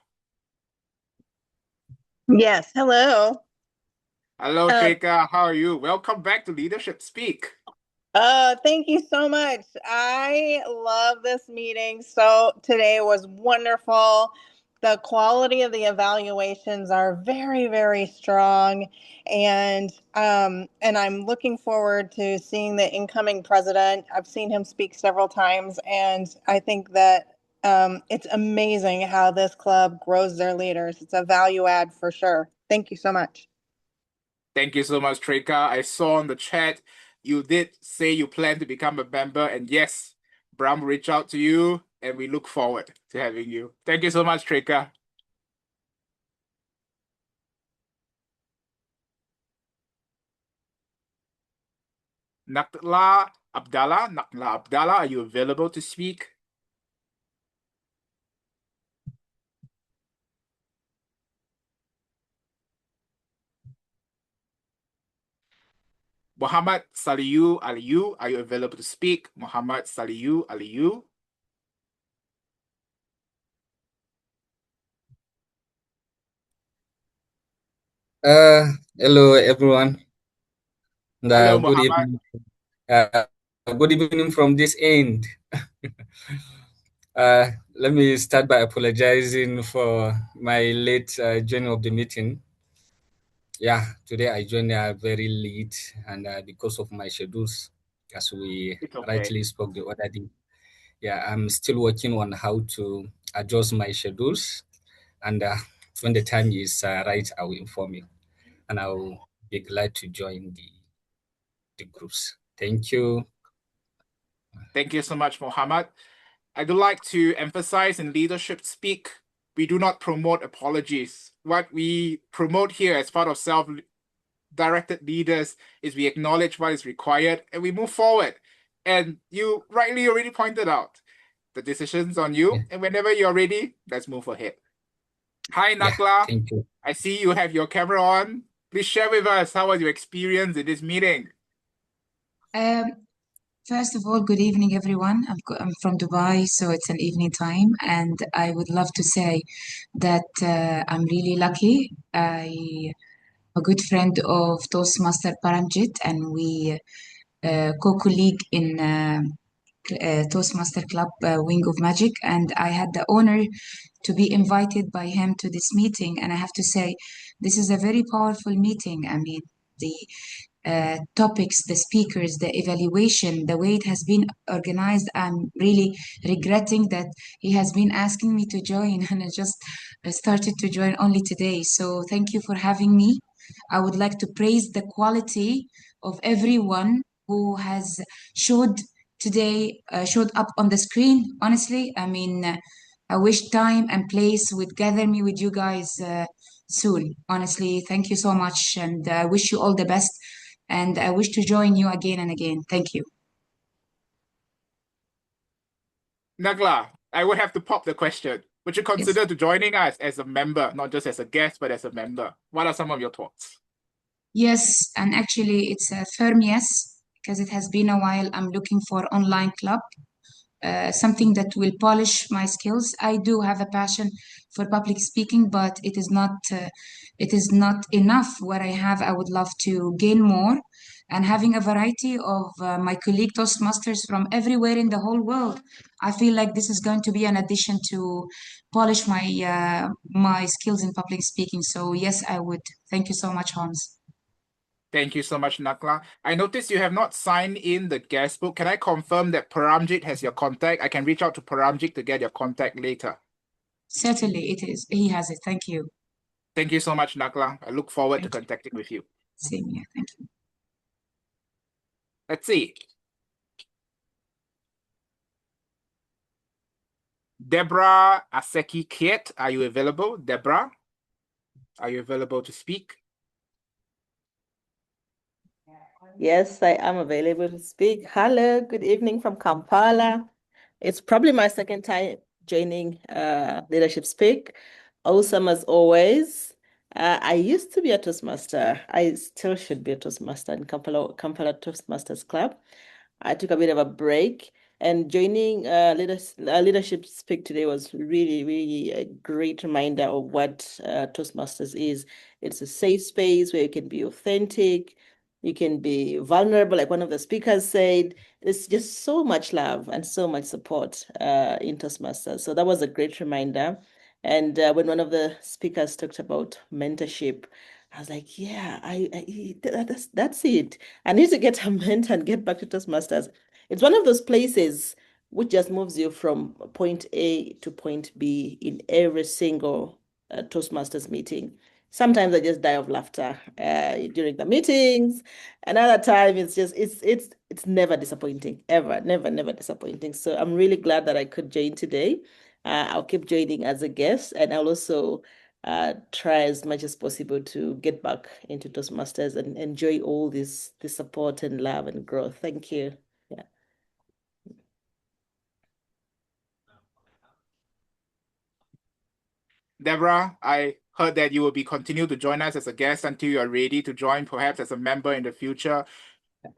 Yes, hello. Hello, Treka. How are you? Welcome back to Leadership Speak. Thank you so much. I love this meeting. So today was wonderful. The quality of the evaluations are very, very strong. And I'm looking forward to seeing the incoming president. I've seen him speak several times, and I think that it's amazing how this club grows their leaders. It's a value add for sure. Thank you so much. Thank you so much, Treka. I saw on the chat you did say you plan to become a member, and yes, Brahm reached out to you, and we look forward to having you. Thank you so much, Treka. Nakla Abdallah, are you available to speak? Muhammad Saliu Aliyu, are you available to speak? Muhammad Saliu Aliyu. Hello everyone. Hello, Good Muhammad. evening. Good evening from this end. Let me start by apologizing for my late joining of the meeting. Yeah, today I joined very late, and because of my schedules, as we rightly spoke the other day. Yeah, I'm still working on how to adjust my schedules, and when the time is right, I will inform you, and I will be glad to join the groups. Thank you. Thank you so much, Mohammed. I'd like to emphasize in Leadership Speak, we do not promote apologies. What we promote here as part of self-directed leaders is we acknowledge what is required and we move forward. And you rightly already pointed out, the decision's on you, and whenever you're ready, let's move ahead. Hi, Nakla. Thank you. I see you have your camera on. Please share with us how was your experience in this meeting. First of all, good evening, everyone. I'm from Dubai, so it's an evening time, and I would love to say that I'm really lucky. I'm a good friend of Toastmaster Paramjit, and we co-colleague in Toastmaster Club Wing of Magic, and I had the honor to be invited by him to this meeting, and I have to say, this is a very powerful meeting. I mean, the topics, the speakers, the evaluation, the way it has been organized. I'm really regretting that he has been asking me to join, and I just started to join only today. So thank you for having me. I would like to praise the quality of everyone who has showed up on the screen. Honestly, I mean, I wish time and place would gather me with you guys soon. Honestly, thank you so much, and I wish you all the best. And I wish to join you again and again. Thank you. Nagla, I would have to pop the question. Would you consider to joining us as a member, not just as a guest, but as a member? What are some of your thoughts? Yes, and actually it's a firm yes, because it has been a while. I'm looking for online club, something that will polish my skills. I do have a passion for public speaking, but it is not enough. What I have, I would love to gain more, and having a variety of my colleague Toastmasters from everywhere in the whole world. I feel like this is going to be an addition to polish my skills in public speaking. So yes, I would. Thank you so much, Holmes. Thank you so much, Nakla. I noticed you have not signed in the guest book. Can I confirm that Paramjit has your contact? I can reach out to Paramjit to get your contact later. Certainly, it is. He has it. Thank you. Thank you so much, Nakla. I look forward to contacting with you. Same here. Thank you. Let's see. Deborah Aseki Kiet, are you available? Deborah, are you available to speak? Yes, I am available to speak. Hello, good evening from Kampala. It's probably my second time joining Leadership Speak. Awesome as always. I used to be a Toastmaster. I still should be a Toastmaster in Kampala Toastmasters Club. I took a bit of a break, and joining Leadership Speak today was really, really a great reminder of what Toastmasters is. It's a safe space where you can be authentic, you can be vulnerable, like one of the speakers said. There's just so much love and so much support in Toastmasters. So that was a great reminder. And when one of the speakers talked about mentorship, I was like, yeah, that's it. I need to get a mentor and get back to Toastmasters. It's one of those places which just moves you from point A to point B in every single Toastmasters meeting. Sometimes I just die of laughter during the meetings. Another time it's never disappointing, ever, never disappointing. So I'm really glad that I could join today. I'll keep joining as a guest, and I'll also try as much as possible to get back into Toastmasters and enjoy all this support and love and growth. Thank you. Yeah. Deborah, I heard that you will be continue to join us as a guest until you are ready to join, perhaps as a member in the future.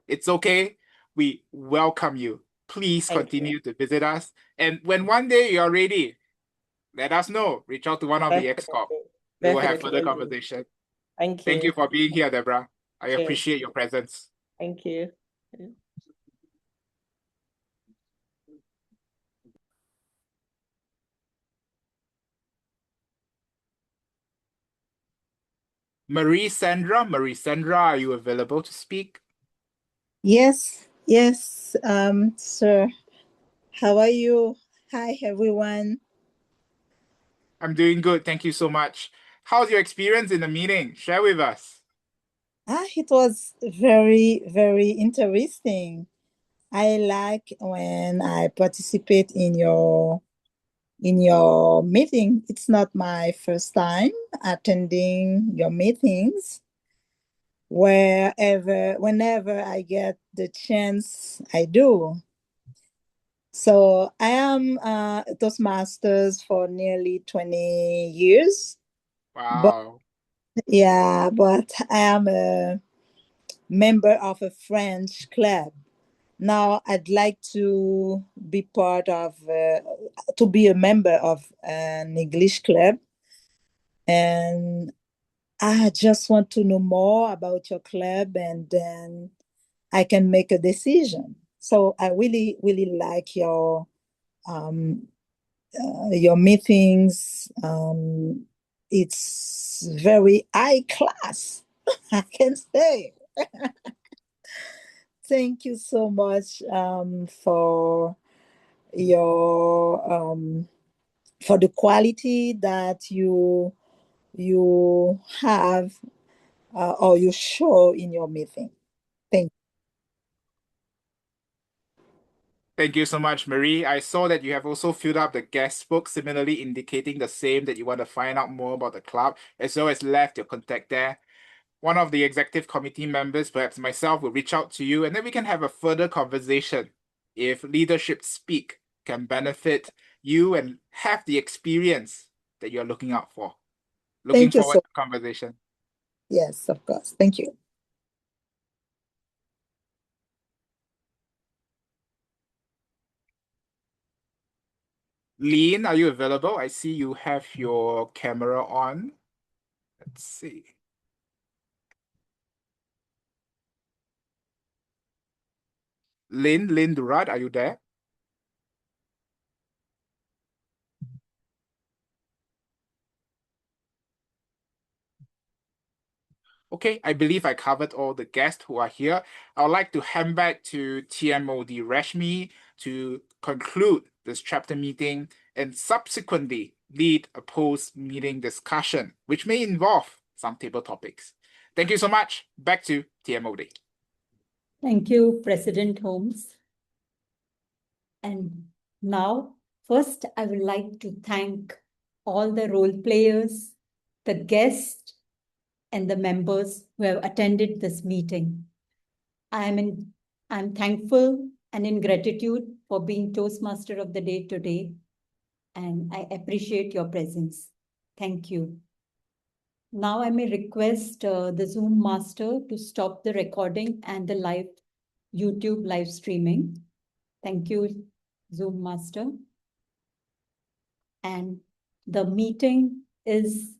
It's okay. We welcome you. Please continue to visit us. And when one day you are ready, let us know. Reach out to one of the ExCom. We will have further conversation. Thank you. Thank you for being here, Deborah. I appreciate your presence. Thank you. Marie Sandra, are you available to speak? Yes, sir. How are you? Hi, everyone. I'm doing good. Thank you so much. How's your experience in the meeting? Share with us. It was very, very interesting. I like when I participate in your meeting. It's not my first time attending your meetings. Whenever I get the chance, I do. So I am Toastmasters for nearly 20 years. Wow. But I am a member of a French club. Now I'd like to be to be a member of an English club. And I just want to know more about your club, and then I can make a decision. So I really, really like your meetings. It's very high class, I can say. Thank you so much for your for the quality that you have or you show in your meeting. Thank you. Thank you so much, Marie. I saw that you have also filled up the guest book, similarly indicating the same, that you want to find out more about the club, as well as left your contact there. One of the executive committee members, perhaps myself, will reach out to you, and then we can have a further conversation if Leadership Speak can benefit you and have the experience that you're looking out for. Looking Thank you forward so to the conversation. Yes, of course. Thank you. Lean, are you available? I see you have your camera on. Let's see. Lynn Durad, are you there? Okay, I believe I covered all the guests who are here. I would like to hand back to TMOD Rashmi to conclude this chapter meeting and subsequently lead a post-meeting discussion, which may involve some table topics. Thank you so much. Back to TMOD. Thank you, President Holmes. And now, first, I would like to thank all the role players, the guests, and the members who have attended this meeting. I'm thankful and in gratitude for being Toastmaster of the Day today, and I appreciate your presence. Thank you. Now I may request the Zoom master to stop the recording and the live YouTube live streaming. Thank you, Zoom master. And the meeting is